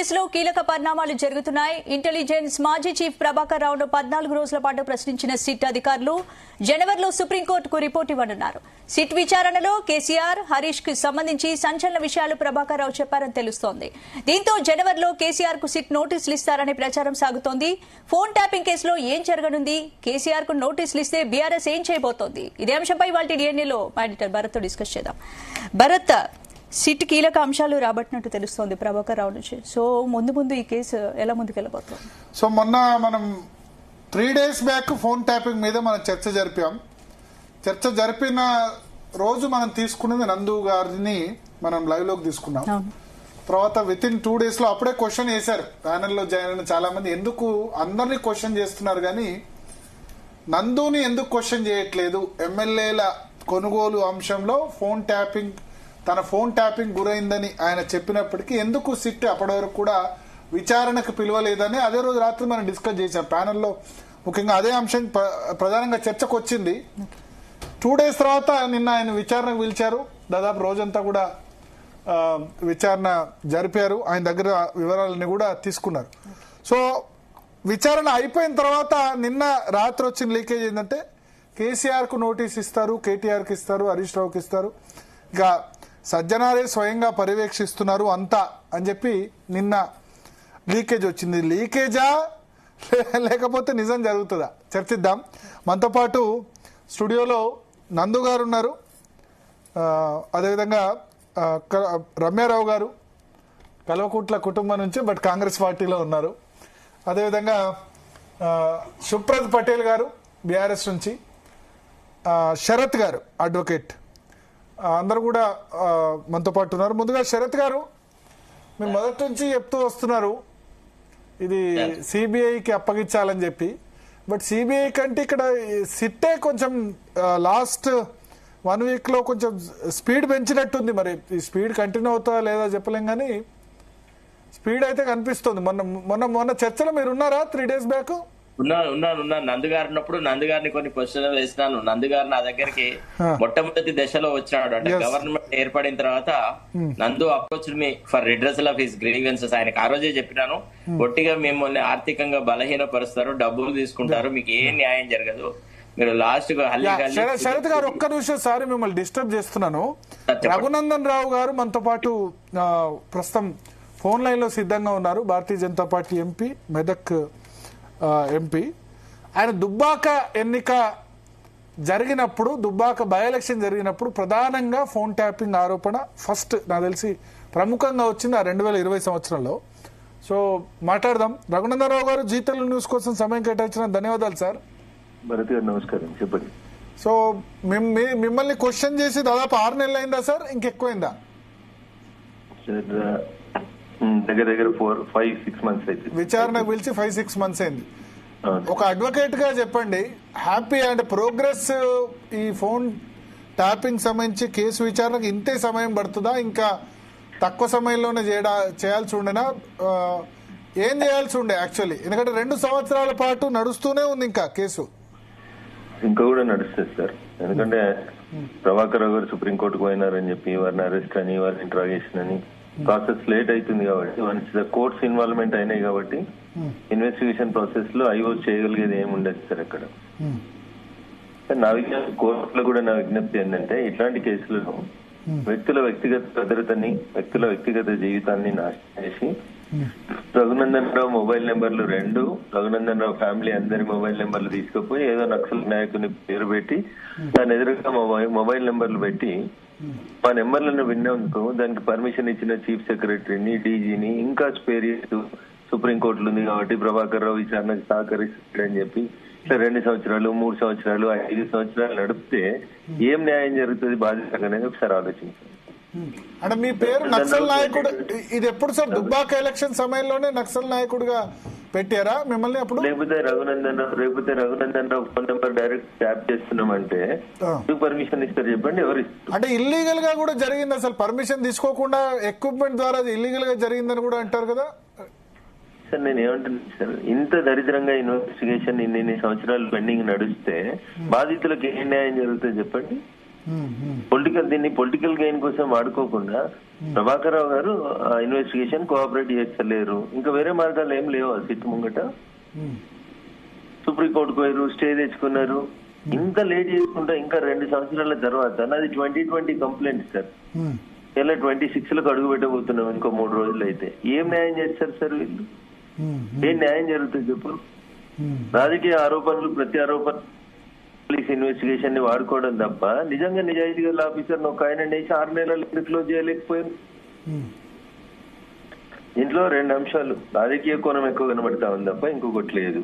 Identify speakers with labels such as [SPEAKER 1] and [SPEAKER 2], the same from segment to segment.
[SPEAKER 1] కేసులో కీలక పరిణామాలు జరుగుతున్నాయి. ఇంటెలిజెన్స్ మాజీ చీఫ్ ప్రభాకర్ రావును 14 రోజుల పాటు ప్రశ్నించిన సిట్ అధికారులు జనవరిలో సుప్రీంకోర్టుకు రిపోర్ట్ ఇవ్వనున్నారు. సిట్ విచారణలో కేసీఆర్, హరీష్ కు సంబంధించి సంచలన విషయాలు ప్రభాకర్ రావు చెప్పారని తెలుస్తోంది. దీంతో జనవరిలో కేసీఆర్ కు సిట్ నోటీసులు ఇస్తారని ప్రచారం సాగుతోంది. ఫోన్ ట్యాపింగ్ కేసులో ఏం జరగనుంది, కేసీఆర్ కు నోటీసులు ఇస్తే బీఆర్ఎస్ ఏం చేయబోతోంది? ఇదే అంశంపై ఇవాళ డిఎన్ఏలో మా ఎడిటర్ భరత్ తో డిస్కస్ చేద్దాం. భరత్, సిట్ కీలక అంశాలు రాబట్టినట్టు తెలుస్తోంది ప్రభాకర్ రావు నుంచి. సో ముందు ఈ కేసు ఎలా ముందుకెళ్ళబోతుంది?
[SPEAKER 2] సో మొన్న మనం 3 days బ్యాక్ ఫోన్ ట్యాపింగ్ మీద మనం చర్చ జరిపాం. చర్చ జరిపిన రోజు మనం తీసుకున్నది నందు గారిని మనం లైవ్ లోకి తీసుకున్నాం. తర్వాత విత్ ఇన్ 2 days లో అప్పుడే క్వశ్చన్ వేశారు ప్యానెల్లో జాయిన్ అయిన చాలా మంది. ఎందుకు అందరినీ క్వశ్చన్ చేస్తున్నారు కానీ నందుని ఎందుకు క్వశ్చన్ చేయట్లేదు? ఎమ్మెల్యేల కొనుగోలు అంశంలో తన ఫోన్ ట్యాపింగ్ గురైందని ఆయన చెప్పినప్పటికీ ఎందుకు సిట్ అప్పటి వరకు కూడా విచారణకు పిలవలేదని అదే రోజు రాత్రి మనం డిస్కస్ చేశాం ప్యానెల్లో. ముఖ్యంగా అదే అంశం ప్రధానంగా చర్చకు వచ్చింది. 2 days తర్వాత నిన్న ఆయన విచారణకు పిలిచారు. దాదాపు రోజంతా కూడా విచారణ జరిపారు. ఆయన దగ్గర వివరాలని కూడా తీసుకున్నారు. సో విచారణ అయిపోయిన తర్వాత నిన్న రాత్రి వచ్చిన లీకేజ్ ఏంటంటే కేసీఆర్ కు నోటీస్ ఇస్తారు, కేటీఆర్ కి ఇస్తారు, హరీష్ రావుకి ఇస్తారు, ఇక సజ్జనారే స్వయంగా పర్యవేక్షిస్తున్నారు అంతా అని చెప్పి నిన్న లీకేజ్ వచ్చింది. లీకేజా లేకపోతే నిజం జరుగుతుందా చర్చిద్దాం. మనతో పాటు స్టూడియోలో నందు గారు ఉన్నారు, అదేవిధంగా రమ్యారావు గారు కల్వకుంట్ల కుటుంబం నుంచి బట్ కాంగ్రెస్ పార్టీలో ఉన్నారు, అదేవిధంగా సుప్రద్ పటేల్ గారు బీఆర్ఎస్ నుంచి, శరత్ గారు అడ్వకేట్, అందరూ కూడా మనతో పాటు ఉన్నారు. ముందుగా శరత్ గారు, మీరు మొదటి నుంచి చెప్తూ వస్తున్నారు ఇది సిబిఐకి అప్పగించాలని చెప్పి, బట్ సిబిఐ కంటే ఇక్కడ సిట్టే కొంచెం లాస్ట్ 1 week లో కొంచెం స్పీడ్ పెంచినట్టుంది. మరి ఈ స్పీడ్ కంటిన్యూ అవుతుందా లేదా చెప్పలేం కానీ స్పీడ్ అయితే కనిపిస్తుంది. మొన్న చర్చలో మీరు ఉన్నారా 3 days బ్యాక్?
[SPEAKER 3] ఉన్నాను. నందుగారు ఉన్నప్పుడు నందుగారిని కొన్ని క్వశ్చన్లు వేసినాను. నందుగారు నా దగ్గరికి మొట్టమొదటి దశలో వచ్చినాడు. అంటే గవర్నమెంట్ ఏర్పడిన తర్వాత నందు approach me for redressal of his grievances. ఆయనకు ఆ రోజే చెప్పినాను, ఒట్టిగా మిమ్మల్ని ఆర్థికంగా బలహీనపరుస్తారు, డబ్బులు తీసుకుంటారు, మీకు ఏ న్యాయం జరగదు, మీరు లాస్ట్
[SPEAKER 2] శరత్ గారు ఒక్క నిమిషం, సారీ మిమ్మల్ని డిస్టర్బ్ చేస్తున్నాను. రఘునందన్ రావు గారు మనతో పాటు ప్రస్తుతం ఫోన్ లైన్ లో సిద్ధంగా ఉన్నారు, Bharatiya Janata party MP, Medak MP. ఆయన దుబ్బాక ఎన్నిక జరిగినప్పుడు, దుబ్బాక బై ఎలక్షన్ జరిగినప్పుడు ప్రధానంగా ఫోన్ ట్యాపింగ్ ఆరోపణ ఫస్ట్ నాకు తెలిసి ప్రముఖంగా వచ్చింది ఆ 2020 సంవత్సరంలో. సో మాట్లాడదాం. రఘునందన్ రావు గారు, జీతల న్యూస్ కోసం సమయం కేటాయించిన ధన్యవాదాలు సార్.
[SPEAKER 4] భరత్ గారు నమస్కారం, చెప్పండి.
[SPEAKER 2] సో మిమ్మల్ని క్వశ్చన్ చేసి దాదాపు 6 నెలలు అయిందా సార్, ఇంకెక్కువైందా?
[SPEAKER 4] దగ్గర 4-5-6 months అయితే
[SPEAKER 2] విచారణకు పిలిచి 5-6 months అయింది. ఒక అడ్వకేట్ గా చెప్పండి, హ్యాపీ అండ్ ప్రోగ్రెస్ ఈ ఫోన్ ట్యాపింగ్ సంబంధించి కేసు విచారణకు ఇంతే సమయం పడుతుందా, ఇంకా తక్కువ సమయంలోనే చేయాల్సి ఉండేనా, ఏం చేయాల్సి ఉండే యాక్చువల్లీ? ఎందుకంటే 2 సంవత్సరాల పాటు నడుస్తూనే ఉంది ఇంకా కేసు.
[SPEAKER 4] ఇంకా కూడా నడుస్తుంది సార్, ఎందుకంటే ప్రభాకర్ రావు గారు సుప్రీంకోర్టుకు పోయినారని చెప్పి వారిని అరెస్ట్ అని, వారిని ఇంట్రాగేషన్ అని ప్రాసెస్ లేట్ అవుతుంది కాబట్టి, వన్స్ కోర్ట్స్ ఇన్వాల్వ్మెంట్ అయినాయి కాబట్టి ఇన్వెస్టిగేషన్ ప్రాసెస్ లో ఐఓస్ చేయగలిగేది ఏమి ఉండదు సార్ అక్కడ. నా విజ్ఞప్తి, కోర్టులో కూడా నా విజ్ఞప్తి ఏంటంటే ఇట్లాంటి కేసులలో వ్యక్తుల వ్యక్తిగత భద్రతని, వ్యక్తుల వ్యక్తిగత జీవితాన్ని నాశనం చేసి రఘునందన్ రావు మొబైల్ నెంబర్లు 2, రఘునందన్ రావు ఫ్యామిలీ అందరి మొబైల్ నెంబర్లు తీసుకుపోయి ఏదో నక్సల్ నాయకుని పేరు పెట్టి దాని ఎదురుగా మొబైల్ నెంబర్లు పెట్టి మా నెంబర్లను విన్నందుకు దానికి పర్మిషన్ ఇచ్చిన చీఫ్ సెక్రటరీని, డీజీని, ఇంకా స్పేర్ చేస్తూ సుప్రీంకోర్టులు ఉంది కాబట్టి ప్రభాకర్ రావు విచారణకు సహకరిస్తాడని చెప్పి ఇట్లా 2 సంవత్సరాలు, 3 సంవత్సరాలు, 5 సంవత్సరాలు నడిపితే ఏం న్యాయం జరుగుతుంది బాధ్యత అనేది ఒకసారి ఆలోచించాలి.
[SPEAKER 2] అంటే మీ పేరు నక్సల్ నాయకుడు, ఇది ఎప్పుడు సార్? దుబ్బాక ఎలక్షన్ సమయంలోనే నక్సల్ నాయకుడుగా పెట్టారా మిమ్మల్ని అప్పుడు?
[SPEAKER 4] లేకపోతే Raghunandan Rao phone number direct tap చేస్తున్నామంటే పర్మిషన్ ఇస్తారు చెప్పండి, ఎవరు ఇస్తారు?
[SPEAKER 2] అంటే ఇల్లీగల్ గా కూడా జరిగింది, అసలు పర్మిషన్ తీసుకోకుండా ఎక్విప్మెంట్ ద్వారా ఇల్లీగల్ గా జరిగిందని కూడా అంటారు కదా
[SPEAKER 4] సార్. నేను ఏమంటున్నాను సార్, ఇంత దరిద్రంగా ఇన్వెస్టిగేషన్ ఇన్ని సంవత్సరాలు పెండింగ్ నడిస్తే బాధితులకు ఏం న్యాయం జరుగుతుంది చెప్పండి? దీన్ని పొలిటికల్ గెయిన్ కోసం వాడుకోకుండా ప్రభాకర్ రావు గారు ఇన్వెస్టిగేషన్ కోఆపరేట్ చేస్తలేరు. ఇంకా వేరే మార్గాలు ఏం లేవు. సిట్ ముంగట సుప్రీంకోర్టుకు పోయారు, స్టే తెచ్చుకున్నారు. ఇంత లేట్ చేసుకుంటా ఇంకా 2 సంవత్సరాల తర్వాత నాది 2020 కంప్లైంట్ సార్. ఇలా 26 అడుగు పెట్టబోతున్నాం ఇంకో 3 రోజులు అయితే. ఏం న్యాయం చేస్తారు సార్ వీళ్ళు? ఏం న్యాయం జరుగుతుంది చెప్పు? రాజకీయ ఆరోపణలు, ప్రత్యారోపణ, పోలీస్ ఇన్వెస్టిగేషన్ ని వాడుకోవడం తప్ప నిజంగా నిజాయితీగా ఆఫీసర్ ఒక ఆయన వేసి 6 నెలలు క్లోజ్ చేయలేకపోయారు. ఇంట్లో 2 అంశాలు, రాజకీయ కోణం ఎక్కువ కనబడతా ఉంది తప్ప ఇంకొకటి లేదు.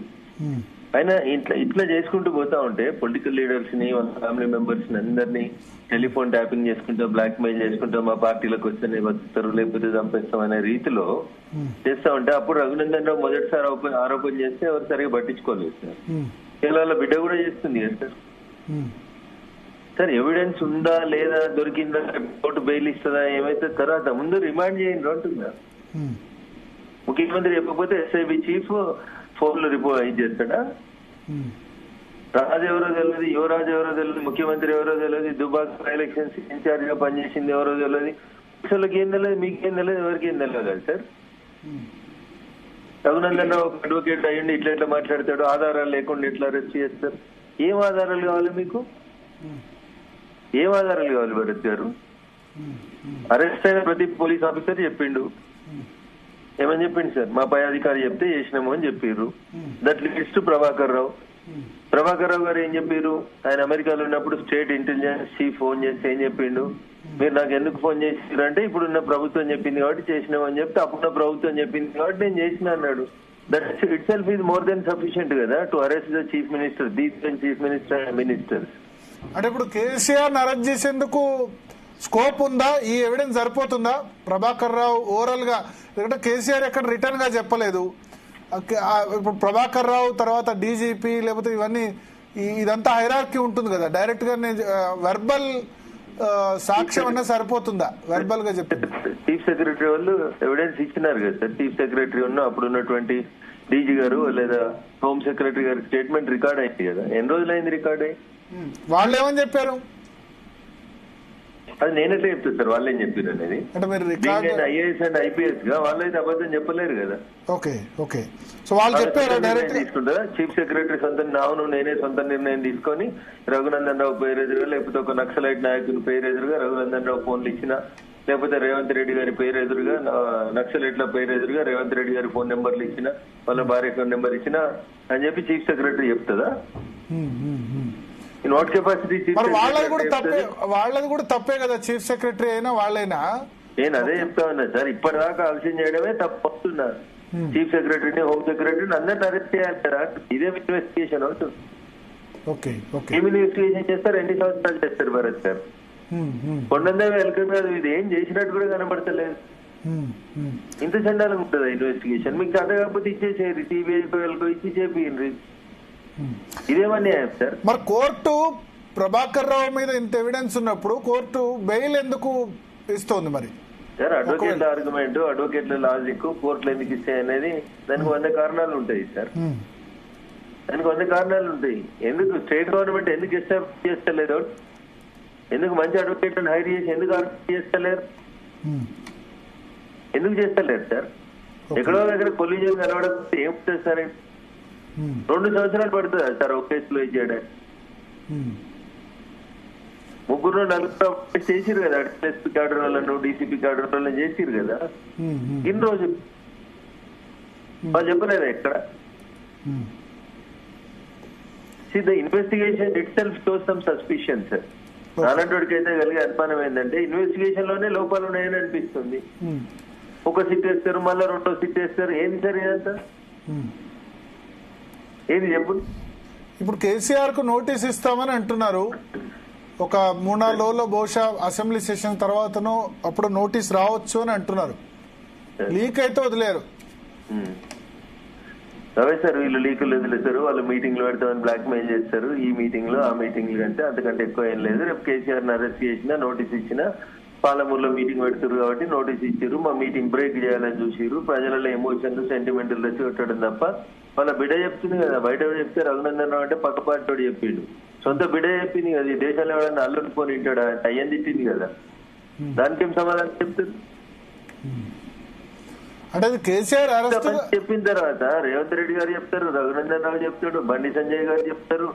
[SPEAKER 4] అయినా ఇట్లా చేసుకుంటూ పోతా ఉంటే పొలిటికల్ లీడర్స్ ని, వాళ్ళ ఫ్యామిలీ మెంబర్స్ ని అందరినీ టెలిఫోన్ ట్యాపింగ్ చేసుకుంటా, బ్లాక్ మెయిల్ చేసుకుంటా, మా పార్టీలకు వస్తేనే బతుకుతారు లేకపోతే చంపేస్తాం అనే రీతిలో చేస్తా ఉంటే అప్పుడు రఘునందన్ రావు మొదటిసారి ఆరోపణ చేస్తే ఎవరు సరిగా పట్టించుకోలేదు సార్. వాళ్ళ బిడ్డ కూడా చేస్తుంది కదా సార్. సార్ ఎవిడెన్స్ ఉందా లేదా, దొరికిందా, కోర్టు బెయిల్ ఇస్తుందా, ఏమైతే తర్వాత ముందు రిమాండ్ చేయండి అంటుందా? ముఖ్యమంత్రి చెప్పకపోతే ఎస్ఐబి చీఫ్ ఫోన్ లో రిపోర్ట్ చేస్తాడా? రాజు ఎవరో తెలియదు, యువరాజు ఎవరో తెలియదు, ముఖ్యమంత్రి ఎవరో తెలియదు, దుబాక్ ఎలక్షన్స్ ఇన్ఛార్జ్ గా పనిచేసింది ఎవరో తెలియదు. అసలుకి ఏం తెలియదు, మీకేం తెలియదు, ఎవరికి ఏం తెలియదు కదా సార్. రఘునందన్ రావు ఒక అడ్వకేట్ అయ్యండి ఇట్లా మాట్లాడతాడు, ఆధారాలు లేకుండా ఎట్లా అరెస్ట్ చేస్తారు? ఏం ఆధారాలు కావాలి మీకు? ఏం ఆధారాలు కావాలి భరత్ గారు? అరెస్ట్ అయిన ప్రతి పోలీస్ ఆఫీసర్ చెప్పిండు. ఏమని చెప్పిండు సార్? మా పై అధికారి చెప్తే చేసినాము అని చెప్పారు. That leads to Prabhakar Rao. Prabhakar Rao గారు ఏం చెప్పారు? ఆయన అమెరికాలో ఉన్నప్పుడు స్టేట్ ఇంటెలిజెన్స్ చీఫ్ ఫోన్ చేసి ఏం చెప్పిండు? మీరు నాకు ఎందుకు ఫోన్ చేసిరు అంటే ఇప్పుడున్న ప్రభుత్వం చెప్పింది కాబట్టి చేసినాము అని చెప్తే అప్పుడున్న ప్రభుత్వం చెప్పింది కాబట్టి నేను చేసిన అన్నాడు. That itself is more than sufficient కదా to arrest the chief minister, these chief minister and ministers.
[SPEAKER 2] అంటే ఇప్పుడు కేసీఆర్ అరెస్ట్ చేసేందుకు స్కోప్ ఉందా? ఈ ఎవిడెన్స్ సరిపోతుందా? ప్రభాకర్ రావు ఓవరాల్ గా, ఎందుకంటే కేసీఆర్ ఎక్కడ రిటర్న్ గా చెప్పలేదు. ఇప్పుడు ప్రభాకర్ రావు తర్వాత డీజీపీ లేకపోతే ఇవన్నీ ఇదంతా హైరార్కీ ఉంటుంది కదా. డైరెక్ట్ గా వెర్బల్ సాక్ష్యం అన్నా సరిపోతుందా? వెర్బల్ గా చెప్పింది
[SPEAKER 4] చీఫ్ సెక్రటరీ వాళ్ళు ఎవిడెన్స్ ఇచ్చినారు కదా సార్. చీఫ్ సెక్రటరీ అప్పుడు ఉన్నటువంటి డీజీ గారు లేదా హోమ్ సెక్రటరీ గారి స్టేట్మెంట్ రికార్డ్ అయింది కదా. ఎన్ని రోజులైంది రికార్డ్ అయ్యి?
[SPEAKER 2] వాళ్ళు ఏమని చెప్పారు?
[SPEAKER 4] అది నేనైతే చెప్తాను సార్, వాళ్ళు ఏం చెప్పారు అనేది.
[SPEAKER 2] అంటే మీరు
[SPEAKER 4] ఐఏఎస్ అండ్ ఐపీఎస్ గా వాళ్ళైతే అబద్ధం చెప్పలేరు కదా.
[SPEAKER 2] Okay okay. సో వాళ్ళు చెప్పారు డైరెక్ట్
[SPEAKER 4] తీసుకుంటారా? చీఫ్ సెక్రటరీ సొంత నావును నేనే సొంత నిర్ణయం తీసుకొని రఘునందన్ రావు పేరు ఎదురుగా లేకపోతే ఒక నక్సలైట్ నాయకుని పేరు ఎదురుగా రఘునందన్ రావు ఫోన్లు ఇచ్చినా లేకపోతే రేవంత్ రెడ్డి గారి పేరు ఎదురుగా నక్సలైట్ల పేరు ఎదురుగా రేవంత్ రెడ్డి గారి ఫోన్ నెంబర్లు ఇచ్చినా వాళ్ళ భార్య ఫోన్ నెంబర్ ఇచ్చినా అని చెప్పి చీఫ్ సెక్రటరీ చెప్తుందా? నోట్ కెపాసిటీ
[SPEAKER 2] వాళ్ళది కూడా తప్పే కదా. చీఫ్ సెక్రటరీ అయినా వాళ్ళైనా
[SPEAKER 4] నేను అదే చెప్తా ఉన్నా సార్. ఇప్పటిదాకా ఆలస్యం చేయడమే తప్పు వస్తున్నా. చీఫ్ సెక్రటరీని, హోమ్ సెక్రటరీని అందరిని అరెస్ట్ చేయాలి సార్. ఇదే ఇన్వెస్టిగేషన్ అవుతుంది. ఏమి ఇన్వెస్టిగేషన్ చేస్తారు? 2 సంవత్సరాలు చేస్తారు భరత్ సార్. కొండందే వెల్కమ్ కాదు, ఇది ఏం చేసినట్టు కూడా కనబడతలేదు. ఇంత చండాలం ఉంటుందా ఇన్వెస్టిగేషన్? మీకు కథ కాకపోతే ఇచ్చేసేది, సిబిఐకి వెళ్ళకో ఇచ్చి చేపియండి. ఇదేమన్యాయం సార్.
[SPEAKER 2] మరి కోర్టు ప్రభాకర్ రావు మీద ఇంత ఎవిడెన్స్ ఉన్నప్పుడు కోర్టు బెయిల్ ఎందుకు ఇస్తోంది మరి?
[SPEAKER 4] సార్ అడ్వకేట్ల ఆర్గ్యుమెంట్, అడ్వకేట్ల లాజిక్ కోర్టులు ఎందుకు ఇస్తాయి అనేది దానికి 100 కారణాలు ఉంటాయి సార్. దానికి 100 కారణాలు ఉంటాయి. ఎందుకు స్టేట్ గవర్నమెంట్ ఎందుకు ఎస్టాబ్లిష్ చేస్తలేదు? ఎందుకు మంచి అడ్వకేట్లను హైర్ చేసి ఎందుకు అరెస్ట్ చేస్తలేరు? ఎందుకు చేస్తలేరు సార్? ఎక్కడో దగ్గర కొలీజియం కలవడం ఏం చేస్తారండి? 2 సంవత్సరాలు పడుతుందా సార్ ఒక కేసులో చేయడానికి? 3-4 చేసిరు కదా, ఎస్పీ క్యాడర్ వాళ్ళను, డీసీపీ క్యాడర్ వాళ్ళని చేసిరు కదా. ఇన్ని రోజులు వాళ్ళు చెప్పలేదా ఎక్కడ? The investigation itself shows some suspicion sir. నాలంటోడికి అయితే కలిగే అనుమానం ఏంటంటే ఇన్వెస్టిగేషన్ లోనే లోపాలు ఉన్నాయని అనిపిస్తుంది. ఒక సిట్ వేస్తారు, మళ్ళీ 2వ సిట్ వేస్తారు. ఏంది సార్ ఇదంతా? ఏది చెప్పు.
[SPEAKER 2] ఇప్పుడు కేసీఆర్ కు నోటీస్ ఇస్తామని అంటున్నారు. ఒక 3-4 రోజుల్లో బహుశా అసెంబ్లీ సెషన్ తర్వాతనో అప్పుడు నోటీస్ రావచ్చు అని అంటున్నారు. లీక్ అయితే వదిలేరు.
[SPEAKER 4] అవే సార్, వీళ్ళు లీకులు వదిలేస్తారు, వాళ్ళు మీటింగ్లు పెడతామని బ్లాక్ మెయిల్ చేస్తారు. ఈ మీటింగ్ లో ఆ మీటింగ్ కంటే అంతకంటే ఎక్కువ ఏం లేదు. రేపు కేసీఆర్ ని అరెస్ట్ చేసినా, నోటీస్ ఇచ్చినా పాలమూరులో మీటింగ్ పెడుతున్నారు కాబట్టి నోటీస్ ఇచ్చారు, మా మీటింగ్ బ్రేక్ చేయాలని చూసిరు. ప్రజలలో ఎమోషన్లు సెంటిమెంటల్ వచ్చి కొట్టడం తప్ప వాళ్ళ బిడ్డ చెప్తుంది కదా. బయట చెప్తే రఘునందన్ రావు అంటే పక్క పార్టీ చెప్పిండు, సొంత బిడ్డ చెప్పింది కదా. ఈ దేశంలో ఎవరైనా అల్లుని పోని వింటాడా? అయ్యని తిట్టింది కదా, దానికి ఏం సమాధానం చెప్తారు?
[SPEAKER 2] అంటే అది కేసీఆర్ అరెస్ట్
[SPEAKER 4] చెప్పిన తర్వాత రేవంత్ రెడ్డి గారు చెప్తారు, రఘునందన్ రావు చెప్తాడు, బండి సంజయ్ గారు చెప్తారు,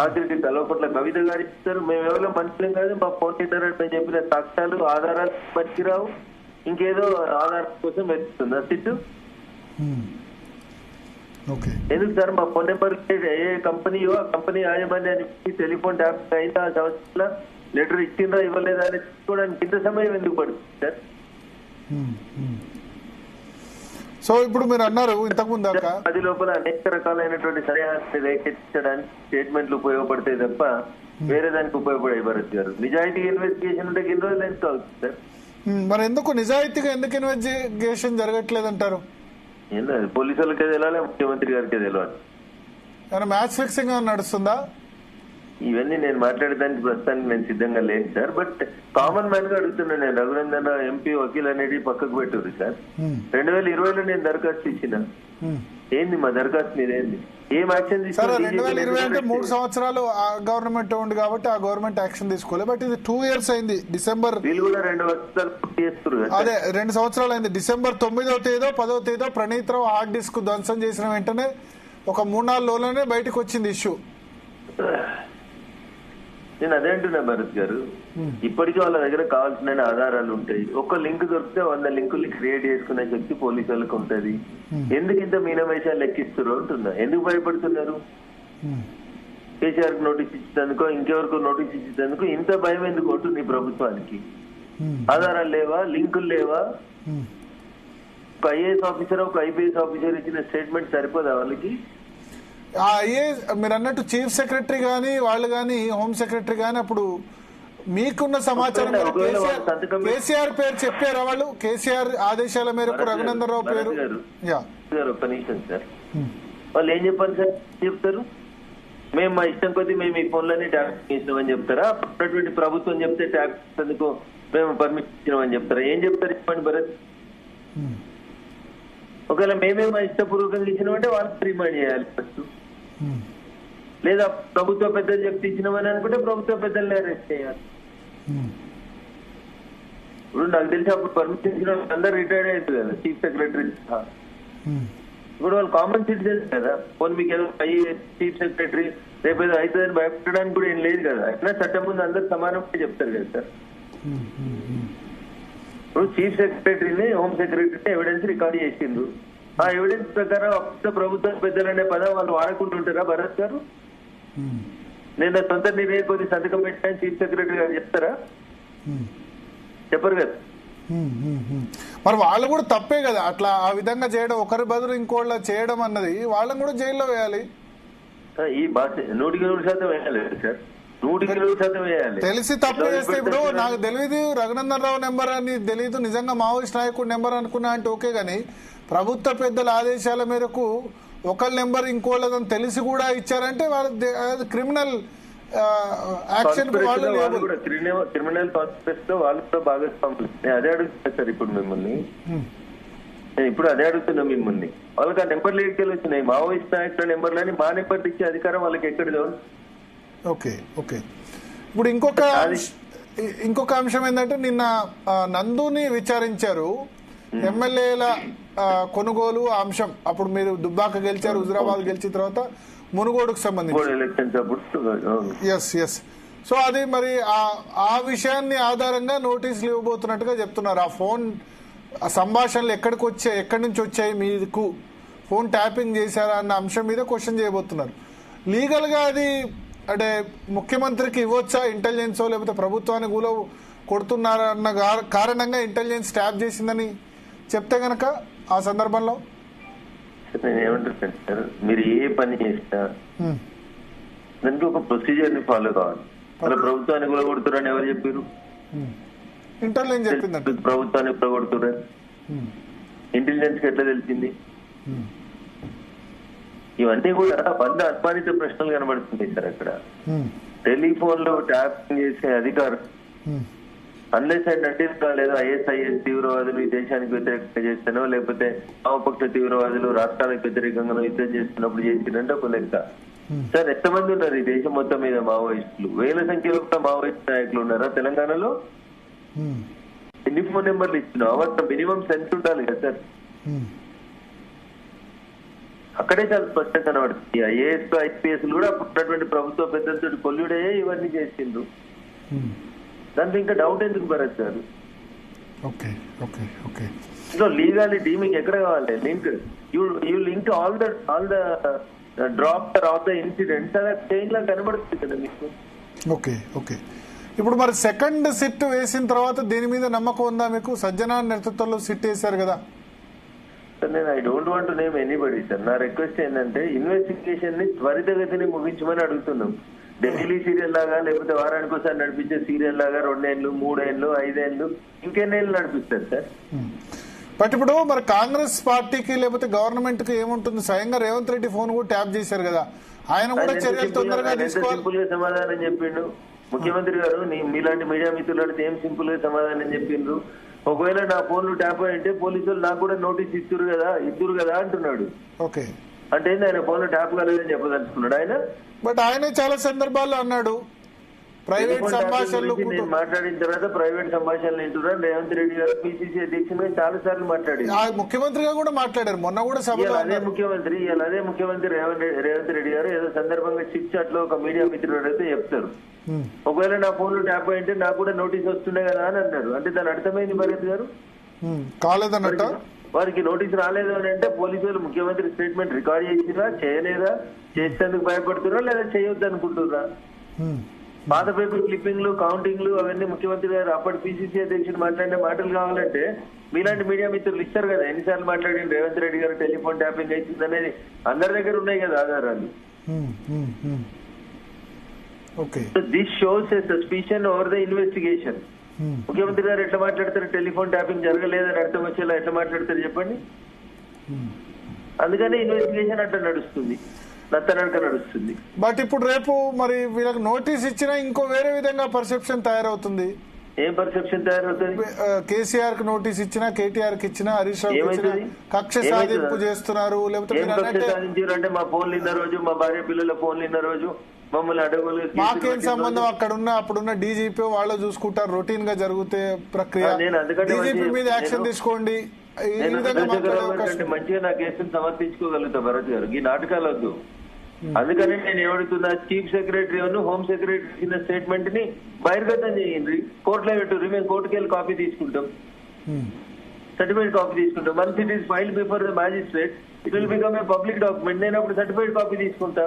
[SPEAKER 4] ఆఖరికి కల్వకుంట్ల కవిత గారు చెప్తారు. మేము ఎవరో మనుషులం కాదు, మా ఫోన్ తింటారని మేము చెప్పిన సాక్ష్యాలు ఆధారాలు పచ్చిరావు. ఇంకేదో ఆధారం కోసం వెతుకుతుందా సిట్టు? ఎందుకు సార్ మా ఫోన్ నెంబర్ ఏ కంపెనీయో ఆ కంపెనీ యాజమాన్యానికి టెలిఫోన్ ట్యాప్ అయినా సంవత్సరాల లెటర్ ఇచ్చిందా ఇవ్వలేదా అని తీసుకోవడానికి ఇంత సమయం ఎందుకు పడుతుంది సార్?
[SPEAKER 2] సో ఇప్పుడు మీరు అన్నారు ఇంతకుముందు
[SPEAKER 4] అది లోపల అనేక రకాలైనటువంటి సహాయాన్ని రేకెత్తించడానికి స్టేట్మెంట్లు ఉపయోగపడతాయి తప్ప వేరే దానికి ఉపయోగపడే భరత్ గారు. నిజాయితీ ఇన్వెస్టిగేషన్ ఉంటే ఎన్ని రోజులు ఎంత అవుతుంది సార్?
[SPEAKER 2] మరి ఎందుకు నిజాయితీగా ఎందుకు ఇన్వెస్టిగేషన్ జరగట్లేదంటారు?
[SPEAKER 4] ఏం లేదు, పోలీసు వాళ్ళకే తెలియాలి, ముఖ్యమంత్రి గారికే తెలియాలి.
[SPEAKER 2] ఏమైనా మ్యాచ్ ఫిక్సింగ్ నడుస్తుందా?
[SPEAKER 4] ఇవన్నీ నేను మాట్లాడడానికి ప్రస్తుతానికి నేను సిద్ధంగా లేను సార్. బట్ కామన్ మ్యాన్ గా అడుగుతున్నా నేను. రఘునందన్ ఎంపీ వకీల్ అనేది పక్కకు పెట్టారు సార్. 2020లో నేను దరఖాస్తు ఇచ్చిన, ఏంది మా దరఖాస్తు మీద ఏంది? ఏం యాక్షన్ తీసుకున్నారు?
[SPEAKER 2] 2020 అంటే 3 సంవత్సరాలు గవర్నమెంట్ ఉంది కాబట్టి ఆ గవర్నమెంట్ యాక్షన్ తీసుకోలేదు. బట్ ఇది 2 years అయింది. డిసెంబర్
[SPEAKER 4] వీళ్ళు కూడా 2 సంవత్సరాలు పూర్తి చేస్తారు.
[SPEAKER 2] అదే 2 సంవత్సరాలు అయింది. డిసెంబర్ 9వ తేదో 10వ తేదో ప్రణీత్ రావు హార్డ్ డిస్క్ ధ్వంసం చేసిన వెంటనే ఒక 3-4 రోజుల్లోనే బయటకు వచ్చింది ఇష్యూ.
[SPEAKER 4] నేను అదే అంటున్నా భరత్ గారు, ఇప్పటికీ వాళ్ళ దగ్గర కావాల్సిన ఆధారాలు ఉంటాయి. ఒక లింక్ దొరికితే 100 లింకుల్ని క్రియేట్ చేసుకునే శక్తి పోలీసు వాళ్ళకి ఉంటది. ఎందుకు ఇంత మీనమేషాలు లెక్కిస్తారు అంటున్నా? ఎందుకు భయపడుతున్నారు? కేసీఆర్ కి నోటీస్ ఇచ్చేందుకో ఇంకెవరికో నోటీస్ ఇచ్చేందుకు ఇంత భయం ఎందుకు ఉంటుంది ఈ ప్రభుత్వానికి? ఆధారాలు లేవా? లింకులు లేవా? ఒక ఐఏఎస్ ఆఫీసర్ ఒక ఐపీఎస్ ఆఫీసర్ ఇచ్చిన స్టేట్మెంట్ సరిపోదా వాళ్ళకి?
[SPEAKER 2] మీరు అన్నట్టు చీఫ్ సెక్రటరీ గానీ వాళ్ళు గానీ హోమ్ సెక్రటరీ గానీ అప్పుడు మీకున్న సమాచారం కేసీఆర్ పేరు చెప్పారా వాళ్ళు? కేసీఆర్ ఆదేశాల మేరకు రఘునందన్ రావు పేరు
[SPEAKER 4] ఒక్క నిమిషం సార్, వాళ్ళు ఏం చెప్పాలి సార్? చెప్తారు మేము మా ఇష్టం కొద్దీ మేము ఈ ఫోన్లన్నీ ట్యాప్ చేసినామని చెప్తారా? అప్పటిటువంటి ప్రభుత్వం చెప్తే ట్యాప్ చేసేందుకు మేము పర్మిషన్ ఇచ్చినామని చెప్తారా? ఏం చెప్తారు చెప్పండి భరత్? ఒకవేళ మేమే మా ఇష్టపూర్వకంగా ఇచ్చినామంటే వాళ్ళకి రిమైండ్ చేయాలి ఫస్ట్. లేదా ప్రభుత్వ పెద్దలు చెప్తే ఇచ్చినామని అనుకుంటే ప్రభుత్వ పెద్దల్ని అరెస్ట్ చేయాలి. ఇప్పుడు నాకు తెలిసి అప్పుడు పర్మిషన్ ఇచ్చిన అందరు రిటైర్డ్ అవుతుంది కదా, చీఫ్ సెక్రటరీ. ఇప్పుడు వాళ్ళు కామన్ సిటిజన్స్ కదా. పోనీ మీకు ఏదో చీఫ్ సెక్రటరీ రేపేదో అవుతుందని భయపెట్టడానికి కూడా ఏం లేదు కదా. ఎట్లా చట్టం ముందు అందరు సమానంగా చెప్తారు కదా సార్. ఇప్పుడు చీఫ్ సెక్రటరీని హోమ్ సెక్రటరీని ఎవిడెన్స్ రికార్డ్ చేసిండ్రు. ఆ ఎవిడెన్స్ ప్రకారం ప్రభుత్వ పెద్దలు అనే పదం వాళ్ళు వాడకుంటుంటారా భరత్ గారు? నేను సొంత నిర్ణయం కొద్ది సంతకం పెట్టాను చీఫ్ సెక్రటరీ గారు చెప్తారా? చెప్పరు కదా.
[SPEAKER 2] మరి వాళ్ళు కూడా తప్పే కదా అట్లా ఆ విధంగా చేయడం, ఒకరి బదులు ఇంకోళ్ళ చేయడం అన్నది. వాళ్ళని కూడా జైల్లో వేయాలి.
[SPEAKER 4] ఈ భాష 100% వేయాలి సార్, 100% వేయాలి.
[SPEAKER 2] తెలిసి తప్పు చేస్తే ఇప్పుడు నాకు తెలియదు రఘునందన్ రావు నెంబర్ అని తెలియదు, నిజంగా మావోయిస్ట్ నాయకుడు నెంబర్ అనుకున్నా అంటే ఓకే, గానీ ప్రభుత్వ పెద్దల ఆదేశాల మేరకు ఒకళ్ళ నెంబర్ ఇంకోళ్ళదని తెలిసి కూడా ఇచ్చారంటే వాళ్ళు క్రిమినల్ యాక్షన్
[SPEAKER 4] క్రిమినల్ కాన్స్పిరసీ లో వాళ్ళు కూడా భాగస్వాములు. నేను అదే అడుగుతున్నా సార్ ఇప్పుడు మిమ్మల్ని, నేను ఇప్పుడు అదే అడుగుతున్నా మిమ్మల్ని. వాళ్ళకి ఆ నెంబర్లు ఎక్కడికి వచ్చినాయి? మావోయిస్ట్ నాయకుల నెంబర్లని మా నెంబర్లు ఇచ్చే అధికారం వాళ్ళకి ఎక్కడిదో?
[SPEAKER 2] Okay okay. ఇప్పుడు ఇంకొక అంశం ఏంటంటే నిన్న నందుని విచారించారు, ఎమ్మెల్యేల కొనుగోలు అంశం. అప్పుడు మీరు దుబ్బాక గెలిచారు, హుజురాబాద్ గెలిచిన తర్వాత మునుగోడుకు సంబంధించి ఎస్. సో అది మరి ఆ విషయాన్ని ఆధారంగా నోటీసులు ఇవ్వబోతున్నట్టుగా చెప్తున్నారు. ఆ ఫోన్ సంభాషణలు ఎక్కడి నుంచి వచ్చాయి, మీకు ఫోన్ ట్యాపింగ్ చేశారా అన్న అంశం మీద క్వశ్చన్ చేయబోతున్నారు. లీగల్ గా అది అంటే ముఖ్యమంత్రికి ఇవ్వచ్చా ఇంటెలిజెన్స్, లేకపోతే ప్రభుత్వానికి కూడా కొడుతున్నారన్న కారణంగా ఇంటెలిజెన్స్ ట్యాప్ చేసిందని చెప్తే గనక ఆ సందర్భంలో
[SPEAKER 4] నేను ఏమంటున్నాను సార్, మీరు ఏ పని చేసినా దానికి ఒక ప్రొసీజర్ ని ఫాలో కావాలి. వాళ్ళ ప్రభుత్వాన్ని కూడా కొడుతురని ఎవరు చెప్పారు?
[SPEAKER 2] ఇంటెలిజెన్స్ చెప్పిందంట.
[SPEAKER 4] ప్రభుత్వాన్ని ఎప్పుడు కొడుతున్నారు? ఇంటెలిజెన్స్ కి ఎట్లా తెలిసింది? ఇవన్నీ కూడా 100 అనుమానిత ప్రశ్నలు కనబడుతుంది సార్. అక్కడ టెలిఫోన్ లో ట్యాపింగ్ చేసే అధికారం అన్లెస్ అండ్ అంటిల్ లేదా ఐఎస్ఐఎస్ తీవ్రవాదులు ఈ దేశానికి వ్యతిరేకంగా చేస్తానో లేకపోతే వామపక్ష తీవ్రవాదులు రాష్ట్రాలకు వ్యతిరేకంగా యుద్ధం చేస్తున్నప్పుడు చేసిందంటే ఒక లెక్క. సార్ ఎంతమంది ఉన్నారు ఈ దేశం మొత్తం మీద మావోయిస్టులు? వేల సంఖ్యలో మావోయిస్ట్ నాయకులు ఉన్నారా తెలంగాణలో? ఎన్ని ఫోన్ నెంబర్లు ఇచ్చినావు? అవసరం మినిమం సెన్స్ ఉండాలి కదా సార్. అక్కడే చాలా స్పష్టంగా కనబడుతుంది. ఐఏఎస్ ఐపీఎస్ కూడా ఉన్నటువంటి ప్రభుత్వ పెద్దలతో కొల్లుడే ఇవన్నీ చేసిండ్రు. దాంట్లో ఇంకా డౌట్ ఎందుకు భరత్ గారు? సో లీగాలిటీ మీకు ఎక్కడ కావాలి link? You link all the drop of the incidents అలా చైన్ లా కనబడుతుంది కదా మీకు.
[SPEAKER 2] ఓకే ఇప్పుడు మరి సెకండ్ సిట్ వేసిన తర్వాత దీని మీద నమ్మకం ఉందా మీకు? సజ్జనా నేతృత్వంలో సిట్ వేశారు కదా.
[SPEAKER 4] నేను I don't want to name anybody sir. నా రిక్వెస్ట్ ఏంటంటే ఇన్వెస్టిగేషన్ ని త్వరితగతిని ముగించమని అడుగుతున్నాం. ఢిల్లీ సీరియల్ లాగా లేకపోతే వారానికి ఒకసారి నడిపించే సీరియల్ లాగా 2 ఏళ్ళు 3 ఏళ్ళు 5 ఏళ్ళు ఇంకెన్నేళ్ళు నడిపిస్తారు సార్?
[SPEAKER 2] బట్ ఇప్పుడు మరి కాంగ్రెస్ పార్టీకి లేకపోతే గవర్నమెంట్ కి ఏముంటుంది? స్వయంగా రేవంత్ రెడ్డి ఫోన్ కూడా ట్యాప్ చేశారు కదా, ఆయన కూడా చర్యలు తొందరగా తీసుకోవాలి.
[SPEAKER 4] సింపుల్ గా సమాధానం చెప్పిండు ముఖ్యమంత్రి గారు. మీలాంటి మీడియా మిత్రులు అడిగితే ఏం సింపుల్ గా సమాధానం చెప్పిండ్రు. ఒకవేళ నా ఫోన్లు ట్యాప్ అయ్యంటే పోలీసులు నాకు కూడా నోటీస్ ఇద్దరు కదా అంటున్నాడు.
[SPEAKER 2] ఓకే
[SPEAKER 4] అంటే ఆయన ఫోన్లు ట్యాప్ కాలేదని చెప్పదలుచుకున్నాడు ఆయన.
[SPEAKER 2] బట్ ఆయనే చాలా సందర్భాల్లో అన్నాడు ప్రైవేట్ సంభాషణలు.
[SPEAKER 4] నేను మాట్లాడిన తర్వాత ప్రైవేట్ సంభాషణలు వింటున్నారు. రేవంత్ రెడ్డి గారు పిసిసి అధ్యక్షులుగా చాలా సార్లు మాట్లాడారు.
[SPEAKER 2] ముఖ్యమంత్రిగా కూడా మాట్లాడారు మొన్న కూడా సభలో.
[SPEAKER 4] అదే ముఖ్యమంత్రి రేవంత్ రెడ్డి గారు ఏదో సందర్భంగా చిట్ చాట్ లో ఒక మీడియా మిత్రుడు అడిగితే చెప్తారు, ఒకవేళ నా ఫోన్లు ట్యాప్ అయింటే నాకు కూడా నోటీస్ వస్తుండే కదా అని అన్నారు. అంటే దాని అర్థమైంది భరత్ గారు?
[SPEAKER 2] కాలేదన్నట్ట.
[SPEAKER 4] వారికి నోటీస్ రాలేదు అని అంటే పోలీసులు ముఖ్యమంత్రి స్టేట్మెంట్ రికార్డ్ చేసిరా చేయలేదా, చేసేందుకు భయపడుతున్నా లేదా చేయొద్దు అనుకుంటున్నా? పాత పేపర్ క్లిప్పింగ్లు కౌంటింగ్లు అవన్నీ ముఖ్యమంత్రి గారు అప్పటి పిసిసి అధ్యక్షుడు మాట్లాడిన మాటలు కావాలంటే మీలాంటి మీడియా మిత్రులు ఇస్తారు కదా. ఎన్నిసార్లు మాట్లాడిన రేవంత్ రెడ్డి గారు టెలిఫోన్ ట్యాపింగ్ అవుతుంది అనేది అందరి దగ్గర ఉన్నాయి కదా ఆధారాలు. This shows A suspicion over the investigation. ముఖ్యమంత్రి గారు ఎట్లా మాట్లాడతారు? టెలిఫోన్ ట్యాపింగ్ జరగలేదని అర్థం వచ్చేలా ఎట్లా మాట్లాడతారు చెప్పండి? అందుకనే ఇన్వెస్టిగేషన్ అట్లా నడుస్తుంది, నత్తనడక నడుస్తుంది.
[SPEAKER 2] బట్ ఇప్పుడు రేపు మరి వీళ్ళకి నోటీస్ ఇచ్చినా ఇంకో వేరే విధంగా పర్సెప్షన్ తయారవుతుంది.
[SPEAKER 4] ఏం పర్సెప్షన్ తయారవుతుంది?
[SPEAKER 2] కేసీఆర్ కి నోటీస్ ఇచ్చినా, కేటీఆర్ కి ఇచ్చినా, హరీష్ రావు కక్ష సాధింపు చేస్తున్నారు. లేకపోతే
[SPEAKER 4] అంటే మా ఫోన్లు ఇన్న రోజు, మా భార్య పిల్లల ఫోన్లు ఇన్న రోజు మమ్మల్ని అడగలు.
[SPEAKER 2] మాకేం సంబంధం? అప్పుడున్న డీజీపీ వాళ్ళు చూసుకుంటారు. రొటీన్ గా జరుగుతే ప్రక్రియ. డీజీపీ మీద యాక్షన్ తీసుకోండి.
[SPEAKER 4] మంచిగా నా కేసును సమర్థించుకోగలుగుతా భరత్ గారు. ఈ నాటకాలు వద్దు. అందుకని నేను ఏమడుతున్నా, చీఫ్ సెక్రటరీ హోమ్ సెక్రటరీ ఇచ్చిన స్టేట్మెంట్ ని బహిర్గతం చేయండి, కోర్టులో పెట్టుర్రి. మేము కోర్టుకి వెళ్ళి కాపీ తీసుకుంటాం, సర్టిఫైడ్ కాపీ తీసుకుంటాం. Once it is filed before the magistrate it will become a public document. నేను అప్పుడు సర్టిఫైడ్ కాపీ తీసుకుంటా.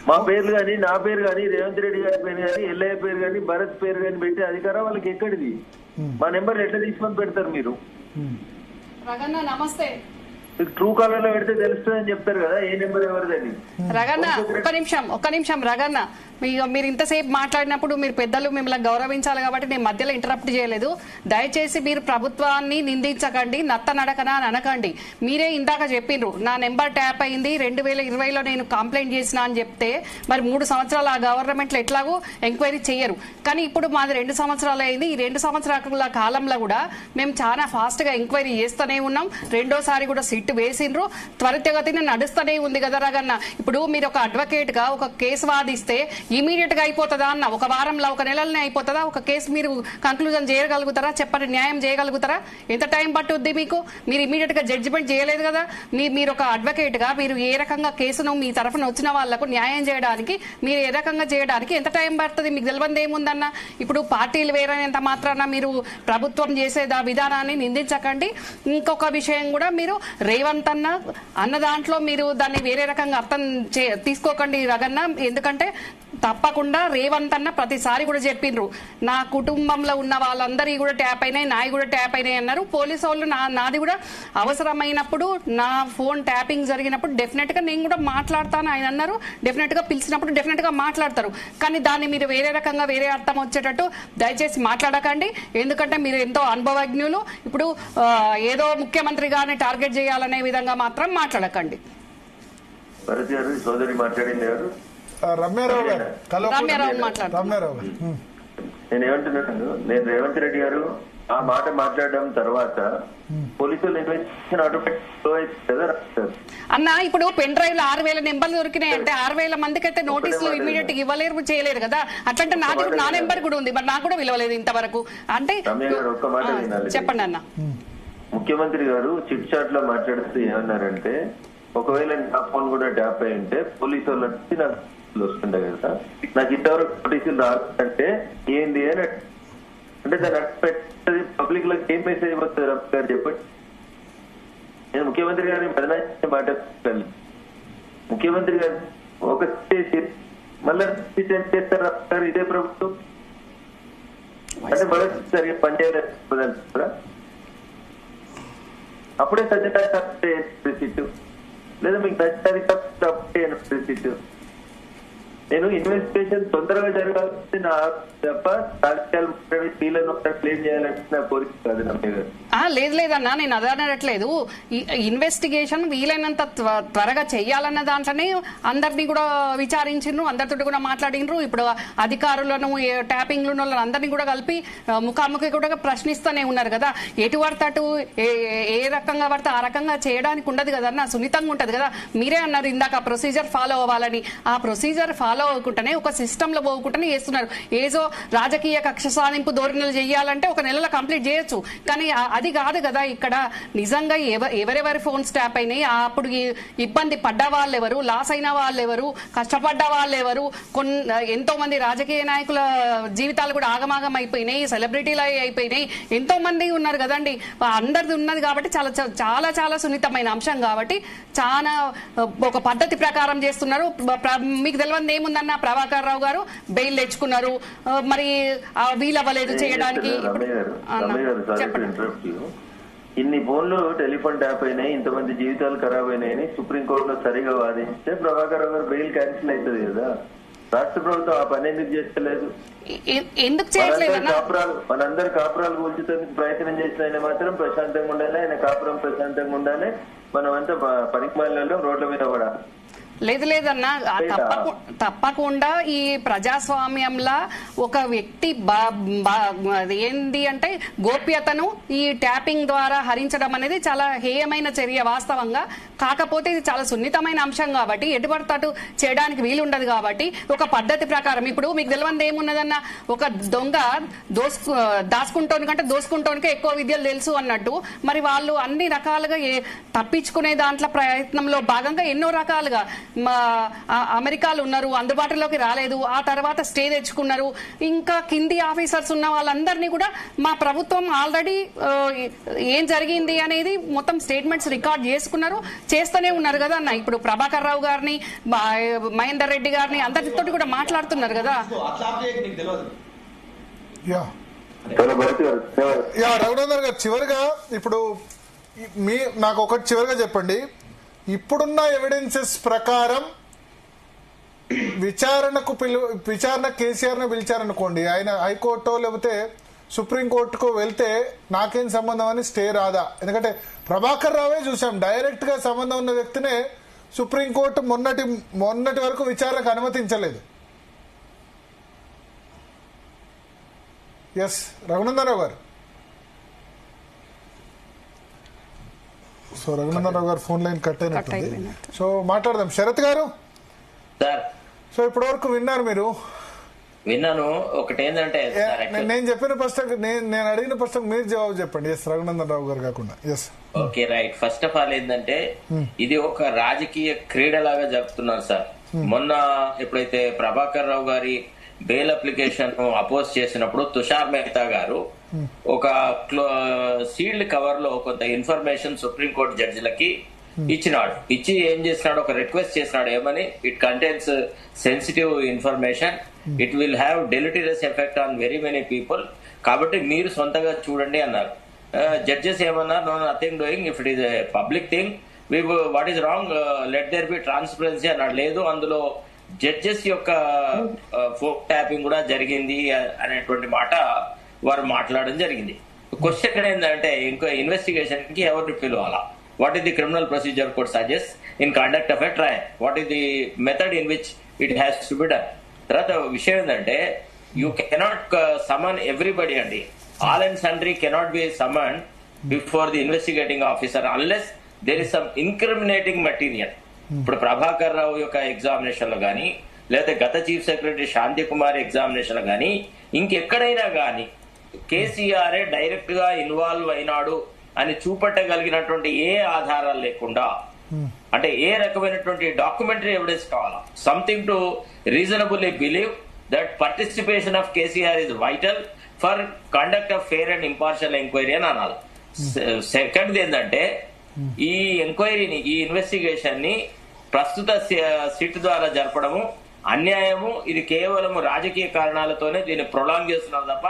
[SPEAKER 4] మా పేర్లు కానీ, నా పేరు కానీ, రేవంత్ రెడ్డి గారి పేరు కానీ, ఎల్ఐ పేరు కానీ, భరత్ పేరు కానీ పెట్టే అధికారం వాళ్ళకి ఎక్కడిది? మా నెంబర్ ఎట్లా తీసుకొని పెడతారు మీరు?
[SPEAKER 5] నమస్తే.
[SPEAKER 4] ట్రూ కాలర్ లో పెడితే తెలుస్తుందని చెప్తారు కదా ఏ నెంబర్ ఎవరిదని.
[SPEAKER 5] రగన్న ఒక్క నిమిషం రగన్న, మీరు ఇంతసేపు మాట్లాడినప్పుడు మీరు పెద్దలు మిమ్మల్ని గౌరవించాలి కాబట్టి నేను మధ్యలో ఇంటరప్ట్ చేయలేదు. దయచేసి మీరు ప్రభుత్వాన్ని నిందించకండి, నత్త నడకన అని అనకండి. మీరే ఇందాక చెప్పిండ్రు నా నెంబర్ ట్యాప్ అయింది 2020లో నేను కంప్లైంట్ చేసిన అని చెప్తే, మరి 3 సంవత్సరాలు ఆ గవర్నమెంట్లో ఎట్లాగో ఎంక్వైరీ చేయరు. కానీ ఇప్పుడు మాది 2 సంవత్సరాలు అయింది. ఈ 2 సంవత్సరాల కాలంలో కూడా మేము చాలా ఫాస్ట్ గా ఎంక్వైరీ చేస్తూనే ఉన్నాం. రెండోసారి కూడా సిట్ వేసిండ్రు, త్వరితగతిన నడుస్తూనే ఉంది కదా రగన్న. ఇప్పుడు మీరు ఒక అడ్వకేట్ గా ఒక కేసు వాదిస్తే ఇమీడియట్ గా అయిపోతుందా అన్న? ఒక వారంలో, ఒక నెలలోనే అయిపోతుందా? ఒక కేసు మీరు కంక్లూజన్ చేయగలుగుతారా? చెప్పండి, న్యాయం చేయగలుగుతారా? ఎంత టైం పట్టుద్ది మీకు? మీరు ఇమీడియట్ గా జడ్జిమెంట్ చేయలేదు కదా. మీరు ఒక అడ్వకేట్ గా మీరు ఏ రకంగా కేసును మీ తరఫున వచ్చిన వాళ్లకు న్యాయం చేయడానికి, మీరు ఏ రకంగా చేయడానికి ఎంత టైం పడుతుంది? మీకు తెలియదు ఏముందన్న. ఇప్పుడు పార్టీలు వేరేంత మాత్రాన మీరు ప్రభుత్వం చేసే విధానాన్ని నిందించకండి. ఇంకొక విషయం కూడా, మీరు రేవంత్ అన్న దాంట్లో మీరు దాన్ని వేరే రకంగా అర్థం తీసుకోకండి రగన్న. ఎందుకంటే తప్పకుండా రేవంత్ అన్న ప్రతిసారి కూడా చెప్పిండ్రు, నా కుటుంబంలో ఉన్న వాళ్ళందరి కూడా ట్యాప్ అయినాయి, నాయి కూడా ట్యాప్ అయినాయి అన్నారు. పోలీసు వాళ్ళు నాది కూడా అవసరమైనప్పుడు, నా ఫోన్ ట్యాపింగ్ జరిగినప్పుడు డెఫినెట్ గా నేను కూడా మాట్లాడతాను ఆయన అన్నారు. డెఫినెట్ గా పిలిచినప్పుడు డెఫినెట్ గా మాట్లాడతారు. కానీ దాన్ని మీరు వేరే రకంగా వేరే అర్థం వచ్చేటట్టు దయచేసి మాట్లాడకండి. ఎందుకంటే మీరు ఎంతో అనుభవజ్ఞులు. ఇప్పుడు ఏదో ముఖ్యమంత్రిగానే టార్గెట్ చేయాలనే విధంగా మాత్రం మాట్లాడకండి.
[SPEAKER 4] సోదరి మాట్లాడింది
[SPEAKER 2] రమ్యారావు గారు
[SPEAKER 5] రమ్యారావు మాట్లాడుతున్నారు.
[SPEAKER 4] నేనేమంటున్నాను, నేను రేవంత్ రెడ్డి గారు ఆ మాట మాట్లాడడం తర్వాత పోలీసులు ఇన్వెస్టిగేషన్ ఆటోమేటిక్ కదా సార్.
[SPEAKER 5] అన్న ఇప్పుడు పెన్ డ్రైవ్ లో 6,000 నెంబర్లు దొరికినాయి అంటే 6,000 మందికి అయితే నోటీసులు ఇమీడియట్ గా ఇవ్వలేరు, చేయలేరు కదా. అట్లంటే నా నెంబర్ కూడా ఉంది, మరి నాకు కూడా విలువలేదు ఇంతవరకు అంటే.
[SPEAKER 4] ఒక్క మాట వినాలి.
[SPEAKER 5] చెప్పండి అన్న.
[SPEAKER 4] ముఖ్యమంత్రి గారు చిట్ చాట్ లో మాట్లాడుతూ ఏమన్నారంటే, ఒకవేళ నా ఫోన్ కూడా ట్యాప్ అయి ఉంటే పోలీసు వాళ్ళు వచ్చి నాకు వస్తుండే కదా, నాకు ఇంతవరకు నోటీసులు రాదంటే ఏంది అని అంటే దాన్ని పెట్టేది పబ్లిక్ లో ఏం మెసేజ్ వస్తుంది రమేష్ గారు చెప్పండి. నేను ముఖ్యమంత్రి గారిని బదనాయించే మాట ముఖ్యమంత్రి గారు ఒక చేసి మళ్ళీ చేస్తారు రమేష్ గారు ఇదే ప్రభుత్వం అంటే మళ్ళీ సరిగ్గా పనిచేయాలి. అప్పుడే సత్యనారాయణ సీటు లేదా మీకు నచ్చారి తప్పే సీటు. నేను ఇన్వెస్టిగేషన్ తొందరగా జరగాల్సింది నా తప్ప రాజకీయాలు క్లెయిమ్ చేయాలంటే నా కోరిక కాదు నమ్మే గారు.
[SPEAKER 5] లేదు లేదన్నా, నేను అది అనట్లేదు. ఇన్వెస్టిగేషన్ వీలైనంత త్వరగా చెయ్యాలన్న దాంట్లోనే అందరినీ కూడా విచారించిండ్రు, అందరితో కూడా మాట్లాడిండ్రు. ఇప్పుడు అధికారులను ట్యాపింగ్ అందరినీ కూడా కలిపి ముఖాముఖి కూడా ప్రశ్నిస్తూనే ఉన్నారు కదా. ఎటు పడితే అటు ఏ రకంగా పడితే ఆ రకంగా చేయడానికి ఉండదు కదన్నా, సున్నితంగా ఉంటది కదా. మీరే అన్నారు ఇందాక ప్రొసీజర్ ఫాలో అవ్వాలని. ఆ ప్రొసీజర్ ఫాలో అవ్వకుండానే ఒక సిస్టమ్ లో పోకుండానే చేస్తున్నారు. ఏదో రాజకీయ కక్ష సాధింపు ధోరణులు చేయాలంటే 1 నెలలో కంప్లీట్ చేయొచ్చు, కానీ అది కాదు కదా. ఇక్కడ నిజంగా ఎవరెవరి ఫోన్స్ ట్యాప్ అయినాయి, అప్పుడు ఇబ్బంది పడ్డ వాళ్ళు ఎవరు, లాస్ అయిన వాళ్ళు ఎవరు, కష్టపడ్డ వాళ్ళు ఎవరు, ఎంతో మంది రాజకీయ నాయకుల జీవితాలు కూడా ఆగమాగం అయిపోయినాయి, సెలబ్రిటీలు అయిపోయినాయి, ఎంతో మంది ఉన్నారు కదండి. అందరిది ఉన్నది కాబట్టి చాలా చాలా చాలా సున్నితమైన అంశం కాబట్టి చాలా ఒక పద్ధతి ప్రకారం చేస్తున్నారు. మీకు తెలియదు ఏముందన్న, ప్రభాకర్ రావు గారు బెయిల్ తెచ్చుకున్నారు, మరి వీలవ్వలేదు చేయడానికి.
[SPEAKER 4] ఇన్ని ఫోన్లు టెలిఫోన్ ట్యాప్ అయినాయి, ఇంతమంది జీవితాలు ఖరాబ్ అయినాయని సుప్రీంకోర్టులో సరిగా వాదించితే ప్రభాకర్ రావు గారు బెయిల్ క్యాన్సిల్ అవుతుంది కదా. రాష్ట్ర ప్రభుత్వం ఆ పని ఎందుకు చేస్తలేదు?
[SPEAKER 5] ఎందుకు చేయట్లేదు?
[SPEAKER 4] మనందరు కాపురాలు కూల్చేందుకు ప్రయత్నం చేసిన ఆయన మాత్రం ప్రశాంతంగా ఉండాలి, ఆయన కాపురం ప్రశాంతంగా ఉండాలి, మనం అంతా పనికిమాలలో రోడ్ల మీద పడాలి.
[SPEAKER 5] లేదన్నా, తప్పకుండా ఈ ప్రజాస్వామ్యంలో ఒక వ్యక్తి ఏంది అంటే గోప్యతను ఈ ట్యాపింగ్ ద్వారా హరించడం అనేది చాలా హేయమైన చర్య వాస్తవంగా. కాకపోతే ఇది చాలా సున్నితమైన అంశం కాబట్టి ఎటుపడతటు చేయడానికి వీలుండదు కాబట్టి ఒక పద్ధతి ప్రకారం. ఇప్పుడు మీకు తెలియదు ఏమున్నదన్న, ఒక దొంగ దాచుకుంటోని కంటే దోసుకుంటోనికే ఎక్కువ విద్యలు తెలుసు అన్నట్టు, మరి వాళ్ళు అన్ని రకాలుగా తప్పించుకునే దాంట్లో ప్రయత్నంలో భాగంగా ఎన్నో రకాలుగా అమెరికాలో ఉన్నారు, అందుబాటులోకి రాలేదు, ఆ తర్వాత స్టే తెచ్చుకున్నారు. ఇంకా కింది ఆఫీసర్స్ ఉన్న వాళ్ళందరినీ కూడా మా ప్రభుత్వం ఆల్రెడీ ఏం జరిగింది అనేది మొత్తం స్టేట్మెంట్స్ రికార్డ్ చేసుకున్నారు, చేస్తూనే ఉన్నారు కదా అన్న. ఇప్పుడు ప్రభాకర్ రావు గారిని, మహేందర్ రెడ్డి గారిని అందరితో కూడా మాట్లాడుతున్నారు కదా.
[SPEAKER 2] రఘునందన్ గారు, చివరిగా ఇప్పుడు నాకు ఒకటి చివరిగా చెప్పండి. ఇప్పుడున్న ఎవిడెన్సెస్ ప్రకారం విచారణ కేసీఆర్ ను పిలిచారనుకోండి, ఆయన హైకోర్టు లేకపోతే సుప్రీంకోర్టుకు వెళ్తే నాకేం సంబంధం అని స్టే రాదా? ఎందుకంటే ప్రభాకర్ రావే చూసాం, డైరెక్ట్ గా సంబంధం ఉన్న వ్యక్తినే సుప్రీంకోర్టు మొన్నటి వరకు విచారణకు అనుమతించలేదు. ఎస్ రఘునందన్ రావు గారు. సో రఘునందన్ రావు గారు ఫోన్ లైన్ కట్ అయినట్టుంది. సో మాట్లాడదాం. శరత్ గారు, సో ఇప్పటి వరకు విన్నారు మీరు?
[SPEAKER 3] విన్నాను. ఒకటి ఏంటంటే
[SPEAKER 2] నేను చెప్పిన ప్రశ్న, నేను అడిగిన ప్రశ్నకు మీరు జవాబు చెప్పండి. ఎస్ రఘునందన్ రావు గారు కాకుండా. Yes
[SPEAKER 3] okay right. First of all ఏంటంటే ఇది ఒక రాజకీయ క్రీడలాగా జరుపుతున్నారు సార్. మొన్న ఎప్పుడైతే ప్రభాకర్ రావు గారి బెయిల్ అప్లికేషన్ అపోజ్ చేసినప్పుడు తుషార్ మెహతా గారు ఒక సీల్డ్ కవర్ లో కొంత ఇన్ఫర్మేషన్ సుప్రీంకోర్టు జడ్జిలకి ఇచ్చినాడు. ఇచ్చి ఏం చేసినాడు, ఒక రిక్వెస్ట్ చేసినాడు. ఏమని? It contains sensitive information, it will have deleterious effect on very many people, కాబట్టి మీరు సొంతంగా చూడండి అన్నారు. జడ్జెస్ ఏమన్నారు? No nothing doing, if it is a public thing what is wrong, let there be transparency అన్నాడు. లేదు, అందులో జడ్జెస్ యొక్క ఫోన్ ట్యాపింగ్ కూడా జరిగింది అనేటువంటి మాట వారు మాట్లాడడం జరిగింది. క్వశ్చన్ ఏంటంటే, ఇంకో ఇన్వెస్టిగేషన్ కి ఎవరిని పిలవాలా? What is the criminal procedure code suggest in conduct of a trial? What is the method in which it has to be done? తర్వాత విషయం ఏంటంటే, యూ కెనాట్ సమన్ ఎవ్రీబడి అండి. All and sundry cannot be summon before the investigating officer unless there is some incriminating material. ఇప్పుడు ప్రభాకర్ రావు యొక్క examination లో గానీ, లేదా గత chief secretary Shanti Kumar examination లో గానీ, ఇంకెక్కడైనా గానీ కేసీఆర్ డైరెక్ట్ గా ఇన్వాల్వ్ అయినాడు అని చూపెట్టగలిగినటువంటి ఏ ఆధారాలు లేకుండా, అంటే ఏ రకమైనటువంటి డాక్యుమెంటరీ ఎవిడెన్స్ కావాలా, something to reasonably believe that participation of KCR is vital for conduct of fair and impartial enquiry అని అనాలి. సెకండ్ ఏంటంటే ఈ ఎంక్వైరీని, ఈ ఇన్వెస్టిగేషన్ ని ప్రస్తుత సిట్ ద్వారా జరపడము అన్యాయము. ఇది కేవలం రాజకీయ కారణాలతోనే దీన్ని ప్రొలాంగ్ చేస్తున్నారు తప్ప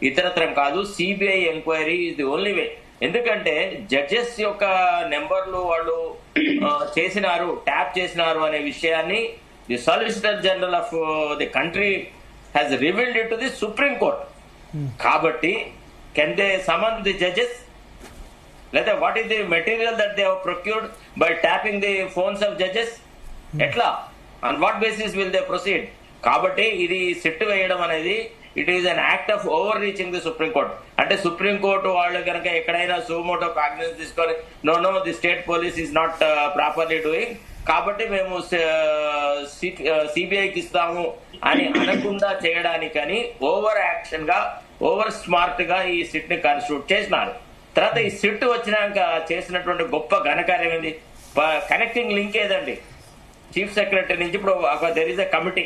[SPEAKER 3] ఇతరత్రం కాదు. CBI enquiry is the only way. ఎందుకంటే జడ్జెస్ యొక్క నెంబర్లు వాళ్ళు చేసినారు, ట్యాప్ చేసినారు అనే విషయాన్ని the solicitor general of the country has revealed it to the supreme court. కాబట్టి can they summon the judges, లేదా what is the material that they have procured by tapping the phones of judges? ఎట్లా, on what basis will they proceed? కాబట్టి ఇది SIT వేయడం అనేది it is an act of over reaching the supreme court. అంటే supreme court వాళ్ళు కనుక ఎక్కడైనా suo motu cognizance తీసుకొని know the state police is not properly doing, కాబట్టి మేము సిబిఐకి ఇస్తాము అని అనకుండా చేయడానికని ఓవర్ యాక్షన్ గా, ఓవర్ స్మార్ట్ గా ఈ సిట్ ని కాన్స్టిట్యూట్ చేసినారు. తర్వాత ఈ సిట్ వచ్చినాక చేసినటువంటి గొప్ప ఘనకార్యం ఏంది? కనెక్టింగ్ లింక్ ఏదండి? చీఫ్ సెక్రటరీ నుంచి ఇప్పుడు దెర్ ఇస్ ఎ కమిటీ,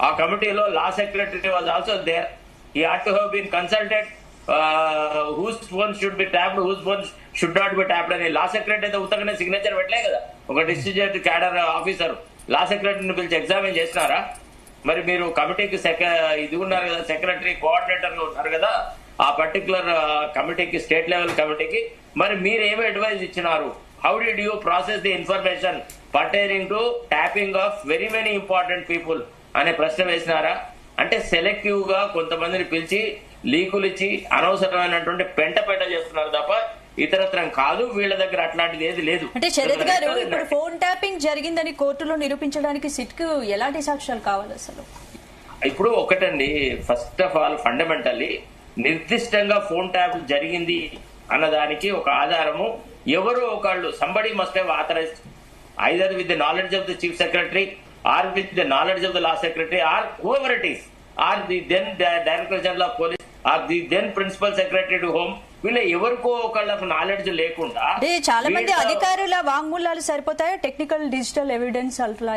[SPEAKER 3] ఆ కమిటీలో law secretary was also there. He had to have been consulted whose phone should be tapped, whose phone should not be tapped అని. లా సెక్రటరీ అయితే ఉత్తగానే signature పెట్టలే కదా. ఒక district cadre officer లా సెక్రటరీని పిలిచి examine చేసినారా? మరి మీరు కమిటీకి ఇది ఉన్నారు కదా, సెక్రటరీ కోఆర్డినేటర్ ఉన్నారు కదా, ఆ పర్టికులర్ కమిటీకి, స్టేట్ లెవెల్ కమిటీకి మరి మీరు ఏమి అడ్వైజ్ ఇచ్చినారు? How did you process the information pertaining to tapping of very many important people అనే ప్రశ్న వేసినారా? అంటే సెలెక్టివ్ గా కొంతమందిని పిలిచి లీకులు ఇచ్చి అనవసరమైనటువంటి పెంట చేస్తున్నారు తప్ప ఇతరత్రం కాదు. వీళ్ళ దగ్గర అట్లాంటిది ఏది లేదు.
[SPEAKER 1] అంటే శరత్ గారు, ఇప్పుడు ఫోన్ ట్యాపింగ్ జరిగిందని కోర్టులో నిరూపించడానికి సిట్ కు ఎలాంటి సాక్ష్యాలు కావాలి అసలు?
[SPEAKER 3] ఇప్పుడు ఒకటండి, ఫస్ట్ ఆఫ్ ఆల్ ఫండమెంటల్లీ నిర్దిష్టంగా ఫోన్ ట్యాప్ జరిగింది అన్నదానికి ఒక ఆధారము ఎవరు ఒకళ్ళు, somebody must have authorised either with the knowledge of the chief secretary or with the knowledge of the law secretary or whoever it is, or the then director general of police or the then principal secretary to home. వీళ్ళ ఎవరికో ఒకళ్ళకు knowledge లేకుండా
[SPEAKER 1] చాలా మంది అధికారుల వాంగ్మూలాలు సరిపోతాయా? Technical digital evidence అట్లా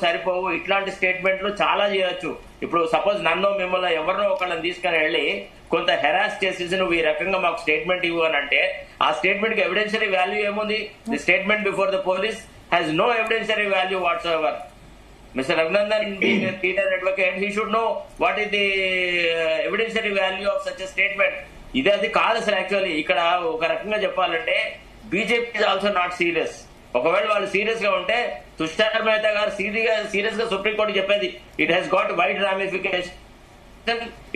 [SPEAKER 3] సరిపోవు. ఇట్లాంటి స్టేట్మెంట్లు చాలా చేయొచ్చు. ఇప్పుడు సపోజ్ నన్ను మిమ్మల్ని ఎవరినో ఒకళ్ళని తీసుకుని వెళ్ళి కొంత హెరాస్ చేసేసి నువ్వు ఈ రకంగా మాకు స్టేట్మెంట్ ఇవ్వు అని అంటే ఆ స్టేట్మెంట్ కి ఎవిడెన్షియరీ వాల్యూ ఏముంది? The statement before the police has no evidentiary value whatsoever. Mr. Raghunandan, being a senior advocate, he should know what is the evidentiary value of such a statement. ఇది అది కాదు అసలు. Actually ఇక్కడ ఒక రకంగా చెప్పాలంటే BJP is also not serious. ఒకవేళ వాళ్ళు సీరియస్ గా ఉంటే తుషార్ మెహతా గారు సీరియస్ గా సుప్రీంకోర్టు చెప్పేది it has got wide ramification,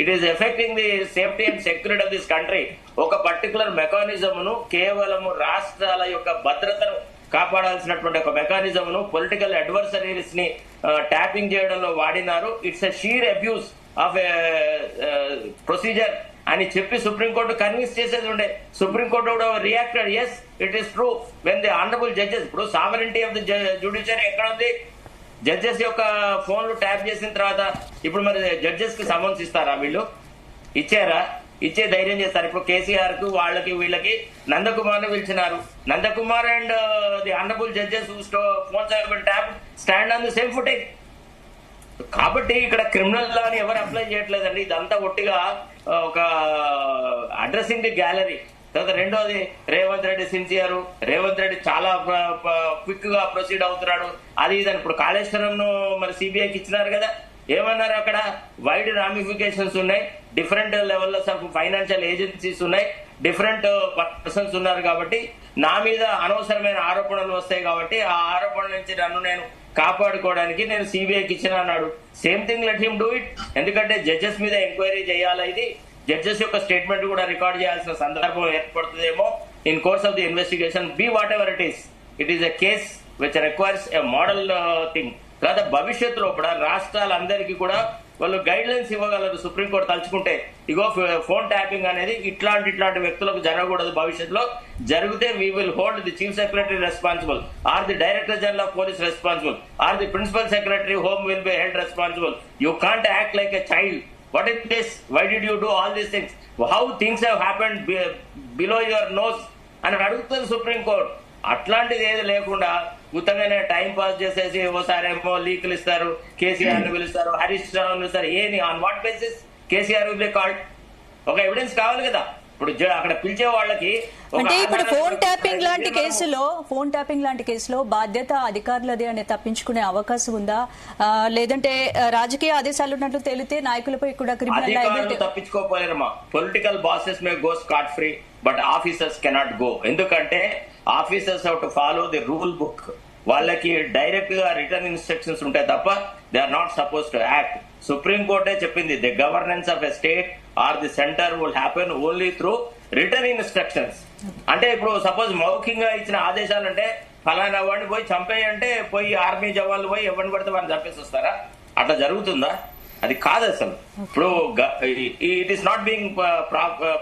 [SPEAKER 3] it is affecting the safety and security of this country. ఒక పర్టికులర్ మెకానిజం ను కేవలం రాష్ట్రాల యొక్క భద్రతను కాపాడాల్సినటువంటి ఒక మెకానిజం ను పొలిటికల్ అడ్వర్సరీస్ ని ట్యాపింగ్ చేయడంలో వాడినారు. It's a sheer abuse of procedure అని చెప్పి సుప్రీంకోర్టు కన్విన్స్ చేసేది ఉండే. సుప్రీంకోర్టు కూడా reacted, yes it is true when the honourable judges. ఇప్పుడు సావరెంటీ ఆఫ్ ది జ్యుడిషియరీ ఎక్కడ ఉంది? జడ్జెస్ యొక్క ఫోన్లు ట్యాప్ చేసిన తర్వాత ఇప్పుడు మరి జడ్జెస్ కి సమన్స్ ఇస్తారా? వీళ్ళు ఇచ్చారా? ఇచ్చే ధైర్యం చేస్తారు. ఇప్పుడు కేసీఆర్ కు వాళ్ళకి వీళ్ళకి నందకుమార్ ని పిలిచినారు. Nandakumar and the honourable judges phones tap stand on the same footage. కాబట్టి ఇక్కడ క్రిమినల్ లా ని ఎవరు అప్లై చేయట్లేదండి. ఇదంతా ఒట్టిగా ఒక అడ్రసింగ్ ది గ్యాలరీ. తర్వాత రెండోది రేవంత్ రెడ్డి సిన్సియర్, రేవంత్ రెడ్డి చాలా క్విక్ గా ప్రొసీడ్ అవుతున్నాడు. అది ఇదని ఇప్పుడు కాళేశ్వరం ను మరి సిబిఐకి ఇచ్చినారు కదా. ఏమన్నారు? అక్కడ వైడ్ రామిఫికేషన్స్ ఉన్నాయి, different levels of financial agencies ఉన్నాయి, డిఫరెంట్ పర్సన్స్ ఉన్నారు. కాబట్టి నా మీద అనవసరమైన ఆరోపణలు వస్తాయి కాబట్టి ఆ ఆరోపణల నుంచి నన్ను నేను కాపాడుకోవడానికి నేను సిబిఐకి ఇచ్చిన అన్నాడు. Same thing, let him do it. ఎందుకంటే జడ్జెస్ మీద ఎంక్వైరీ చేయాలి. ఇది జడ్జెస్ యొక్క స్టేట్మెంట్ కూడా రికార్డ్ చేయాల్సిన సందర్భం ఏర్పడుతుందేమో in course of the investigation. Be whatever it is a case which requires a model thing. తర్వాత భవిష్యత్తులో కూడా రాష్ట్రాలందరికీ కూడా వాళ్ళు గైడ్ లైన్స్ ఇవ్వగలరు సుప్రీంకోర్టు తలుచుకుంటే. ఇగో ఫోన్ ట్యాపింగ్ అనేది ఇట్లాంటి వ్యక్తులకు జరగకూడదు, భవిష్యత్తులో జరిగితే we will hold the chief secretary responsible or the director general of police responsible or the principal secretary home will be held responsible. You can't act like a child. What is this? Why did you do all these things? How things have happened below your nose? అని అడుగుతుంది supreme court. అట్లాంటిది ఏది లేకుండా ఉత్తగానే time pass చేసేసి ఓసారేమో లీకులు ఇస్తారు, కేసీఆర్ ని పిలుస్తారు, హరీష్ రావు పిలుస్తారు. ఏది on what basis KCR will be called? ఒక ఎవిడెన్స్ కావాలి కదా. ఇప్పుడు అక్కడ పిలిచే వాళ్ళకి
[SPEAKER 1] అంటే ఇప్పుడు ఫోన్ ట్యాపింగ్ లాంటి కేసులో బాధ్యత అధికారులదే అని తప్పించుకునే అవకాశం ఉందా? లేదంటే రాజకీయ ఆదేశాలు ఉన్నట్లు తేలితే నాయకులపై కూడా క్రిమినల్ లయబిలిటీ
[SPEAKER 3] తప్పించుకోపోలేరమ్మా. Political bosses may go scot free but officers cannot go. ఎందుకంటే officers have to follow the rule book. వాళ్ళకి డైరెక్ట్ గా రిటర్న్ ఇన్స్ట్రక్షన్స్ ఉంటాయి తప్ప they are not suppose to act. Supreme కోర్టే చెప్పింది the governance of a state or the centre will happen only through written instructions. అంటే ఇప్పుడు suppose మౌఖికంగా ఇచ్చిన ఆదేశాలు అంటే ఫలానా వాడిని పోయి చంపేయంటే పోయి ఆర్మీ జవాన్లు పోయి ఎవరిని పడితే వాడిని చంపేసి వస్తారా? అట్లా జరుగుతుందా? అది కాదు అసలు. ఇప్పుడు it is not being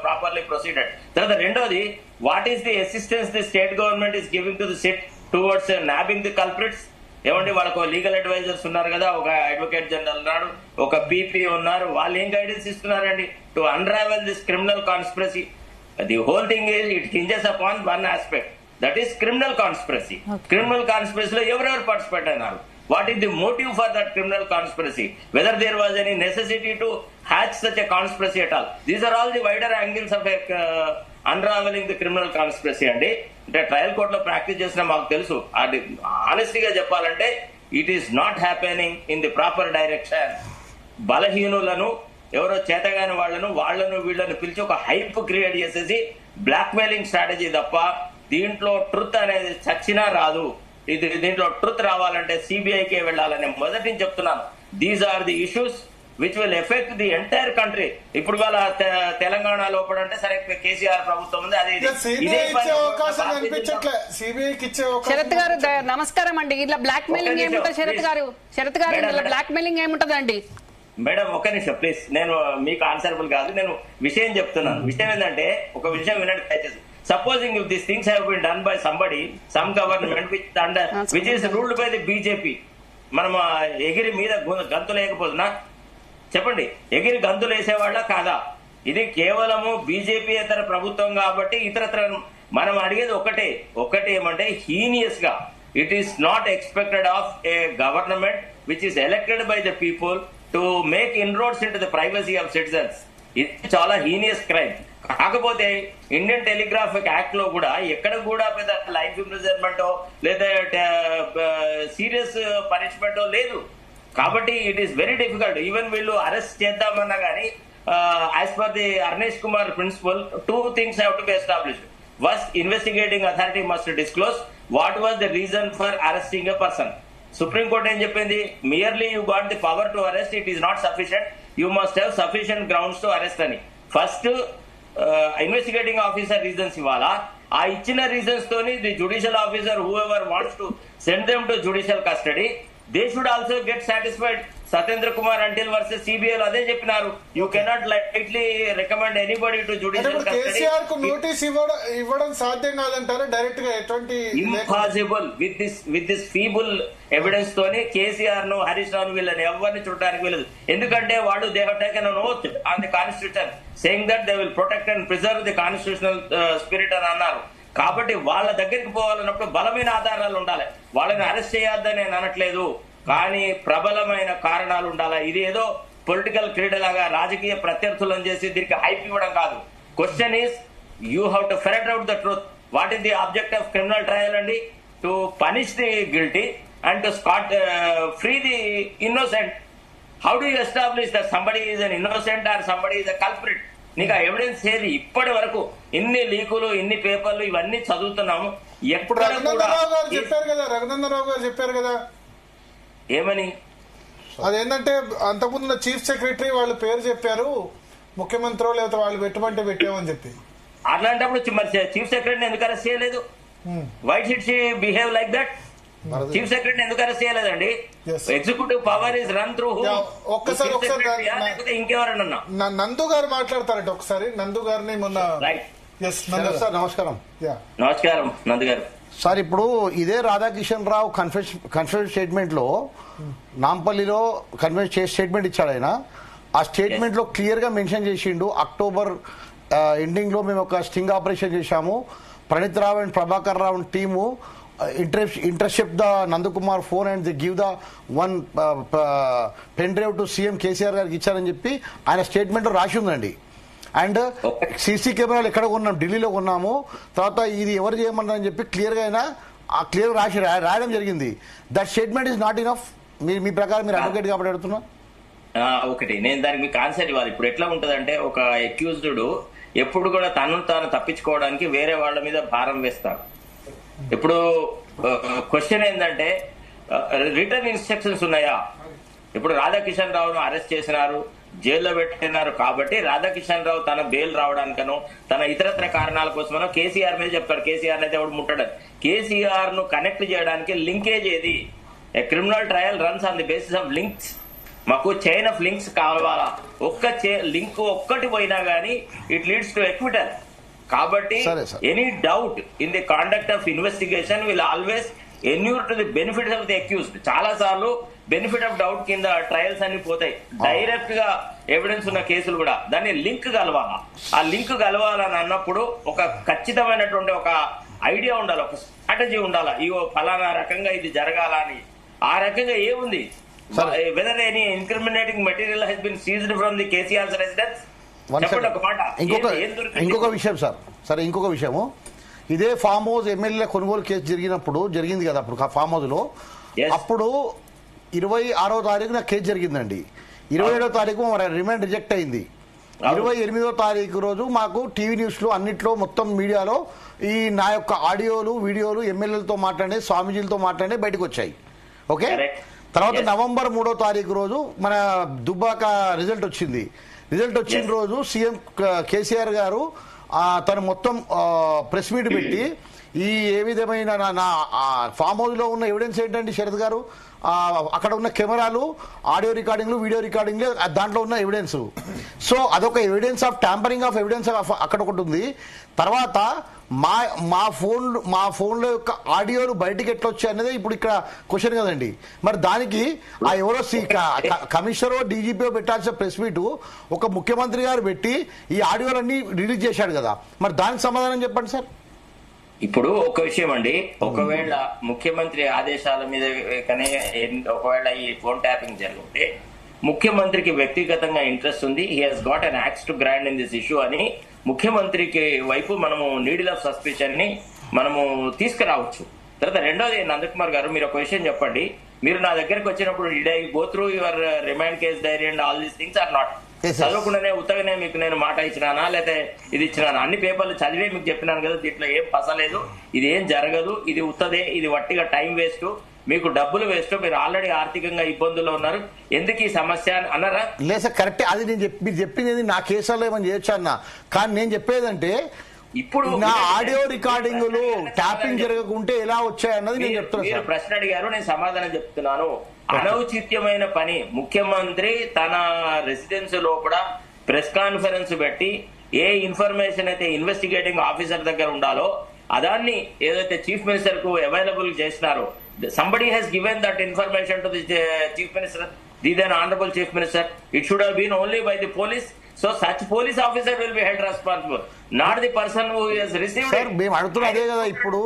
[SPEAKER 3] properly proceeded. తర్వాత రెండోది, what is the assistance the state government is giving to the SIT towards nabbing the culprits? ఏమండి, వాళ్ళకు లీగల్ అడ్వైజర్స్ ఉన్నారు కదా, ఒక అడ్వకేట్ జనరల్ ఉన్నాడు, ఒక పీపీ ఉన్నారు. వాళ్ళు ఏం గైడెన్స్ ఇస్తున్నారండి to unravel this criminal conspiracy? The whole thing is it hinges upon one aspect, that is criminal conspiracy. Criminal కాన్స్పిరసీలో ఎవరెవరు పార్టిసిపేట్ అయినారు? What is the motive for that criminal conspiracy? Whether there was any necessity to hatch such a conspiracy at all? These are all the wider angles of unraveling the criminal conspiracy. అండి అంటే trial కోర్టులో practice చేసిన మాకు తెలుసు. అది ఆనెస్టీగా చెప్పాలంటే it is not happening in the proper direction. బలహీనులను, ఎవరో చేతగాని వాళ్ళను వీళ్ళను పిలిచి ఒక హైప్ క్రియేట్ చేసేసి బ్లాక్ మెయిలింగ్ స్ట్రాటజీ తప్ప దీంట్లో ట్రుత్ అనేది చచ్చినా రాదు. దీంట్లో ట్రుత్ రావాలంటే సిబిఐకే వెళ్ళాలని మొదటి నుంచి చెప్తున్నాను. These are the issues which will affect the entire country. ఇప్పుడు వాళ్ళ తెలంగాణ లోపల అంటే సరే కేసీఆర్ ప్రభుత్వం ఉంది, అది
[SPEAKER 5] శరత్ గారు నమస్కారం అండి. ఇట్లా బ్లాక్ మెయిలింగ్ ఏముంటుంది శరత్ గారు ఇలా బ్లాక్ మెయిలింగ్ ఏముంటదండి?
[SPEAKER 3] మేడం ఒక్క నిమిషం ప్లీజ్, నేను మీకు ఆన్సరబుల్ కాదు, నేను విషయం చెప్తున్నాను. విషయం ఏంటంటే ఒక విషయం వినండి దయచేసి. Supposing if these things have been done by somebody, some government which is ruled by the BJP, మనం ఎగిరి మీద గంతులు వేయకపోతున్నా చెప్పండి, ఎగిరి గంతులు వేసేవాళ్ళ కాదా? ఇది కేవలము బీజేపీ ఇతర ప్రభుత్వం కాబట్టి ఇతరత్ర మనం అడిగేది ఒకటే ఏమంటే హీనియస్ గా it is not expected of a government which is elected by the people to make inroads in to the privacy of citizens. ఇది చాలా హీనియస్ క్రైమ్. కాకపోతే ఇండియన్ టెలిగ్రాఫిక్ యాక్ట్ లో కూడా ఎక్కడ కూడా పెద్ద లైఫ్ ఇంప్రిజన్మెంటో లేదా సీరియస్ పనిష్మెంటో లేదు. కాబట్టి it is very difficult. Even వీళ్ళు అరెస్ట్ చేద్దామన్నా కానీ as per the Arnesh Kumar principle 2 things have to be established. First, investigating authority must disclose what was the reason for arresting a person. Supreme Court ఏం చెప్పింది? merely you got the power to arrest, it is not sufficient, you must have sufficient grounds to arrest అని. First investigating officer reasons ఇవ్వాలా, ఆ ఇచ్చిన reasons తోని the judicial officer who ever wants to send them to judicial custody they should also get satisfied. Satyendra Kumar until versus CBI అదే చెప్పినారు, you cannot lightly recommend anybody to judicial custody.
[SPEAKER 2] Notice ఇవ్వడం సాధ్యం కాదంటారా direct గా? ఎటువంటి
[SPEAKER 3] impossible with this feeble evidence తోని కేసీఆర్ ను, హరీష్ రావు వీళ్ళని ఎవరిని చూడడానికి వెళ్ళదు. ఎందుకంటే వాళ్ళు they have taken an oath on the constitution saying that they will protect and preserve the constitutional spirit అని అన్నారు. కాబట్టి వాళ్ళ దగ్గరికి పోవాలన్నప్పుడు బలమైన ఆధారాలు ఉండాలి. వాళ్ళని అరెస్ట్ చేయొద్దని నేను అనట్లేదు, కానీ ప్రబలమైన కారణాలు ఉండాలి. ఇది ఏదో పొలిటికల్ క్రీడలాగా రాజకీయ ప్రత్యర్థులను చేసి దీనికి హైప్ ఇవ్వడం కాదు. Question is you have to ferret out the truth. What is the object of criminal trial అండి? To punish the guilty and to free the innocent. How do you establish that somebody is an innocent or somebody is a culprit? నీకు ఆ evidence ఏది? ఇప్పటి వరకు ఇన్ని లీకులు, ఇన్ని పేపర్లు ఇవన్నీ చదువుతున్నాము.
[SPEAKER 2] ఎప్పుడు రఘునందరావు గారు చెప్పారు కదా
[SPEAKER 3] ఏమని?
[SPEAKER 2] అదేంటంటే అంతకుముందు చీఫ్ సెక్రటరీ వాళ్ళు పేరు చెప్పారు, ముఖ్యమంత్రి లేకపోతే వాళ్ళు పెట్టమంటే పెట్టామని చెప్పి.
[SPEAKER 3] అట్లాంటప్పుడు మరి చీఫ్ సెక్రటరీని ఎందుకు అరెస్ట్ చేయలేదు? Why should she behave like that? Chief secretary ఎందుకు అరెస్ట్ చేయలేదండి?
[SPEAKER 2] Yes.
[SPEAKER 3] Executive power is run through
[SPEAKER 2] ఒక్కసారి
[SPEAKER 3] లేకపోతే ఇంకెవరన్నా?
[SPEAKER 2] నందు గారు మాట్లాడతారంటే ఒకసారి నందు గారిని మొన్న
[SPEAKER 3] రైట్.
[SPEAKER 2] ఎస్ నందు
[SPEAKER 6] సార్ నమస్కారం.
[SPEAKER 3] నమస్కారం నందు గారు.
[SPEAKER 6] సార్ ఇప్పుడు ఇదే రాధాకిషన్ రావు కన్ఫరెన్స్ స్టేట్మెంట్ లో నాంపల్లిలో కన్ఫరెన్స్ స్టేట్మెంట్ ఇచ్చాడు ఆయన. ఆ స్టేట్మెంట్ లో క్లియర్ గా మెన్షన్ చేసిండు, అక్టోబర్ ఎండింగ్ లో మేము ఒక స్టింగ్ ఆపరేషన్ చేశాము, Praneeth Rao and Prabhakar Rao team intercept the Nandakumar phone and they give the one pen drive to CM KCR గారికి ఇచ్చారని చెప్పి ఆయన స్టేట్మెంట్ రాసి ఉందండి. అండ్ సీసీ కెమెరాలు ఎక్కడ కొన్నాం, ఢిల్లీలో కొన్నాము, తర్వాత ఇది ఎవరు చేయమన్నారని చెప్పి క్లియర్ గా అయినా క్లియర్ రాయడం జరిగింది. That statement is not enough. మీ ప్రకారం మీరు అడ్వకేట్ కాబట్టి అడుగుతున్నా.
[SPEAKER 3] ఒకటి నేను దానికి మీకు ఆన్సర్ ఇవ్వాలి. ఇప్పుడు ఎట్లా ఉంటదంటే, ఒక అక్యూజ్డ్ ఎప్పుడు కూడా తనను తాను తప్పించుకోవడానికి వేరే వాళ్ళ మీద భారం వేస్తారు. ఇప్పుడు క్వశ్చన్ ఏంటంటే, రిటర్న్ ఇన్స్ట్రక్షన్స్ ఉన్నాయా? ఇప్పుడు రాధాకిషన్ రావును అరెస్ట్ చేసినారు, జైల్లో పెట్టినారు కాబట్టి రాధాకిషన్ రావు తన బెయిల్ రావడానికనో తన ఇతరత్ర కారణాల కోసమనో కేసీఆర్ మీద చెప్తాడు. కేసీఆర్ అయితే ఎవడు ముట్టడు. కేసీఆర్ ను కనెక్ట్ చేయడానికి లింకేజ్ ఏది? A criminal trial runs on the basis of links. మాకు చైన్ ఆఫ్ లింక్స్ కావాలా? ఒక్క లింక్ ఒక్కటి పోయినా గానీ ఇట్ లీడ్స్ టు ఎక్విటల్. కాబట్టి any doubt in the conduct of investigation will always enure to the benefits of the accused. చాలా సార్లు benefit of doubt కింద ట్రయల్స్ అన్ని పోతాయి. డైరెక్ట్ గా ఎవిడెన్స్ ఉన్న కేసులు కూడా దాన్ని లింక్ కలవాలా. ఆ లింక్ కలవాలని అన్నప్పుడు ఒక ఖచ్చితమైనటువంటి ఒక ఐడియా ఉండాలి, ఒక స్ట్రాటజీ ఉండాలి. ఇవో ఫలానా రకంగా ఇది జరగాలని. ఆ రకంగా ఏముంది? Whether any incriminating material has been seized from the KCR's residence.
[SPEAKER 6] ఇంకొక విషయం సార్ ఇంకొక విషయము, ఇదే ఫామ్ హౌస్ ఎమ్మెల్యే కొనుగోలు కేసు జరిగింది కదా అప్పుడు ఫామ్ హౌస్ లో. అప్పుడు 26వ తారీఖున కేసు జరిగిందండి. 27వ తారీఖు రిమాండ్ రిజెక్ట్ అయింది. 28వ తారీఖు రోజు మాకు టీవీ న్యూస్ లో అన్నిట్లో మొత్తం మీడియాలో ఈ నా యొక్క ఆడియోలు వీడియోలు ఎమ్మెల్యేలతో మాట్లాడే స్వామీజీలతో మాట్లాడే బయటకు వచ్చాయి. ఓకే, తర్వాత నవంబర్ 3వ తారీఖు రోజు మన దుబ్బాక రిజల్ట్ వచ్చింది. రిజల్ట్ వచ్చిన రోజు సీఎం కేసీఆర్ గారు తను మొత్తం ప్రెస్ మీట్ పెట్టి ఏ విధమైన నా ఫామ్ హౌస్ లో ఉన్న ఎవిడెన్స్ ఏంటండి శరత్ గారు, అక్కడ ఉన్న కెమెరాలు, ఆడియో రికార్డింగ్లు, వీడియో రికార్డింగ్లు, దాంట్లో ఉన్న ఎవిడెన్స్. సో అదొక evidence of tampering of evidence అక్కడ ఒకటి ఉంది. తర్వాత మా ఫోన్ల యొక్క ఆడియోలు బయటికి ఎట్లా వచ్చాయి అనేది ఇప్పుడు ఇక్కడ క్వశ్చన్ కదండి. మరి దానికి ఆ ఎవరో కమిషనరో డీజీపీఓ పెట్టాల్సిన ప్రెస్ మీట్ ఒక ముఖ్యమంత్రి గారు పెట్టి ఈ ఆడియోలన్నీ రిలీజ్ చేశాడు కదా, మరి దానికి సమాధానం చెప్పండి సార్.
[SPEAKER 3] ఇప్పుడు ఒక విషయం అండి, ఒకవేళ ముఖ్యమంత్రి ఆదేశాల మీద ఒకవేళ ఈ ఫోన్ ట్యాపింగ్ జరుగుంటే ముఖ్యమంత్రికి వ్యక్తిగతంగా ఇంట్రెస్ట్ ఉంది, he has got an axe to grind in this issue అని ముఖ్యమంత్రికి వైపు మనము నీడిల్ ఆఫ్ సస్పిషన్ ని మనము తీసుకురావచ్చు. తర్వాత రెండోది, నందకుమార్ గారు మీరు ఒక విషయం చెప్పండి. మీరు నా దగ్గరకు వచ్చినప్పుడు did I go through your remand case diary and all these things or not? చదవకుండానే ఉత్తగానే మీకు నేను మాట ఇచ్చినానా లేకపోతే ఇది ఇచ్చినానా? అన్ని పేపర్లు చదివే మీకు చెప్పినాను కదా, దీంట్లో ఏం పసలేదు, ఇది ఏం జరగదు, ఇది ఉత్తదే, ఇది వట్టిగా టైం వేస్ట్, మీకు డబ్బులు వేస్ట్, మీరు ఆల్రెడీ ఆర్థికంగా ఇబ్బందుల్లో ఉన్నారు, ఎందుకు ఈ సమస్య అన్నారా?
[SPEAKER 6] లేదు సార్, కరెక్టే. అది మీరు చెప్పింది నా కేసులో ఏమని చేయొచ్చు అన్న, కానీ నేను చెప్పేదంటే ఇప్పుడు నా ఆడియో రికార్డింగ్లు ట్యాపింగ్ జరగకుంటే ఎలా వచ్చాయన్నది నేను చెప్తున్నాను.
[SPEAKER 3] మీరు ప్రశ్న అడిగారు, నేను సమాధానం చెప్తున్నాను. అనౌచిత్యమైన పని. ముఖ్యమంత్రి తన రెసిడెన్స్ లోపల ప్రెస్ కాన్ఫరెన్స్ పెట్టి ఏ ఇన్ఫర్మేషన్ అయితే ఇన్వెస్టిగేటింగ్ ఆఫీసర్ దగ్గర ఉండాలో అదాన్ని ఏదైతే చీఫ్ మినిస్టర్ కు అవైలబుల్ చేసినారో, somebody has given that information to the chief minister, then honorable chief minister, it should have been only by the police. So such police officer will be held responsible, not the person who has received it.
[SPEAKER 6] మేము అడుగుతున్నా అదే కదా. ఇప్పుడు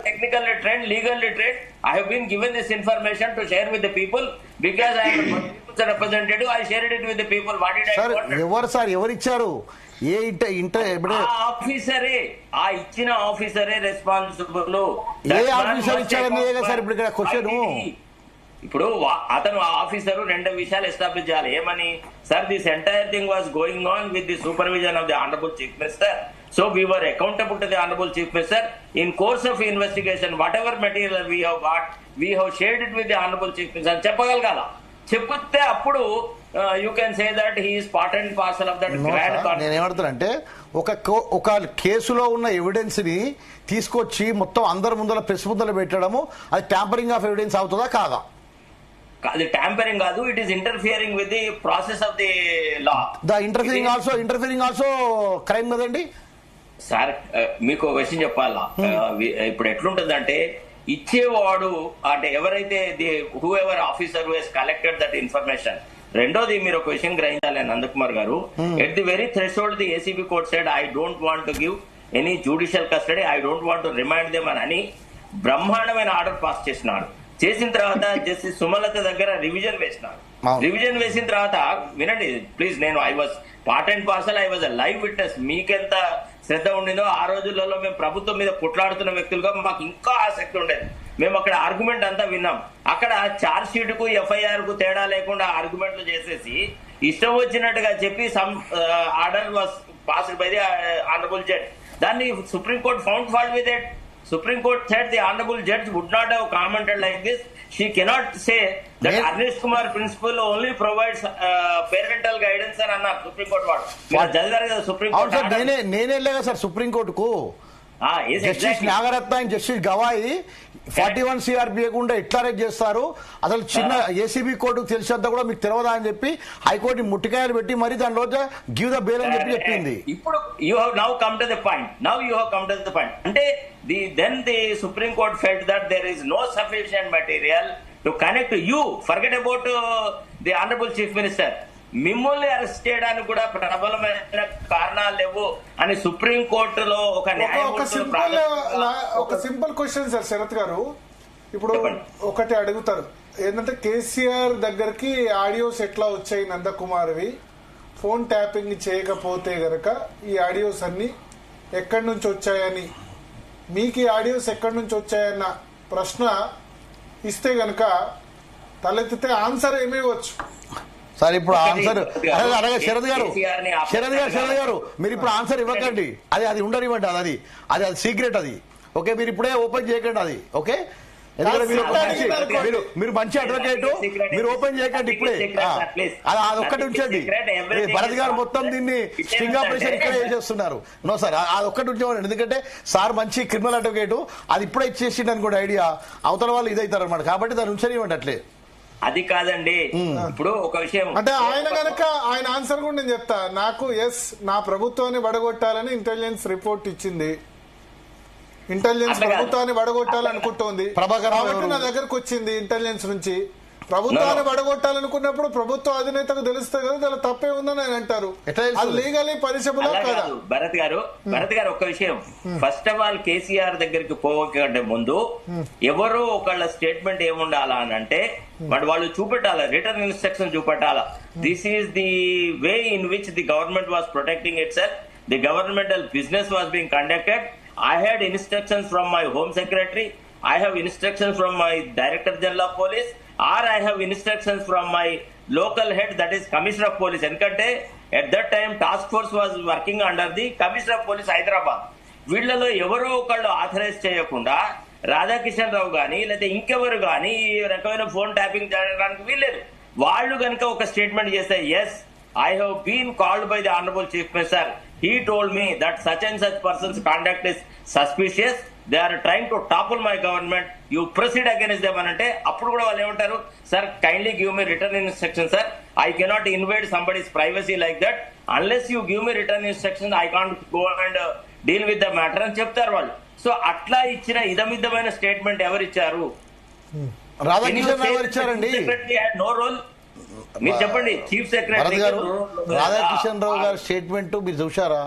[SPEAKER 3] technically trained, legally trained, I have been given this information to share with the people because I am a people's representative. I shared it with the people. What did I want?
[SPEAKER 6] ఎవరు ఇచ్చారు? ఏ
[SPEAKER 3] ఆఫీసరే, ఆ ఇచ్చిన ఆఫీసరే responsible.
[SPEAKER 6] ఏ officer ఇచ్చారనేది sir ఇప్పుడు ఇక్కడ question.
[SPEAKER 3] ఇప్పుడు అతను ఆ officer రెండు విషయాలు ఎస్టాబ్లిష్ చేయాలి. ఏమని? Sir, this entire thing was going on with the supervision of the honourable chief minister. So we were accountable to the honourable chief minister. In course of investigation what ever material we have got, we have shared it with the honourable chief minister అని చెప్పగలగాల. చెప్తే అప్పుడు you can say that he is part and parcel of that grand concept.
[SPEAKER 6] నేనేమంటానంటే ఒక కేసులో ఉన్న evidence ని తీసుకొచ్చి మొత్తం అందరి ముందర ప్రెస్ ముందర పెట్టడము అది ట్యాంపరింగ్ ఆఫ్ ఎవిడెన్స్ అవుతుందా కాదా?
[SPEAKER 3] అది ట్యాంపరింగ్ కాదు, it is interfering with the process of the law.
[SPEAKER 6] Interfering also crime కదండి
[SPEAKER 3] సార్. మీకు ఒక విషయం చెప్పాలా, ఇప్పుడు ఎట్లుంటుందంటే ఇచ్చేవాడు అంటే ఎవరైతే whoever officer who has collected that information. రెండోది మీరు ఒక విషయం గ్రహించాలి నందకుమార్ గారు, at the very threshold the ACB court said I don't want to give any judicial custody, I don't want to remand them అని బ్రహ్మాండమైన ఆర్డర్ పాస్ చేసినాడు. చేసిన తర్వాత జస్టిస్ సుమలత దగ్గర రివిజన్ వేసినాడు. రివిజన్ వేసిన తర్వాత వినండి ప్లీజ్, నేను I was part and parcel, I was a live witness. మీకెంత శ్రద్ధ ఉండిందో ఆ రోజులలో మేము ప్రభుత్వం మీద కొట్లాడుతున్న వ్యక్తులుగా మాకు ఇంకా ఆసక్తి ఉండేది. మేము అక్కడ ఆర్గ్యుమెంట్ అంతా విన్నాం. అక్కడ ఛార్జ్ షీట్ కు ఎఫ్ఐఆర్ కు తేడా లేకుండా ఆర్గ్యుమెంట్లు చేసేసి ఇష్టం వచ్చినట్టుగా చెప్పి some order was passed by the honourable judge. దాన్ని supreme court found fault with it. Supreme Court said the honorable judge would not have commented like this. She cannot say that Arnish Kumar principle only provides parental guidance అని అన్నారు supreme court వాడు. మీరు చదివారు కదా supreme Court.
[SPEAKER 6] నేనే వెళ్ళగా sir Supreme కోర్టుకు. Justice Nagarathna and Justice Gavai 41 CRPA గుండా ఎట్లా రేట్ చేస్తారు, అసలు చిన్న ఏసీబీ కోర్టుకు తెలిసేంత కూడా మీకు తెలియదా అని చెప్పి హైకోర్టు ముట్టికాయలు పెట్టి మరి దాని రోజు గివ్ ద బెయిల్ అని చెప్పి చెప్పింది.
[SPEAKER 3] ఇప్పుడు you have now come to the point. అంటే then the Supreme Court felt that there is no sufficient material to connect you. Forget about the Honorable Chief Minister. మిమ్మల్ని అరెస్ట్ చేయడానికి కూడా ప్రబలమైన కారణాలు లేవు అని సుప్రీం కోర్టులో
[SPEAKER 2] ఒక సింపుల్ క్వశ్చన్ సార్ శరత్ గారు. ఇప్పుడు ఒకటి అడుగుతారు ఏంటంటే కేసీఆర్ దగ్గరికి ఆడియోస్ ఎట్లా వచ్చాయి నందకుమార్వి, ఫోన్ ట్యాపింగ్ చేయకపోతే గనక ఈ ఆడియోస్ అన్ని ఎక్కడి నుంచి వచ్చాయని, మీకు ఈ ఆడియోస్ ఎక్కడి నుంచి వచ్చాయన్న ప్రశ్న ఇస్తే గనక తలెత్తితే ఆన్సర్ ఏమి ఇవ్వచ్చు
[SPEAKER 6] సార్? ఇప్పుడు ఆన్సర్ అలాగే శరద్ గారు మీరు ఇప్పుడు ఆన్సర్ ఇవ్వకండి, అది ఉండనివ్వండి, అది సీక్రెట్, అది ఓకే. మీరు ఇప్పుడే ఓపెన్ చేయకండి అది, ఓకే. మీరు మంచి అడ్వకేట్, మీరు ఓపెన్ చేయకండి ఇప్పుడే, అది ఒక్కటి ఉంచండి. భరత్ గారు మొత్తం దీన్ని స్టింగ్ ఆపరేషన్ ఇక్కడ చేస్తున్నారు. నో సార్, అది ఒక్కటి ఉంచేవాడు, ఎందుకంటే సార్ మంచి క్రిమినల్ అడ్వకేట్, అది ఇప్పుడే ఇచ్చేసిండు అనుకోండి ఐడియా, అవతల వాళ్ళు ఇదవుతారు అనమాట. కాబట్టి దాన్ని ఉంచనివ్వండి అట్లే.
[SPEAKER 3] అది కాదండి, ఇప్పుడు ఒక విషయం
[SPEAKER 2] అంటే ఆయన కనుక ఆయన ఆన్సర్ కూడా నేను చెప్తా. నాకు నా ప్రభుత్వాన్ని వడగొట్టాలని ఇంటెలిజెన్స్ రిపోర్ట్ ఇచ్చింది, ఇంటెలిజెన్స్ ప్రభుత్వాన్ని వడగొట్టాలనుకుంటోంది కాబట్టి నా దగ్గరకు వచ్చింది ఇంటెలిజెన్స్ నుంచి. ప్రభుత్వాన్ని వడగొట్టాలనుకున్నప్పుడు ప్రభుత్వ అధినేతకు తెలుస్తుంది కదా, దాని తప్పే ఉందని ఆయన అంటారు. అది లీగలీ పనిషబుల్ కదా?
[SPEAKER 3] భరత్ గారు ఒక్క విషయం, ఫస్ట్ ఆఫ్ ఆల్ కేసీఆర్ దగ్గరికి పోవకంటే ముందు ఎవరో ఒకళ్ళ స్టేట్మెంట్ ఏముండాలా అని అంటే వాళ్ళు చూపెట్టాలా, రిటర్న్ ఇన్స్ట్రక్షన్ చూపెట్టాలా. This is the way in which the government was protecting itself. The governmental business was being conducted. I had instructions from my Home Secretary, I have instructions from my Director General of Police, or I have instructions from my local head, that is Commissioner of Police. Endukante at that time task force was working under the Commissioner of Police Hyderabad. వీళ్ళలో ఎవరో ఒకళ్ళు authorise చేయకుండా రాధాకిషన్ రావు గానీ లేదా ఇంకెవరు గానీ ఈ రకమైన ఫోన్ ట్యాపింగ్ చేయడానికి వీల్లేదు. వాళ్ళు కనుక ఒక స్టేట్మెంట్ చేస్తే, yes I have been called by the Honorable Chief Minister. He told me that such and such person's conduct is suspicious. They are trying to topple my government. You proceed against them అంటే అప్పుడు కూడా వాళ్ళు ఏమంటారు, sir kindly give me return instruction sir, I cannot invade somebody's privacy like that unless you give me return instruction, I can't go and deal with the matter అని చెప్తారు వాళ్ళు. So అట్లా ఇచ్చిన ఇదమిద్దమైన స్టేట్మెంట్ ఎవరు ఇచ్చారు?
[SPEAKER 6] రాధాకిషన్ రావు ఇచ్చారండి.
[SPEAKER 3] No role. మీరు చెప్పండి, చీఫ్ సెక్రటరీ
[SPEAKER 6] గారు రాధాకిషన్ రావు గారి స్టేట్మెంట్ మీరు చూసారా?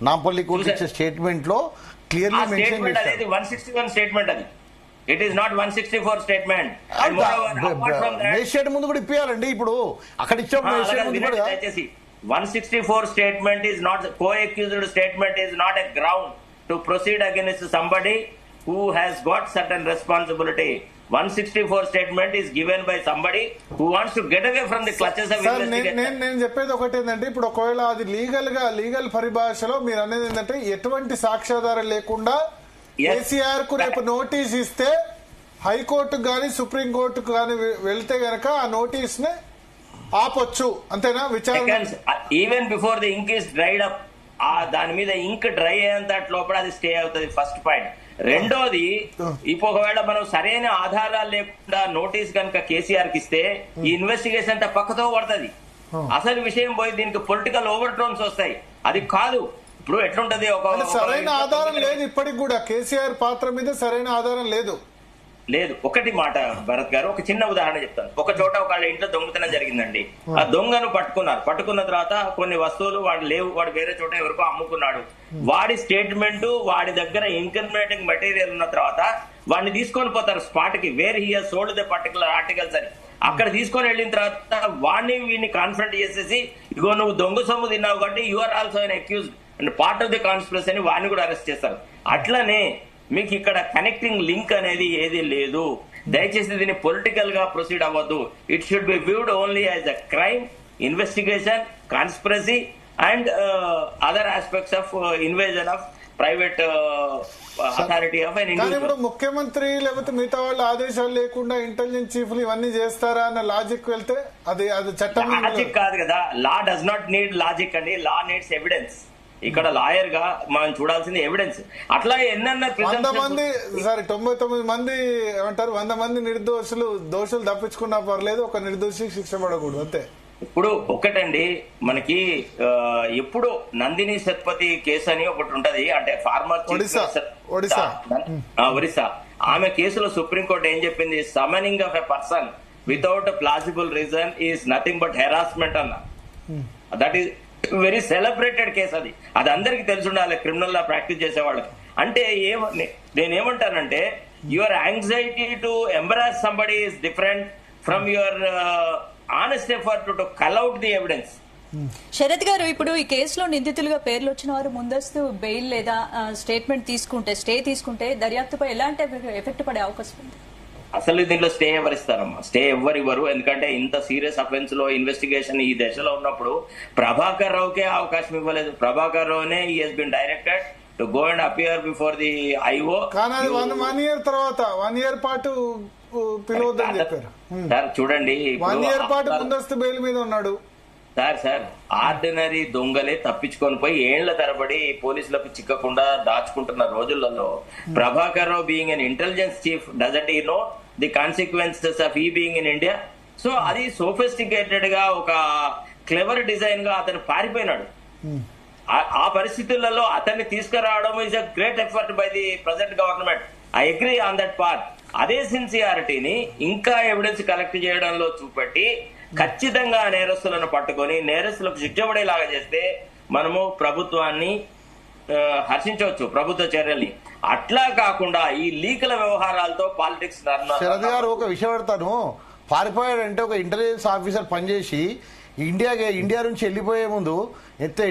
[SPEAKER 6] నాంపల్లి కోర్టు ఇచ్చే స్టేట్మెంట్ లో క్లియర్లీ మెన్షన్ చేశారు.
[SPEAKER 3] 161 స్టేట్మెంట్ అది. It is not 164 statement.
[SPEAKER 6] Magistrate ముందు కూడా ఇప్పియాలండి. ఇప్పుడు అక్కడ ఇచ్చినప్పుడు మేజిస్ట్రేట్ ముందు కూడా
[SPEAKER 3] 164 statement is not co-accused statement is not a ground to proceed against somebody who has got certain responsibility. 164 statement is given by somebody who wants to get away from the clutches of investigation.
[SPEAKER 2] నేను చెప్పేది ఒకటి ఏంటంటే, ఇప్పుడు ఒకవేళ అది legal పరిభాషలో మీరు అనేది ఏంటంటే ఎటువంటి సాక్ష్యాధారం లేకుండా కేసీఆర్ కు రేపు నోటీస్ ఇస్తే హైకోర్టుకు గానీ సుప్రీంకోర్టుకు గానీ వెళ్తే గనక ఆ నోటీస్ ని ఆపొచ్చు అంతేనా విచారణ?
[SPEAKER 3] Even before the ink is dried up, దాని మీద ఇంక్ డ్రై అయ్యేంత లోపల అది స్టే అవుతుంది. First point. రెండోది, ఇప్పుడు ఒకవేళ మనం సరైన ఆధారాలు లేకుండా నోటీస్ కనుక కేసీఆర్ కి ఇస్తే ఈ ఇన్వెస్టిగేషన్ అంతా పక్కతో పడుతుంది. అసలు విషయం పోయి దీనికి పొలిటికల్ ఓవర్ టోన్స్ వస్తాయి. అది కాదు. ఇప్పుడు ఎట్లుంటది, ఒక
[SPEAKER 2] సరైన ఆధారం లేదు ఇప్పటికి కూడా. కేసీఆర్ పాత్ర మీద సరైన ఆధారం లేదు.
[SPEAKER 3] ఒకటి మాట భరత్ గారు, ఒక చిన్న ఉదాహరణ చెప్తాను. ఒక చోట ఒక ఇంట్లో దొంగతనం జరిగిందండి. ఆ దొంగను పట్టుకున్నారు. పట్టుకున్న తర్వాత కొన్ని వస్తువులు వాడు లేవు, వాడు వేరే చోట ఎవరికో అమ్ముకున్నాడు. వాడి స్టేట్మెంట్, వాడి దగ్గర ఇన్క్రిమినేటింగ్ మెటీరియల్ ఉన్న తర్వాత వాడిని తీసుకొని పోతారు స్పాట్ కి, where he has sold the particular articles అని. అక్కడ తీసుకొని వెళ్ళిన తర్వాత వాడిని వీడిని కాన్ఫరెంట్ చేసేసి, ఇగో నువ్వు దొంగ సొమ్ము తిన్నావు కాబట్టి you are also an accused and part of the conspiracy అని వాడిని కూడా అరెస్ట్ చేస్తారు. అట్లనే మీకు ఇక్కడ కనెక్టింగ్ లింక్ అనేది ఏది లేదు. దయచేసి దీన్ని పొలిటికల్ గా ప్రొసీడ్ అవ్వద్దు. It should be viewed only as a crime investigation, conspiracy and other aspects of invasion of private authority of an individual.
[SPEAKER 2] ఇప్పుడు ముఖ్యమంత్రి లేకపోతే మిగతా వాళ్ళ ఆదేశాలు లేకుండా ఇంటెలిజెన్స్ చీఫ్లు ఇవన్నీ చేస్తారా అన్న లాజిక్ వెళ్తే అది చట్టం
[SPEAKER 3] లాజిక్ కాదు కదా. Law does not need logic అండి. లా నీడ్స్ ఎవిడెన్స్. ఇక్కడ లాయర్ గా మనం చూడాల్సింది ఎవిడెన్స్. అట్లా ఎన్నన్నా
[SPEAKER 2] 100 మంది 99 మంది ఏమంటారు, 100 మంది దోషులు తప్పించుకున్నా పర్లేదు, ఒక నిర్దోషి శిక్ష పడకూడదు అంతే.
[SPEAKER 3] ఇప్పుడు ఒకటండి, మనకి ఎప్పుడు నందిని సత్పతి కేసు అని ఒకటి ఉంటది, అంటే ఫార్మర్ ఒరిస్సా. ఆమె కేసులో సుప్రీంకోర్టు ఏం చెప్పింది, summoning of a person without plausible reason is nothing but harassment అన్న. That is very celebrated case. అది అందరికి తెలిసి ఉండాలి క్రిమినల్ లా ప్రాక్టీస్ చేసే వాళ్ళకి. అంటే నేనేమంటానంటే, your anxiety to embarrass somebody is different from your honest effort to కల్ అవుట్ ది ఎవిడెన్స్.
[SPEAKER 1] శరత్ గారు, ఇప్పుడు ఈ కేసులో నిందితులుగా పేర్లు వచ్చిన వారు ముందస్తు బెయిల్ లేదా స్టేట్మెంట్ స్టే తీసుకుంటే దర్యాప్తుపై ఎలాంటి ఎఫెక్ట్ పడే అవకాశం ఉంది?
[SPEAKER 3] అసలు దీంట్లో స్టే ఎవరిస్తారమ్మా? స్టే ఇవ్వరు. ఎందుకంటే ఇంత సీరియస్ అఫెన్స్ లో ఇన్వెస్టిగేషన్ ఈ దశలో ఉన్నప్పుడు ప్రభాకర్ రావుకే అవకాశం ఇవ్వలేదు. ప్రభాకర్ రావునే he has been directed to go and appear before the IO.
[SPEAKER 2] కానీ 1 ఇయర్ తర్వాత 1 ఇయర్ పాటు పిలవద్దని చెప్పారు.
[SPEAKER 3] సార్ చూడండి,
[SPEAKER 2] 1 ఇయర్ పాటు ముందస్తు బెయిల్ మీద ఉన్నాడు
[SPEAKER 3] సార్. ఆర్డినరీ దొంగలే తప్పించుకొని పోయి ఏళ్ల తరబడి పోలీసులకు చిక్కకుండా దాచుకుంటున్న రోజులలో Prabhakar Rao being an intelligence chief doesn't he know the consequences of he being in India? So అది సోఫిస్టికేటెడ్ గా ఒక క్లెవర్ డిజైన్ గా అతను పారిపోయినాడు. ఆ పరిస్థితులలో అతన్ని తీసుకురావడం is a great effort by the present government. I agree on that part. అదే సిన్సియారిటీని ఇంకా ఎవిడెన్స్ కలెక్ట్ చేయడంలో చూపెట్టి ఖచ్చితంగా నేరస్తులను పట్టుకొని నేరస్తులకు శిక్ష పడేలాగా చేస్తే మనము ప్రభుత్వాన్ని హర్షించవచ్చు, ప్రభుత్వ చర్యల్ని. అట్లా కాకుండా ఈ లీకుల వ్యవహారాలతో పాలిటిక్స్.
[SPEAKER 6] శరద్ గారు, ఒక విషయం పెడతాను. పారిపోయాడంటే ఒక ఇంటెలిజెన్స్ ఆఫీసర్ పనిచేసి ఇండియా నుంచి వెళ్ళిపోయే ముందు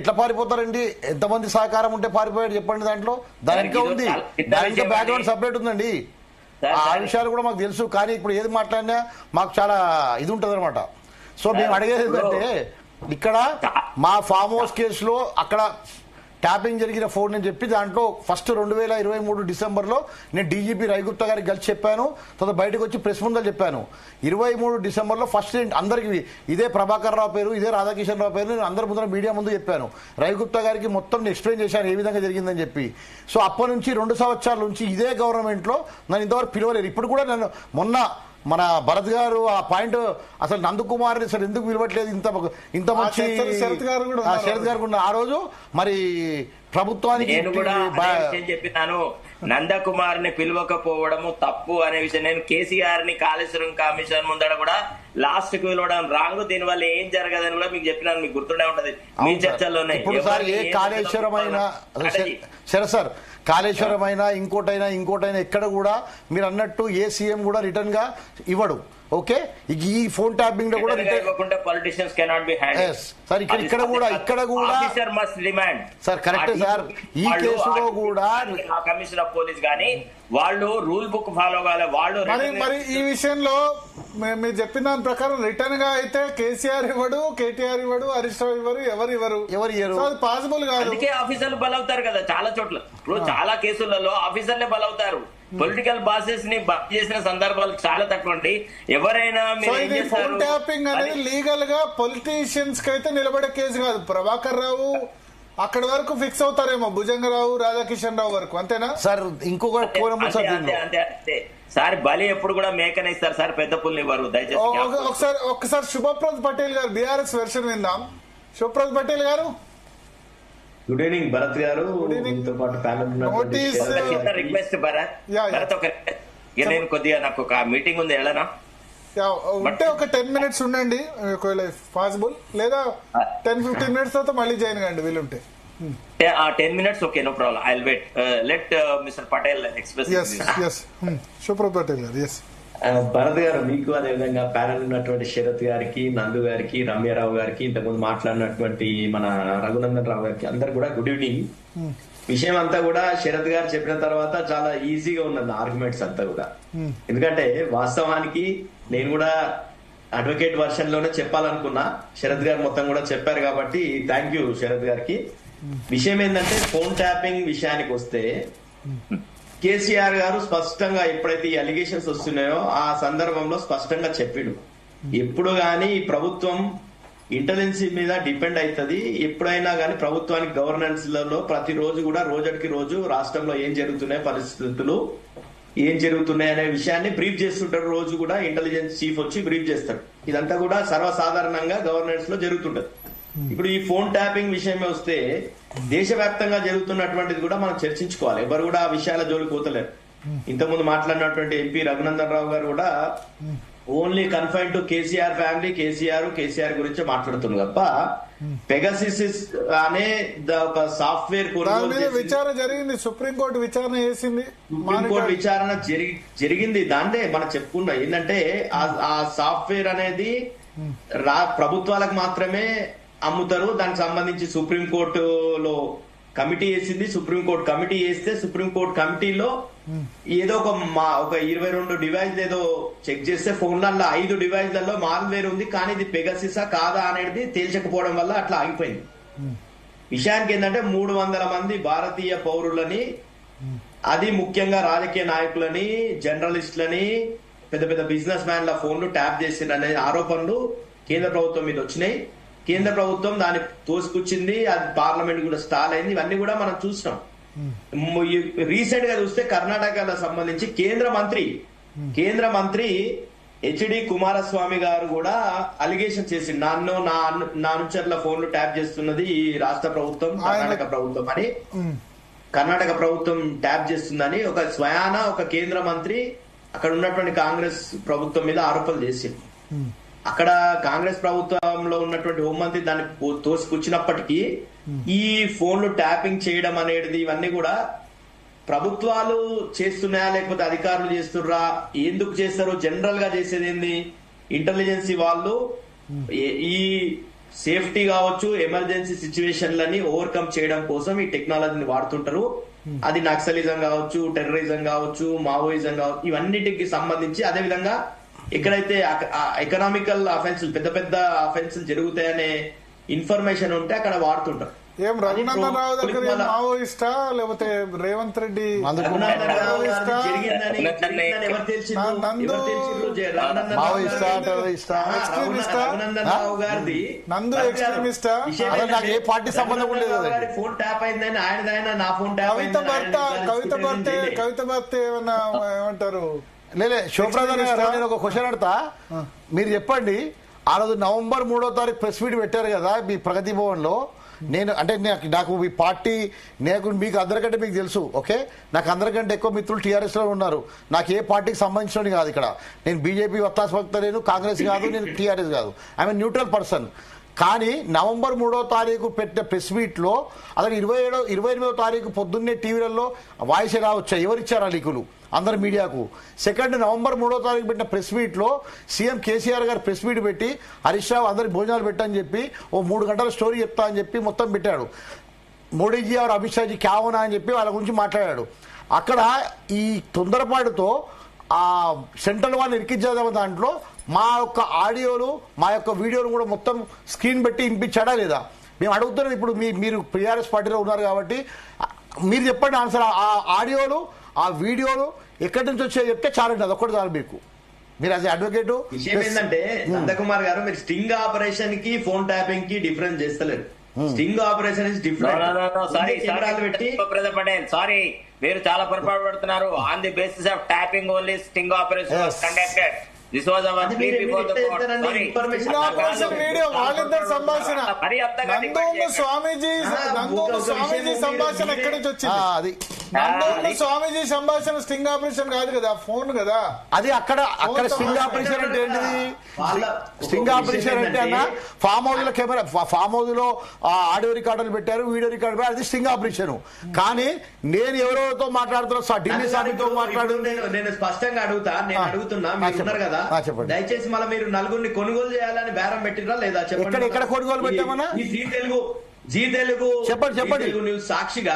[SPEAKER 6] ఎట్లా పారిపోతారండి? ఎంతమంది సహకారం ఉంటే పారిపోయాడు చెప్పండి. దాంట్లో దానికి ఉంది, దానికి బ్యాక్గ్రౌండ్ సపరేట్ ఉందండి. ఆ విషయాలు కూడా మాకు తెలుసు. కానీ ఇప్పుడు ఏది మాట్లాడినా మాకు చాలా ఇది ఉంటుంది అనమాట. సో మేము అడిగేది ఏంటంటే, ఇక్కడ మా ఫామ్ హౌస్ కేసులో అక్కడ ట్యాపింగ్ జరిగిన ఫోన్ అని చెప్పి దాంట్లో ఫస్ట్ 2023 డిసెంబర్లో నేను డీజీపీ రవిగుప్తా గారికి కలిసి చెప్పాను. తర్వాత బయటకు వచ్చి ప్రెస్ ముందర చెప్పాను. 23 డిసెంబర్లో ఫస్ట్ అందరికి ఇదే ప్రభాకర్ రావు పేరు, ఇదే రాధాకిషన్ రావు పేరు నేను అందరి ముందర మీడియా ముందు చెప్పాను. రవిగుప్తా గారికి మొత్తం ఎక్స్ప్లెయిన్ చేశాను ఏ విధంగా జరిగిందని చెప్పి. సో అప్పటి నుంచి 2 సంవత్సరాల నుంచి ఇదే గవర్నమెంట్లో నన్ను ఇంతవరకు పిలవలేదు. ఇప్పుడు కూడా నన్ను మొన్న మన భరత్ గారు ఆ పాయింట్, అసలు నందకుమార్ అసలు ఎందుకు పిలవట్లేదు ఇంత మంచి శరత్ గారు కూడా ఆ రోజు మరి ప్రభుత్వానికి
[SPEAKER 3] చెప్పినాను. నందకుమార్ ని పిలవకపోవడము తప్పు అనే విషయం నేను కేసీఆర్ ని కాళేశ్వరం కమిషన్ ముందర కూడా లాస్ట్ కు పిలవడం రాంగ్. దీని వల్ల ఏం జరగదని కూడా మీకు చెప్పినాను, మీకు గుర్తుండే ఉంటది మీ చర్చల్లోనే.
[SPEAKER 6] ఇప్పుడు సార్ ఏ కాళేశ్వరం అయినా సార్ కాళేశ్వరం అయినా ఇంకోటైనా ఎక్కడ కూడా మీరు అన్నట్టు ఏ సీఎం కూడా రిటర్న్ గా ఇవ్వడు. ఓకే, ఈ ఫోన్ ట్యాపింగ్ లో కూడా
[SPEAKER 3] politicians cannot be handle.
[SPEAKER 6] Sir ఇక్కడ కూడా
[SPEAKER 3] officer must demand.
[SPEAKER 6] Sir correct sir. ఈ కేసులో కూడా
[SPEAKER 3] కమిషన్ ఆఫ్ పోలీస్ గానీ వాళ్ళు రూల్ బుక్ ఫాలో కావాలి. వాళ్ళు
[SPEAKER 2] మరి ఈ విషయంలో మీరు చెప్పిన దాని ప్రకారం రిటర్న్ గా అయితే కేసీఆర్ ఇవ్వడు, కేటీఆర్ ఇవ్వడు, హరీష్ రావు ఇవ్వరు, ఎవరు పాసిబుల్ కాదు.
[SPEAKER 3] అందుకే ఆఫీసర్లు బలవుతారు కదా చాలా చోట్ల. ఇప్పుడు చాలా కేసులలో ఆఫీసర్లే బలవుతారు. పొలిటికల్ బాసెస్ ని బంద్ చేసిన సందర్భాలు చాలా తక్కువ అండి. ఎవరైనా మీరు ఏం చేస్తారు?
[SPEAKER 2] ఫోన్ ట్యాపింగ్ అనేది లీగల్ గా పొలిటీషియన్స్ కి అయితే నిలబడే కేసు కాదు. ప్రభాకర్ రావు అక్కడి వరకు ఫిక్స్ అవుతారేమో, భుజంగరావు, రాధాకిషన్ రావు వరకు, అంతేనా
[SPEAKER 6] సార్? ఇంకొక
[SPEAKER 3] సార్ బలి ఎప్పుడు కూడా మేకనే ఇస్తారు సార్, పెద్ద పుల్ని ఇవ్వరు. దయచేసి
[SPEAKER 2] ఒకసారి శుభప్రద్ పటేల్ గారు బీఆర్ఎస్ వెర్షన్ విందాం. శుభప్రద్ పటేల్ గారు,
[SPEAKER 7] గుడ్ ఈవినింగ్ భరత్ గారు, మీతో పాటు ప్యానెల్
[SPEAKER 3] రిక్వెస్ట్ భరత్ నేను కొద్దిగా నాకు ఒక మీటింగ్ ఉంది వెళ్ళనా
[SPEAKER 2] ఉంటే ఒక 10 minutes ఉండండి ఒకవేళ పాసిబుల్, లేదా 10-15 minutes తర్వాత మళ్ళీ జాయిన్ కండి వీలుంటే.
[SPEAKER 3] 10 minutes okay, no problem, I will wait. Let mister Patel express.
[SPEAKER 2] Shubhaprad Patel garu. Yes
[SPEAKER 7] Bharat గారు, మీకు అదేవిధంగా ప్యానెల్ ఉన్నటువంటి శరత్ గారికి, నందు గారికి, రమ్యారావు గారికి, ఇంతకుముందు మాట్లాడినటువంటి మన రఘునందన్ రావు గారికి అందరు కూడా గుడ్ ఈవినింగ్. విషయం అంతా కూడా శరత్ గారు చెప్పిన తర్వాత చాలా ఈజీగా ఉన్నది ఆర్గ్యుమెంట్స్ అంతా కూడా. ఎందుకంటే వాస్తవానికి నేను కూడా అడ్వకేట్ వర్షన్ లోనే చెప్పాలనుకున్నా, శరత్ గారు మొత్తం కూడా చెప్పారు కాబట్టి థ్యాంక్ యూ శరత్ గారికి. విషయం ఏంటంటే ఫోన్ ట్యాపింగ్ విషయానికి వస్తే కేసీఆర్ గారు స్పష్టంగా ఎప్పుడైతే ఈ అలిగేషన్స్ వస్తున్నాయో ఆ సందర్భంలో స్పష్టంగా చెప్పిండు, ఎప్పుడు గాని ఈ ప్రభుత్వం ఇంటెలిజెన్స్ మీద డిపెండ్ అవుతుంది, ఎప్పుడైనా గానీ ప్రభుత్వానికి గవర్నెన్స్ లలో ప్రతిరోజు కూడా రోజుకి రోజు రాష్ట్రంలో ఏం జరుగుతున్నాయి, పరిస్థితులు ఏం జరుగుతున్నాయి అనే విషయాన్ని బ్రీఫ్ చేస్తుంటారు. రోజు కూడా ఇంటెలిజెన్స్ చీఫ్ వచ్చి బ్రీఫ్ చేస్తాడు. ఇదంతా కూడా సర్వసాధారణంగా గవర్నెన్స్ లో జరుగుతుంటది. ఇప్పుడు ఈ ఫోన్ ట్యాపింగ్ విషయమే వస్తే దేశవ్యాప్తంగా జరుగుతున్నటువంటిది కూడా మనం చర్చించుకోవాలి. ఎవరు కూడా ఆ విషయాల జోలికి పోతలేరు. ఇంతకుముందు మాట్లాడినటువంటి ఎంపీ రఘునందన్ రావు గారు కూడా only confine to KCR family, KCR గురించి మాట్లాడుతుంది తప్ప పెగాసిస్ అనే ఒక సాఫ్ట్వేర్
[SPEAKER 2] విచారణ జరిగింది, సుప్రీంకోర్టు విచారణ చేసింది,
[SPEAKER 7] సుప్రీంకోర్టు విచారణ జరిగింది. దాన్నే మనం చెప్పుకున్నాం ఏంటంటే ఆ సాఫ్ట్వేర్ అనేది ప్రభుత్వాలకు మాత్రమే అమ్ముతారు. దానికి సంబంధించి సుప్రీంకోర్టులో కమిటీ వేసింది. సుప్రీంకోర్టు కమిటీ వేస్తే సుప్రీంకోర్టు కమిటీలో ఏదో ఒక 22 డివైస్ ఏదో చెక్ చేస్తే ఫోన్లలో 5 డివైస్లలో మాల్వేర్ ఉంది, కానీ ఇది పెగాసిసా కాదా అనేది తేల్చకపోవడం వల్ల అట్లా ఆగిపోయింది. విషయానికి ఏంటంటే 300 మంది భారతీయ పౌరులని, అది ముఖ్యంగా రాజకీయ నాయకులని, జర్నలిస్టులని, పెద్ద పెద్ద బిజినెస్ మ్యాన్ల ఫోన్లు ట్యాప్ చేసిందనే ఆరోపణలు కేంద్ర ప్రభుత్వం మీద వచ్చినాయి. కేంద్ర ప్రభుత్వం దాన్ని తోసిపుచ్చింది, అది పార్లమెంట్ కూడా స్టాల్ అయింది. ఇవన్నీ కూడా మనం చూసినాం. రీసెంట్ గా చూస్తే కర్ణాటకలో సంబంధించి కేంద్ర మంత్రి హెచ్డి కుమారస్వామి గారు కూడా అలిగేషన్ చేసి నన్ను నా అనుచరుల ఫోన్లు ట్యాప్ చేస్తున్నది ఈ రాష్ట్ర ప్రభుత్వం, కర్ణాటక ప్రభుత్వం అని, కర్ణాటక ప్రభుత్వం ట్యాప్ చేస్తుందని ఒక కేంద్ర మంత్రి అక్కడ ఉన్నటువంటి కాంగ్రెస్ ప్రభుత్వం మీద ఆరోపణలు చేసింది. అక్కడ కాంగ్రెస్ ప్రభుత్వంలో ఉన్నటువంటి హోంమంత్రి దాన్ని తోసిపుచ్చినప్పటికీ ఈ ఫోన్లు ట్యాపింగ్ చేయడం అనేది ఇవన్నీ కూడా ప్రభుత్వాలు చేస్తున్నాయా లేకపోతే అధికారులు చేస్తుర్రా, ఎందుకు చేస్తారు, జనరల్ గా చేసేది ఏంది, ఇంటెలిజెన్సీ వాళ్ళు ఈ సేఫ్టీ కావచ్చు, ఎమర్జెన్సీ సిచ్యువేషన్లని ఓవర్కమ్ చేయడం కోసం ఈ టెక్నాలజీని వాడుతుంటారు. అది నక్సలిజం కావచ్చు, టెర్రరిజం కావచ్చు, మావోయిజం కావచ్చు, ఇవన్నిటికి సంబంధించి అదేవిధంగా ఎక్కడైతే ఎకనామికల్ అఫెన్సులు, పెద్ద పెద్ద అఫెన్సులు జరుగుతాయనే ఇన్ఫర్మేషన్ ఉంటే అక్కడ వాడుతుంటారు.
[SPEAKER 2] ఏం రఘునందన్ రావు దగ్గర మావోయిస్టా లేకపోతే రేవంత్ రెడ్డి
[SPEAKER 7] రఘునందన్ రావు గారిది
[SPEAKER 2] నందు ఎక్స్ట్రీమిస్టా,
[SPEAKER 6] ఏ పార్టీ సంబంధం ఉండేది.
[SPEAKER 7] ఫోన్ ట్యాప్ అయిందని ఆయనదైనా నా ఫోన్ ట్యాప్
[SPEAKER 2] కవిత భర్త ఏమన్నా ఏమంటారు?
[SPEAKER 6] లేలే శివప్రసాద్ గారు, నేను ఒక క్వశ్చన్ అడతా, మీరు చెప్పండి. ఆ రోజు November 3వ ప్రెస్ మీట్ పెట్టారు కదా మీ ప్రగతి భవన్ లో. నాకు మీ పార్టీ మీకు అందరికంటే మీకు తెలుసు, ఓకే, నాకు అందరికంటే ఎక్కువ మిత్రులు టీఆర్ఎస్ లో ఉన్నారు. నాకు ఏ పార్టీకి సంబంధించిన కాదు. ఇక్కడ నేను బీజేపీ వత్తాస్పక్త లేను, కాంగ్రెస్ కాదు, నేను టీఆర్ఎస్ కాదు, ఐఎమ్ న్యూట్రల్ పర్సన్. కానీ November 3వ పెట్టిన ప్రెస్ మీట్ లో అతను 28వ తారీఖు పొద్దున్నే టీవీలలో వాయిస్ ఎలా వచ్చాయి, ఎవరిచ్చారా లీకులు అందరు మీడియాకు. సెకండ్ November 3వ పెట్టిన ప్రెస్ మీట్ లో సీఎం కేసీఆర్ గారు ప్రెస్ మీట్ పెట్టి హరీష్ రావు అందరికి భోజనాలు పెట్టని చెప్పి 3 గంటల స్టోరీ చెప్తా అని చెప్పి మొత్తం పెట్టాడు. మోడీజీ ఆర్ అమిత్ షాజీ క్యావనా అని చెప్పి వాళ్ళ గురించి మాట్లాడాడు. అక్కడ ఈ తొందరపాటుతో ఆ సెంట్రల్ వాళ్ళు ఇరికించేదాం దాంట్లో మా యొక్క ఆడియోలు, మా యొక్క వీడియోలు కూడా మొత్తం స్క్రీన్ పెట్టి వినిపించాడా లేదా మేము అడుగుతున్నాం. ఇప్పుడు మీరు టీఆర్ఎస్ పార్టీలో ఉన్నారు కాబట్టి మీరు చెప్పండి ఆన్సర్. ఆ ఆడియోలు, ఆ వీడియోలు ఎక్కడి నుంచి వచ్చాయో చెప్తే చాలండి, అదొక్కటి చాలు మీకు. మీరు యాజ్ అడ్వకేట్
[SPEAKER 7] విషయం ఏంటంటే నందకుమార్ గారు, మీరు స్టింగ్ ఆపరేషన్ కి ఫోన్ ట్యాపింగ్ కి డిఫరెన్స్ చేస్తలేరు. Sting operation is different.
[SPEAKER 3] Patel sorry, మీరు చాలా పొరపాటు పడుతున్నారు. On the basis of tapping only sting operation was conducted. This was our plea before the court. Sorry.
[SPEAKER 2] Video వాళ్ళిద్దరు సంభాషణ, నందూరు స్వామీజీ సంభాషణ ఎక్కడి నుంచి వచ్చింది? నందూరు స్వామీజీ సంభాషణ స్టింగ్ ఆపరేషన్ కాదు కదా, ఫోన్ కదా
[SPEAKER 6] అది. అక్కడ స్టింగ్ ఆపరేషన్ అంటే ఏంటిది? స్టింగ్ ఆపరేషన్ అంటే అన్న ఫామ్ హౌస్ లో కెమెరా, ఫామ్ హౌస్ లో ఆడియో రికార్డులు పెట్టారు, వీడియో రికార్డు పెట్టారు, అది స్టింగ్ ఆపరేషన్. కానీ నేను ఎవరితో మాట్లాడుతున్నా, ఢిల్లీ సార్తో మాట్లాడు.
[SPEAKER 7] నేను స్పష్టంగా అడుగుతున్నా, మీరు ఉన్నారు కదా, దయచేసి మళ్ళీ మీరు నలుగురిని కొనుగోలు చేయాలని బేరం పెట్టిరా లేదా చెప్పండి.
[SPEAKER 6] ఎక్కడ కొనుగోలు పెట్టామన్నా?
[SPEAKER 7] జీ తెలుగు
[SPEAKER 6] చెప్పండి
[SPEAKER 7] న్యూస్ సాక్షిగా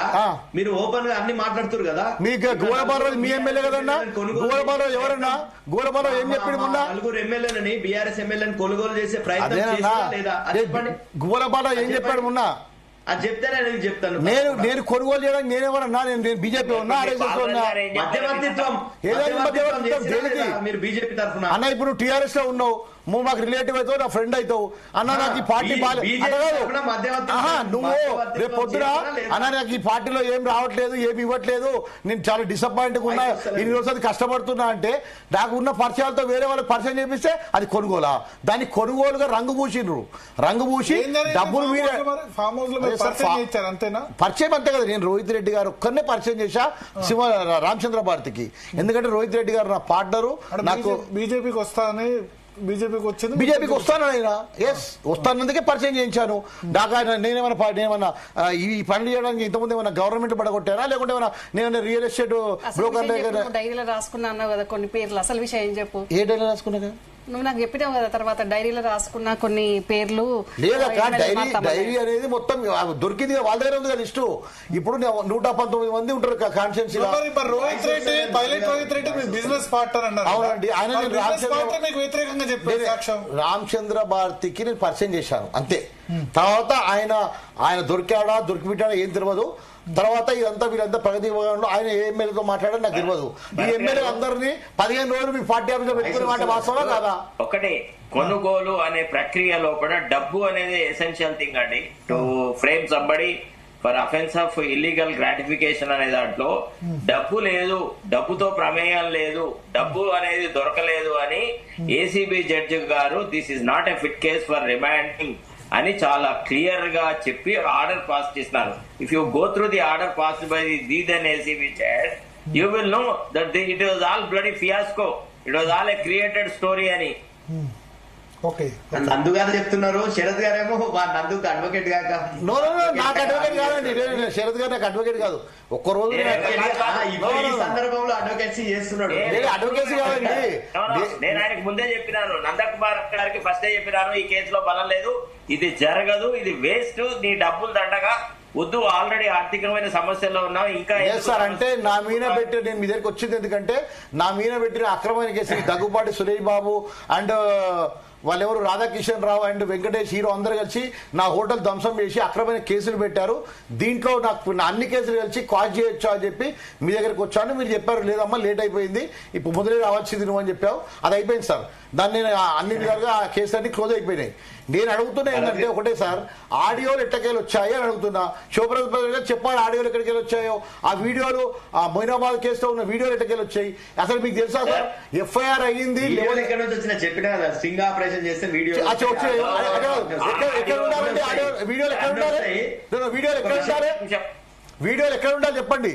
[SPEAKER 7] మీరు ఓపెన్ గా అన్ని మాట్లాడుతున్నారు కదా.
[SPEAKER 6] మీకు గోలబాలరావు మీ ఎమ్మెల్యే కదన్నా? గోలబాలరావు ఎవరన్నా? గోలబాలరావు ఏం చెప్పాడు మొన్న?
[SPEAKER 7] నలుగురు ఎమ్మెల్యేలని బీఆర్ఎస్ ఎమ్మెల్యేని కొనుగోలు చేసే ప్రయత్నం చేస్తారా లేదా చెప్పండి.
[SPEAKER 6] గోలబాలరావు ఏం చెప్పాడు మొన్న?
[SPEAKER 7] అది చెప్తేనే నేను చెప్తాను.
[SPEAKER 6] నేను కొనుగోలు చేయడానికి నేనేమన్నా? నేను బీజేపీ ఉన్నా, ఆర్ఎస్ఎస్ ఉన్నా.
[SPEAKER 7] మీరు బీజేపీ తరఫున
[SPEAKER 6] అన్న ఇప్పుడు టీఆర్ఎస్ లో ఉన్నావు, నువ్వు మాకు రిలేటివ్ అవుతావు, నా ఫ్రెండ్ అవుతావు అన్న. నాకు ఈ పార్టీ నువ్వు రేపు పొద్దున అన్న నాకు ఈ పార్టీలో ఏం రావట్లేదు, ఏమి ఇవ్వట్లేదు, నేను చాలా డిసప్పాయింట్ ఉన్నా, ఇన్ని రోజులు కష్టపడుతున్నా అంటే నాకు ఉన్న పరిచయాలతో వేరే వాళ్ళకి పరిచయం చేపిస్తే అది కొనుగోలా? దాన్ని కొనుగోలుగా రంగు పూసిండ్రు. రంగు పూసి డబ్బులు మీరే పరిచయం అంతే కదా. నేను రోహిత్ రెడ్డి గారు ఒక్కరినే పరిచయం చేశా రామచంద్ర భారతికి, ఎందుకంటే రోహిత్ రెడ్డి గారు నా పార్ట్నరు. నాకు
[SPEAKER 2] బీజేపీకి వస్తానని
[SPEAKER 6] బీజేపీకి వస్తాను ఆయన, ఎస్ వస్తానందుకే పరిచయం చేయించాను. నాకు ఆయన నేనేమన్నా ఈ పనులు చేయడానికి ఇంతకుముందు ఏమన్నా గవర్నమెంట్ పడగొట్టారా, లేకుంటే నేను రియల్ ఎస్టేట్ బ్రోకర్
[SPEAKER 5] డైరీలో రాసుకున్నా అన్నావు కదా కొన్ని పేర్లు, అసలు విషయం చెప్పు.
[SPEAKER 6] ఏ డైరీలో రాసుకున్నా కదా?
[SPEAKER 5] నువ్వు నాకు చెప్పినావు కదా, తర్వాత డైరీలో రాసుకున్న కొన్ని పేర్లు.
[SPEAKER 6] లేదక్క, డైరీ అనేది మొత్తం దొరికింది వాళ్ళ దగ్గర ఉంది కదా లిస్టు. ఇప్పుడు 119 మంది ఉంటారు constituency.
[SPEAKER 2] Rohit Reddy business partner అన్నారు.
[SPEAKER 6] అవునండి, ఆయన
[SPEAKER 2] వ్యతిరేకంగా చెప్పారు.
[SPEAKER 6] రామచంద్ర భారతికి నేను పరిచయం చేశాను అంతే. తర్వాత ఆయన దొరికాడా దొరికిపెట్టాడా ఏం తెలియదు. తర్వాత ఇదంతా వీళ్ళంతా ప్రగతి భవన్లో ఆయన ఏ ఎమ్మెల్యేతో మాట్లాడారు నాకు తెలియదు. ఈ ఎమ్మెల్యే అందరినీ 15 రోజులు మీ పార్టీ ఆఫీస్ లో పెట్టుకునే మాట వాస్తవా కాదా?
[SPEAKER 3] ఒకటే కొనుగోలు అనే ప్రక్రియ లోపల డబ్బు అనేది ఎసెన్షియల్ థింగ్ అండి. To frame somebody for offence of illegal gratification అనే దాంట్లో డబ్బు లేదు, డబ్బుతో ప్రమేయం లేదు, డబ్బు అనేది దొరకలేదు అని ఏసీబీ జడ్జి గారు this is not a fit case for remanding అని చాలా క్లియర్ గా చెప్పి ఆర్డర్ పాస్ చేస్తున్నారు. If you go through the order pass by the then ACB judge, you will know that it was all bloody fiasco, it was all a created story అని.
[SPEAKER 7] నందు గారు చెప్తున్నారు, శరత్ గారేమో నందుకు advocate గాక.
[SPEAKER 6] నాకు advocate కాదండి, శరత్ గారు నాకు అడ్వకేట్ కాదు. ఒక్కరోజు
[SPEAKER 7] ఈ సందర్భంలో అడ్వకేసీ చేస్తున్నాడు.
[SPEAKER 6] అడ్వకేసీ కాదండి,
[SPEAKER 3] నేను ఆయనకు ముందే చెప్పినాను, నందకుమార్ గారికి ఫస్టే చెప్పినాను, ఈ కేసులో బలం లేదు, ఇది జరగదు, ఇది వేస్ట్, నీ డబ్బులు దండగా వద్దు, ఆల్రెడీ ఆర్థికమైన సమస్యల్లో ఉన్నావు. ఇంకా
[SPEAKER 6] సార్ అంటే నా మీద పెట్టి నేను మీ దగ్గరికి వచ్చింది ఎందుకంటే నా మీద పెట్టిన అక్రమైన కేసు దగ్గుపాటి సురేష్ బాబు అండ్ వాళ్ళెవరు రాధాకిషన్ రావు అండ్ వెంకటేష్ హీరో అందరు కలిసి నా హోటల్ ధ్వంసం చేసి అక్రమైన కేసులు పెట్టారు. దీంట్లో నాకు అన్ని కేసులు కలిసి కాజ్ చేయొచ్చా అని చెప్పి మీ దగ్గరికి వచ్చాను. మీరు చెప్పారు లేదమ్మా లేట్ అయిపోయింది, ఇప్పుడు మొదలే రావాల్సింది నువ్వు అని చెప్పావు. అది అయిపోయింది సార్, దాన్ని నేను అన్ని విధాలుగా ఆ కేసు అన్ని క్లోజ్ అయిపోయినాయి. నేను అడుగుతున్నా ఏంటంటే ఒకటే సార్, ఆడియోలు ఎట్టకెళ్ళి వచ్చాయి అని అడుగుతున్నా. శివప్రసాద్ గారు చెప్పాలి ఆడియోలు ఎక్కడికెళ్ళి వచ్చాయో, ఆ వీడియోలు ఆ మొయినాబాద్ కేసులో ఉన్న వీడియోలు ఎట్టకెళ్ళి వచ్చాయి అసలు మీకు తెలుసా సార్? ఎఫ్ఐఆర్ అయ్యింది
[SPEAKER 7] చెప్పినా కదా, స్టింగ్ ఆపరేషన్ చేస్తే వీడియో
[SPEAKER 6] ఎక్కడ ఉండాలండి? వీడియోలు ఎక్కడ ఉండాలి? వీడియోలు ఎక్కడ ఉండాలి? వీడియోలు ఎక్కడ ఉండాలి చెప్పండి.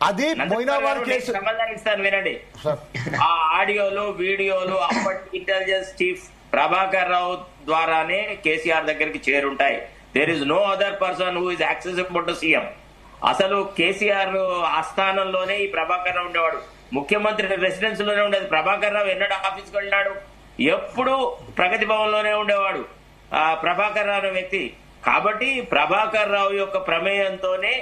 [SPEAKER 6] అది మొయినాబాద్ కేసు
[SPEAKER 3] సంబంధానికి వినండి. ఆ ఆడియోలు వీడియోలు అప్పటి ఇంటెలిజెన్స్ చీఫ్ ప్రభాకర్ రావు ద్వారానే కేసీఆర్ దగ్గరికి చేరుంటాయి. There is no other person who is accessible to CM. అసలు కేసీఆర్ ఆస్థానంలోనే ఈ ప్రభాకర్ రావు ఉండేవాడు, ముఖ్యమంత్రి రెసిడెన్స్ లోనే ఉండేది. ప్రభాకర్ రావు ఎన్నడూ ఆఫీస్కి వెళ్ళినాడు, ఎప్పుడు ప్రగతి భవన్ లోనే ఉండేవాడు ప్రభాకర్ రావు అనే వ్యక్తి. కాబట్టి ప్రభాకర్ రావు యొక్క ప్రమేయంతోనే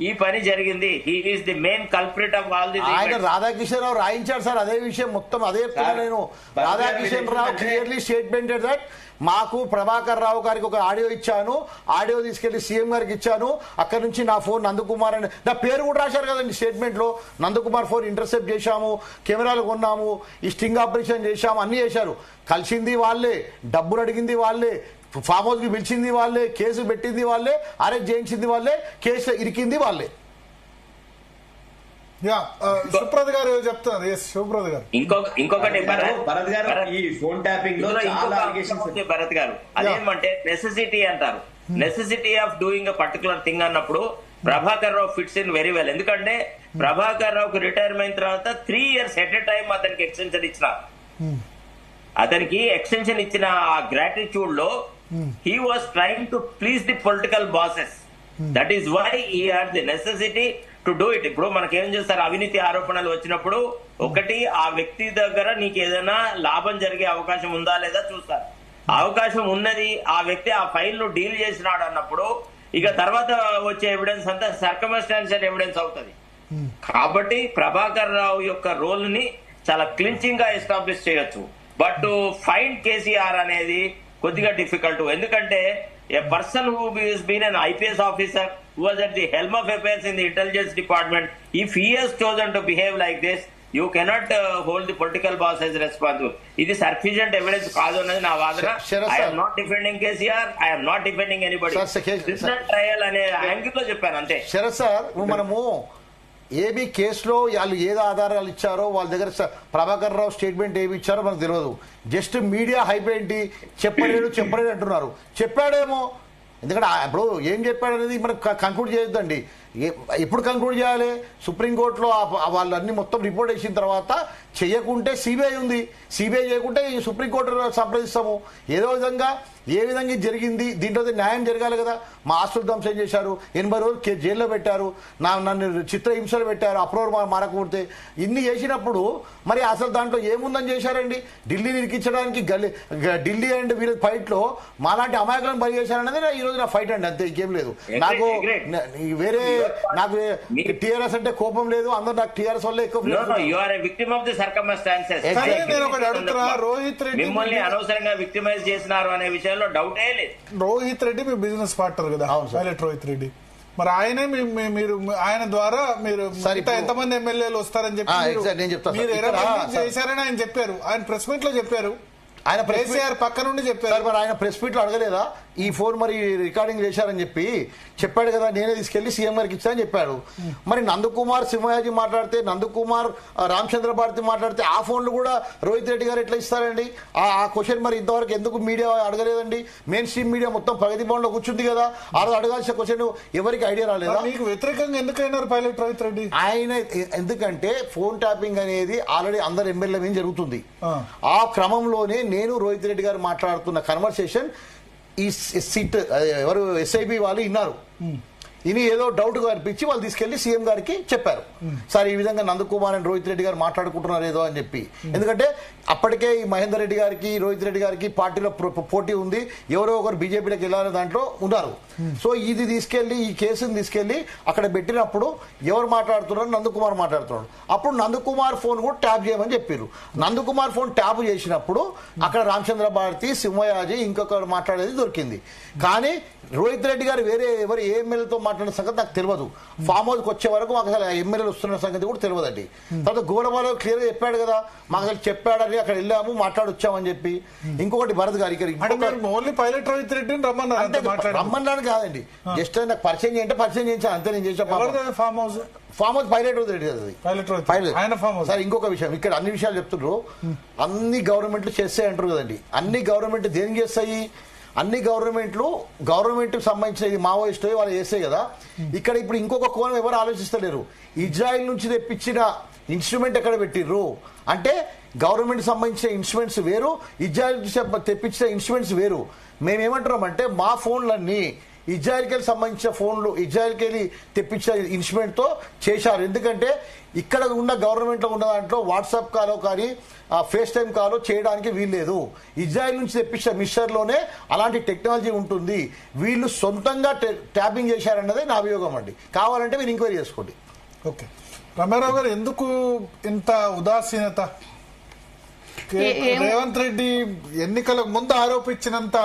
[SPEAKER 3] ఈ పని జరిగింది. He is the main culprit of all this.
[SPEAKER 6] ఆయన రాధాకిషన్ రావు రాయించాడు సార్, అదే విషయం మొత్తం అదే చెప్తున్నా నేను. రాధాకిషన్ రావు క్లియర్లీ స్టేట్మెంట్ దట్ మాకు ప్రభాకర్ రావు గారికి ఒక ఆడియో ఇచ్చాను, ఆడియో తీసుకెళ్లి సీఎం గారికి ఇచ్చాను, అక్కడి నుంచి నా ఫోన్ నందకుమార్ అని నా పేరు కూడా రాశారు కదండి స్టేట్మెంట్ లో. నందకుమార్ ఫోన్ ఇంటర్సెప్ట్ చేశాము, కెమెరాలు కొన్నాము, ఈ స్టింగ్ ఆపరేషన్ చేశాము, అన్ని చేశారు. కలిసింది వాళ్ళే, డబ్బులు అడిగింది వాళ్ళే, ఫామ్ హౌస్ కి పిలిచింది వాళ్ళే, కేసు పెట్టింది వాళ్ళే, అరెస్ట్ చేయించింది వాళ్ళే, కేసు ఇరికింది వాళ్ళే.
[SPEAKER 2] సుప్రద్ గారు చెప్తారు. సుప్రద్ గారు
[SPEAKER 3] ఇంకొకటి
[SPEAKER 7] భరత్ గారు ఈ ఫోన్ ట్యాపింగ్ లో చాలా
[SPEAKER 3] భరత్ గారు అదేమంటే నెసెసిటీ అంటారు. Necessity of doing a particular thing అన్నప్పుడు Prabhakar Rao fits in very well. ఎందుకంటే ప్రభాకర్ రావుకి రిటైర్మెంట్ అయిన తర్వాత 3 years ఎట్ ఎ టైం అతనికి ఎక్స్టెన్షన్ ఇచ్చిన, అతనికి ఎక్స్టెన్షన్ ఇచ్చిన ఆ గ్రాటిట్యూడ్ లో he was trying to please the political bosses. That is why he had the necessity to do it. ఇప్పుడు మనకేం చేస్తారు, అవినీతి ఆరోపణలు వచ్చినప్పుడు ఒకటి ఆ వ్యక్తి దగ్గర నీకు ఏదైనా లాభం జరిగే అవకాశం ఉందా లేదా చూస్తారు. అవకాశం ఉన్నది, ఆ వ్యక్తి ఆ ఫైల్ ను డీల్ చేసినాడు అన్నప్పుడు ఇక తర్వాత వచ్చే ఎవిడెన్స్ అంతా సర్కమ్స్టాన్షియల్ ఎవిడెన్స్ అవుతుంది. కాబట్టి ప్రభాకర్ రావు యొక్క రోల్ ని చాలా క్లించింగ్ గా ఎస్టాబ్లిష్ చేయొచ్చు. బట్ ఫైండ్ కేసీఆర్ అనేది కొద్దిగా డిఫికల్ట్. ఎందుకంటే a person who is been an IPS officer who was at the helm of affairs in the intelligence department, if he has chosen to behave like this, you cannot hold the political boss as responsible. ఇది sufficient evidence కాదు అన్నది నా వాదన. I'm not defending KCR, I'm not defending anybody. Trial అనే angle లో చెప్పాను అంతే.
[SPEAKER 6] Sarath sir, మనము ఏబీ కేసులో వాళ్ళు ఏదో ఆధారాలు ఇచ్చారో వాళ్ళ దగ్గర ప్రభాకర్ రావు స్టేట్మెంట్ ఏమి ఇచ్చారో మనకు తెలియదు. జస్ట్ మీడియా హైప్ ఏంటి, చెప్పలేడు అంటున్నారు. చెప్పాడేమో, ఎందుకంటే ఇప్పుడు ఏం చెప్పాడు అనేది మనకు కంక్లూడ్ చేయొద్దండి. ఎప్పుడు కంక్లూడ్ చేయాలి? సుప్రీంకోర్టులో వాళ్ళన్నీ మొత్తం రిపోర్ట్ వేసిన తర్వాత చేయకుంటే సిబిఐ ఉంది, సిబిఐ చేయకుంటే సుప్రీంకోర్టు సంప్రదిస్తాము. ఏదో విధంగా ఏ విధంగా జరిగింది, దీంట్లో న్యాయం జరగాలి కదా. మా ఆస్తులు ధ్వంసం చేశారు, 80 రోజులు జైల్లో పెట్టారు, నన్ను చిత్రహింసలు పెట్టారు, అప్రూవర్ మారకపోతే ఇన్ని చేసినప్పుడు మరి అసలు దాంట్లో ఏముందని చేశారండి? ఢిల్లీని ఇరికించడానికి ఢిల్లీ అండ్ వీళ్ళ ఫైట్ లో మాలాంటి అమాయకులను బలి చేశారనేది ఈ రోజు నా ఫైట్ అండి, అంతే, ఇంకేం లేదు. నాకు వేరే నాకు టీఆర్ఎస్ అంటే కోపం లేదు, అందరూ నాకు టీఆర్ఎస్ వల్ల ఎక్కువ.
[SPEAKER 2] రోహిత్ రెడ్డి
[SPEAKER 3] మిమ్మల్ని అనవసరంగా విక్టిమైజ్ చేసినారు అనే విషయంలో డౌటే లేదు.
[SPEAKER 2] రోహిత్ రెడ్డి మీ బిజినెస్ పార్ట్నర్ కదా, పైలట్ రోహిత్ రెడ్డి. మరి ఆయనే మీరు ఆయన ద్వారా మీరు ఎంతమంది ఎమ్మెల్యేలు వస్తారని చెప్పి మీరు చేశారని ఆయన చెప్పారు. ఆయన ప్రెస్ మీట్ లో చెప్పారు, ఆయన కేసీఆర్ పక్క నుండి చెప్పారు.
[SPEAKER 6] మరి ఆయన ప్రెస్ మీట్ లో అడగలేదా ఈ ఫోన్ మరి రికార్డింగ్ చేశారని చెప్పాడు కదా, నేనే తీసుకెళ్లి సీఎం గారికి ఇచ్చానని చెప్పాడు. మరి నందకుమార్ సింహాజీ మాట్లాడితే, నందకుమార్ రామచంద్ర భారతి మాట్లాడితే ఆ ఫోన్లు కూడా రోహిత్ రెడ్డి గారు ఎట్లా ఇస్తారండి? ఆ క్వశ్చన్ మరి ఇంతవరకు ఎందుకు మీడియా అడగలేదండి? మెయిన్ స్ట్రీమ్ మీడియా మొత్తం ప్రగతి భవన్ లో కూర్చుంది కదా, ఆ రోజు అడగాల్సిన క్వశ్చన్ ఎవరికి ఐడియా రాలేదా?
[SPEAKER 2] మీకు వ్యతిరేకంగా ఎందుకైనారు పైలట్ రోహిత్ రెడ్డి?
[SPEAKER 6] ఆయన ఎందుకంటే ఫోన్ ట్యాపింగ్ అనేది ఆల్రెడీ అందరు ఎమ్మెల్యే మీద జరుగుతుంది. ఆ క్రమంలోనే నేను రోహిత్ రెడ్డి గారు మాట్లాడుతున్న కన్వర్సేషన్ ఈ సిట్ ఎవరు ఎస్ఐబి వాళ్ళు విన్నారు. ఇని ఏదో డౌట్ గా అనిపించి వాళ్ళు తీసుకెళ్లి సీఎం గారికి చెప్పారు, సార్ ఈ విధంగా నందకుమార్ అండ్ రోహిత్ రెడ్డి గారు మాట్లాడుకుంటున్నారు ఏదో అని చెప్పి. ఎందుకంటే అప్పటికే ఈ మహేందర్ రెడ్డి గారికి రోహిత్ రెడ్డి గారికి పార్టీలో పోటీ ఉంది, ఎవరో ఒకరు బీజేపీలోకి వెళ్ళాలని దాంట్లో ఉన్నారు. సో ఇది తీసుకెళ్లి ఈ కేసుని తీసుకెళ్లి అక్కడ పెట్టినప్పుడు ఎవరు మాట్లాడుతున్నారు? నందకుమార్ మాట్లాడుతున్నాడు. అప్పుడు నందకుమార్ ఫోన్ కూడా ట్యాప్ చేయమని చెప్పారు. నందకుమార్ ఫోన్ ట్యాప్ చేసినప్పుడు అక్కడ రామచంద్ర భారతి, సింహయాజీ, ఇంకొకరు మాట్లాడేది దొరికింది. కానీ రోహిత్ రెడ్డి గారు వేరే ఎవరు ఏ ఎమ్మెల్యేతో మాట్లాడిన సంగతి నాకు తెలియదు. ఫామ్ హౌస్కి వచ్చే వరకు మాకు అసలు ఎమ్మెల్యేలు వస్తున్న సంగతి కూడా తెలియదండి. తర్వాత గోడబాలో క్లియర్ చెప్పాడు కదా, మాకు అసలు చెప్పాడని అక్కడ వెళ్ళాము మాట్లాడొచ్చామని చెప్పి. ఇంకొకటి భరత్ గారు
[SPEAKER 2] ఓన్లీ పైలట్ రోహిత్ రెడ్డిని
[SPEAKER 6] రమ్మన్నాడు కాదండి, జస్ట్ నాకు పరిచయం చేయంటే పరిచయం చేయించాను అంతే. నేను చేసిన
[SPEAKER 2] farm house
[SPEAKER 6] pilot Rohit Reddy కదా. సార్ ఇంకొక విషయం, ఇక్కడ అన్ని విషయాలు చెప్తున్నారు. అన్ని గవర్నమెంట్లు చేస్తాయి అంటారు కదండి. అన్ని గవర్నమెంట్ దేనికి చేస్తాయి? అన్ని గవర్నమెంట్ సంబంధించిన మావోయిస్టు వాళ్ళు చేస్తాయి కదా. ఇక్కడ ఇప్పుడు ఇంకొక కోణం ఎవరు ఆలోచిస్తలేరు. ఇజ్రాయెల్ నుంచి తెప్పించిన ఇన్స్ట్రుమెంట్ ఎక్కడ పెట్టిర్రు అంటే గవర్నమెంట్ సంబంధించిన ఇన్స్ట్రుమెంట్స్ వేరు, ఇజ్రాయెల్ తెప్పించిన ఇన్స్ట్రుమెంట్స్ వేరు. మేమేమంటున్నామంటే మా ఫోన్లన్నీ ఇజ్రాయెల్కి సంబంధించిన ఫోన్లు ఇజ్రాయెల్కి తెప్పించిన ఇన్స్ట్రుమెంట్ తో చేశారు. ఎందుకంటే ఇక్కడ ఉన్న గవర్నమెంట్ లో ఉన్న దాంట్లో వాట్సాప్ కాలో కానీ ఫేస్ టైం కాలో చేయడానికి వీల్లేదు. ఇజ్రాయెల్ నుంచి తెప్పించిన మిక్సర్లోనే అలాంటి టెక్నాలజీ ఉంటుంది. వీళ్ళు సొంతంగా ట్యాపింగ్ చేశారన్నదే నా అభియోగం అండి. కావాలంటే మీరు ఎంక్వైరీ చేసుకోండి.
[SPEAKER 2] ఓకే, రామారావు గారు, ఎందుకు ఇంత ఉదాసీనత? రేవంత్ రెడ్డి ఎన్నికలకు ముందు ఆరోపించినంత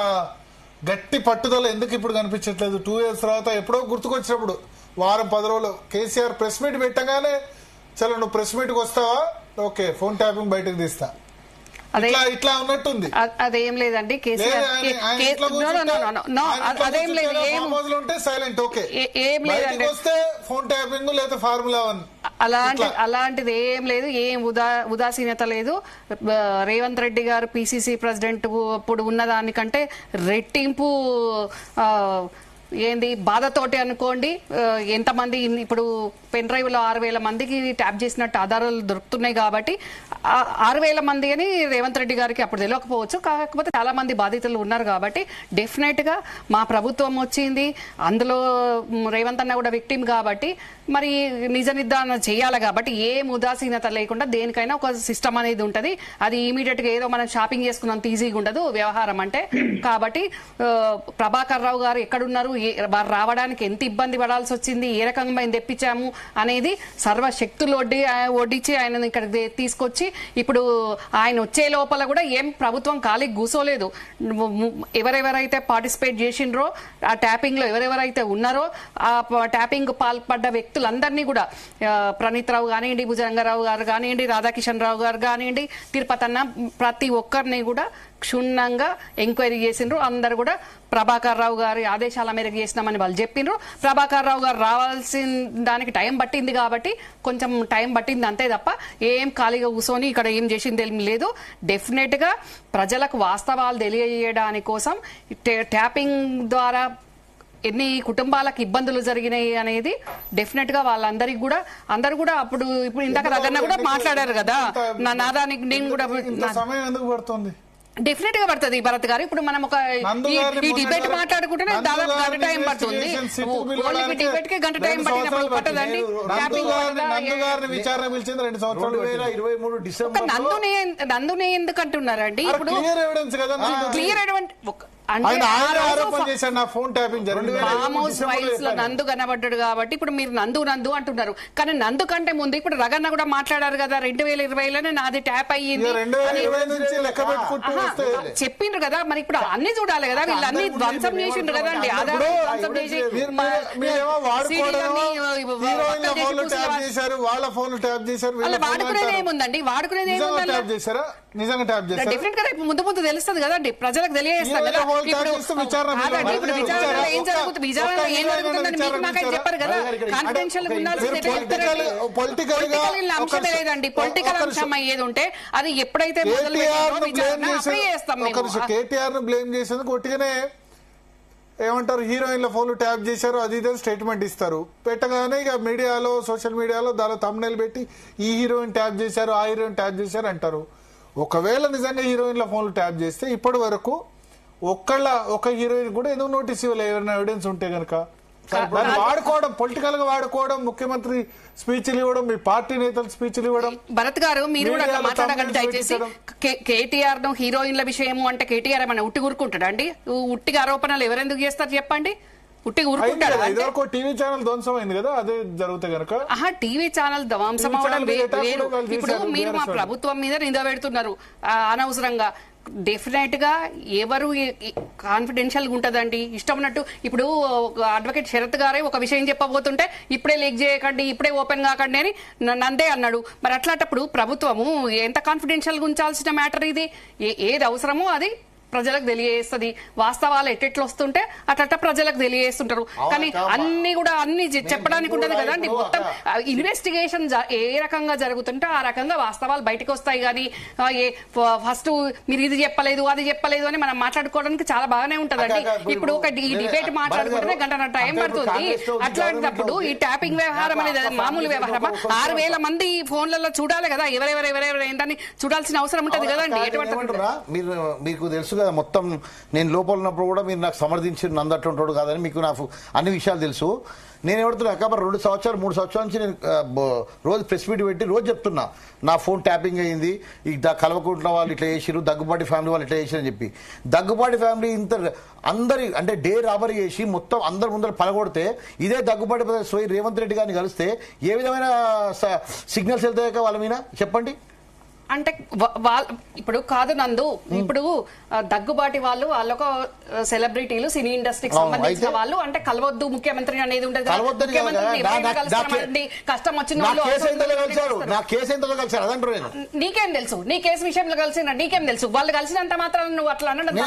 [SPEAKER 2] గట్టి పట్టుదల ఎందుకు ఇప్పుడు కనిపించట్లేదు? 2 years తర్వాత ఎప్పుడో గుర్తుకొచ్చినప్పుడు వారం 10 రోజులు కేసీఆర్ ప్రెస్ మీట్ పెట్టగానే చలో నువ్వు ప్రెస్ మీట్కి వస్తావా, ఓకే ఫోన్ ట్యాపింగ్ బయటకు తీస్తా, ఇట్లా ఉన్నట్టుంది.
[SPEAKER 5] అదేం లేదండి కేసీఆర్ అదేం లేదు,
[SPEAKER 2] సైలెంట్, ఓకే ఏం లేదండి, వస్తే ఫోన్ ట్యాపింగ్ లేదా ఫార్ములా 1
[SPEAKER 5] అలాంటిది ఏం లేదు, ఏం ఉదాసీనత లేదు. రేవంత్ రెడ్డి గారు పిసిసి ప్రెసిడెంట్ అప్పుడు ఉన్నదానికంటే రెట్టింపు ఏంది బాధతోటి అనుకోండి. ఎంతమంది ఇప్పుడు పెన్ డ్రైవ్ లో 6,000 మందికి ట్యాప్ చేసినట్టు ఆధారాలు దొరుకుతున్నాయి కాబట్టి 6,000 మంది అని రేవంత్ రెడ్డి గారికి అప్పుడు తెలియకపోవచ్చు. కాకపోతే చాలా మంది బాధితులు ఉన్నారు కాబట్టి డెఫినెట్ గా మా ప్రభుత్వం వచ్చింది, అందులో రేవంత్ అన్న కూడా విక్టిమ్ కాబట్టి మరి నిజ నిర్ధారణ చేయాలి కాబట్టి ఏం ఉదాసీనత లేకుండా దేనికైనా ఒక సిస్టమ్ అనేది ఉంటది. అది ఇమీడియట్ గా ఏదో మనం షాపింగ్ చేసుకున్నంత ఈజీగా ఉండదు వ్యవహారం అంటే. కాబట్టి ప్రభాకర్ రావు గారు ఎక్కడున్నారు, వారు రావడానికి ఎంత ఇబ్బంది పడాల్సి వచ్చింది, ఏ రకంగా మేము తెప్పించాము అనేది సర్వశక్తులు ఒడ్డించి ఆయన ఇక్కడ తీసుకొచ్చి ఇప్పుడు ఆయన వచ్చే లోపల కూడా ఏం ప్రభుత్వం ఖాళీ కూసోలేదు. ఎవరెవరైతే పార్టిసిపేట్ చేసిండ్రో ఆ ట్యాపింగ్ లో ఎవరెవరైతే ఉన్నారో ఆ ట్యాపింగ్ పాల్పడ్డ వ్యక్తులందరినీ కూడా ప్రణీత్ రావు కానివ్వండి, భుజంగరావు గారు కానివ్వండి, రాధాకిషన్ రావు గారు కానివ్వండి, తిరుపతి అన్న ప్రతి ఒక్కరిని కూడా క్షుణ్ణంగా ఎంక్వైరీ చేసిండ్రు. అందరు కూడా ప్రభాకర్ రావు గారి ఆదేశాల మేరకు చేసినామని వాళ్ళు చెప్పిండ్రు. ప్రభాకర్ రావు గారు రావాల్సిన దానికి టైం పట్టింది కాబట్టి కొంచెం టైం పట్టింది అంతే తప్ప ఏం ఖాళీగా కూర్చొని ఇక్కడ ఏం చేసింది ఏం లేదు. డెఫినెట్ గా ప్రజలకు వాస్తవాలు తెలియజేయడానికి కోసం ట్యాపింగ్ ద్వారా ఎన్ని కుటుంబాలకు ఇబ్బందులు జరిగినాయి అనేది డెఫినెట్ గా వాళ్ళందరికీ కూడా అందరు కూడా అప్పుడు ఇప్పుడు ఇందాక రగన్న కూడా మాట్లాడారు కదా, నాదానికి నేను కూడా
[SPEAKER 2] సమయం ఎందుకు పడుతుంది?
[SPEAKER 5] డెఫినెట్ గా పడుతుంది భరత్ గారు. ఇప్పుడు మనం ఒక ఈ డిబేట్ మాట్లాడుకుంటేనే దాదాపు గంట టైం పడుతుంది. ఓన్లీ డిబేట్ కి గంట టైం పట్టినప్పుడు పట్టదండి. నందునే ఎందుకు అంటున్నారండి? ఇప్పుడు clear evidence farm house vials లో నందు కనబడ్డాడు కాబట్టి ఇప్పుడు మీరు నందు అంటున్నారు. కానీ నందు కంటే ముందు ఇప్పుడు రగన్న కూడా మాట్లాడారు కదా 2020లోనే నాది ట్యాప్ అయ్యింది చెప్పిండ్రు కదా. మరి ఇప్పుడు అన్ని చూడాలి కదా, వీళ్ళు అన్ని ధ్వంసం చేసిండ్రు కదండి. ఆధార్ ధ్వంసం చేసి వాడుకునేది ఏముందండి, వాడుకునేది ఏముందండి డెఫినెట్ గా రేపు ముందు ముందు తెలుస్తుంది కదండి, ప్రజలకు తెలియజేస్తారు కదా. ఇప్పుడు విచారణలో ఏం జరుగుతుంది, విచారణలో ఏం జరుగుతుందని మీకు నాకైతే చెప్పారు కదా. కాన్ఫిడెన్షియల్ పొలిటికల్ అంశం లేదండి. పొలిటికల్ అంశం అయ్యేది ఉంటే అది ఎప్పుడైతే
[SPEAKER 2] కేటీఆర్ ను బ్లేమ్ చేసేందుకు ఒట్టిగానే ఏమంటారు హీరోయిన్ల ఫోన్లు ట్యాప్ చేశారు అది ఇదే స్టేట్మెంట్ ఇస్తారు. పెట్టగానే ఇక మీడియాలో సోషల్ మీడియాలో దానిలో థంబ్నెయిల్ పెట్టి ఈ హీరోయిన్ ట్యాప్ చేశారు ఆ హీరోయిన్ ట్యాప్ చేశారు అంటారు. ఒకవేళ నిజంగా హీరోయిన్ల ఫోన్లు ట్యాప్ చేస్తే ఇప్పటి వరకు ఒక హీరోయిన్ కూడా ఎందుకు నోటీస్ ఇవ్వలేదు ఏమైనా ఎవిడెన్స్ ఉంటే కనుక? వాడుకోవడం పొలిటికల్ గా వాడుకోవడం, ముఖ్యమంత్రి స్పీచ్లు ఇవ్వడం, మీ పార్టీ నేతలు స్పీచ్లు ఇవ్వడం.
[SPEAKER 5] భరత్ గారు మీరు కూడా మాట్లాడగండి దయచేసి. కేటీఆర్ ను హీరోయిన్ల విషయము అంటే కేటీఆర్ ఏమన్నా ఉట్టి ఊరుకుంటాడా అండి? ఉట్టిగా ఆరోపణలు ఎవరెందుకు చేస్తారు చెప్పండి? ఉట్టిగా ఊరుకుంటాడా?
[SPEAKER 2] టీవీ ఛానల్ ధ్వంసం అయింది కదా, అదే జరుగుతాయి కనుక.
[SPEAKER 5] టీవీ ఛానల్ ధ్వంసం అవడం వేరు. ఇప్పుడు మీరు మా ప్రభుత్వం మీద నింద పెడుతున్నారు అనవసరంగా. డెఫినెట్ గా ఎవరు కాన్ఫిడెన్షియల్ గా ఉంటదండి ఇష్టం ఉన్నట్టు. ఇప్పుడు అడ్వకేట్ శరత్ గారే ఒక విషయం చెప్పబోతుంటే ఇప్పుడే లీక్ చేయకండి, ఇప్పుడే ఓపెన్ కాకండి అని నందే అన్నాడు. మరి అట్లాంటప్పుడు ప్రభుత్వము ఎంత కాన్ఫిడెన్షియల్ గా ఉంచాల్సిన మ్యాటర్ ఇది? ఏది అవసరమో అది ప్రజలకు తెలియజేస్తుంది. వాస్తవాలు ఎట్టెట్లు వస్తుంటే అట్ట ప్రజలకు తెలియజేస్తుంటారు. కానీ అన్ని కూడా అన్ని చెప్పడానికి ఉండదు కదండి. మొత్తం ఇన్వెస్టిగేషన్ ఏ రకంగా జరుగుతుంటే ఆ రకంగా వాస్తవాలు బయటకు వస్తాయి. కానీ ఫస్ట్ మీరు ఇది చెప్పలేదు అది చెప్పలేదు అని మనం మాట్లాడుకోవడానికి చాలా బాగానే ఉంటదండి. ఇప్పుడు ఒక డిబేట్ మాట్లాడుకుంటేనే గంట టైం పడుతుంది. అట్లాంటప్పుడు ఈ ట్యాపింగ్ వ్యవహారం అనేది మామూలు వ్యవహారమా? 6,000 మంది ఫోన్లలో చూడాలి కదా, ఎవరెవరు ఏంటని చూడాల్సిన అవసరం ఉంటది కదండి.
[SPEAKER 6] మీకు తెలుసు కదా మొత్తం నేను లోపల ఉన్నప్పుడు కూడా మీరు నాకు సమర్థించి నందట్టుంటాడు కాదని మీకు నాకు అన్ని విషయాలు తెలుసు. నేను ఎవడుతున్నా కాబట్టి 2 సంవత్సరాలు 3 సంవత్సరాల నుంచి నేను రోజు ప్రెస్ మీట్ పెట్టి రోజు చెప్తున్నా నా ఫోన్ ట్యాపింగ్ అయ్యింది, ఈ కలవకుంట్ల వాళ్ళు ఇట్లా చేసిరు, దగ్గుబాటి ఫ్యామిలీ వాళ్ళు ఇట్లా చేసిరు అని చెప్పి. దగ్గుబాటి ఫ్యామిలీ ఇంత అందరి అంటే డే రాబరీ చేసి మొత్తం అందరి ముందర పలగొడితే ఇదే దగ్గుబాటి సోయి రేవంత్ రెడ్డి గారిని కలిస్తే ఏ విధమైన సిగ్నల్స్ వెళ్తాయి వాళ్ళ మీద చెప్పండి.
[SPEAKER 5] అంటే ఇప్పుడు కాదు నందు, ఇప్పుడు దగ్గుబాటి వాళ్ళు వాళ్ళొక సెలబ్రిటీలు, సినీ ఇండస్ట్రీకి సంబంధించిన వాళ్ళు, అంటే కలవద్దు ముఖ్యమంత్రి అనేది ఉండదు. కష్టం వచ్చిన నీకేం తెలుసు? నీ కేసు విషయంలో కలిసిన నీకేం తెలుసు? వాళ్ళు కలిసినంత మాత్రం నువ్వు అట్లా అనడం.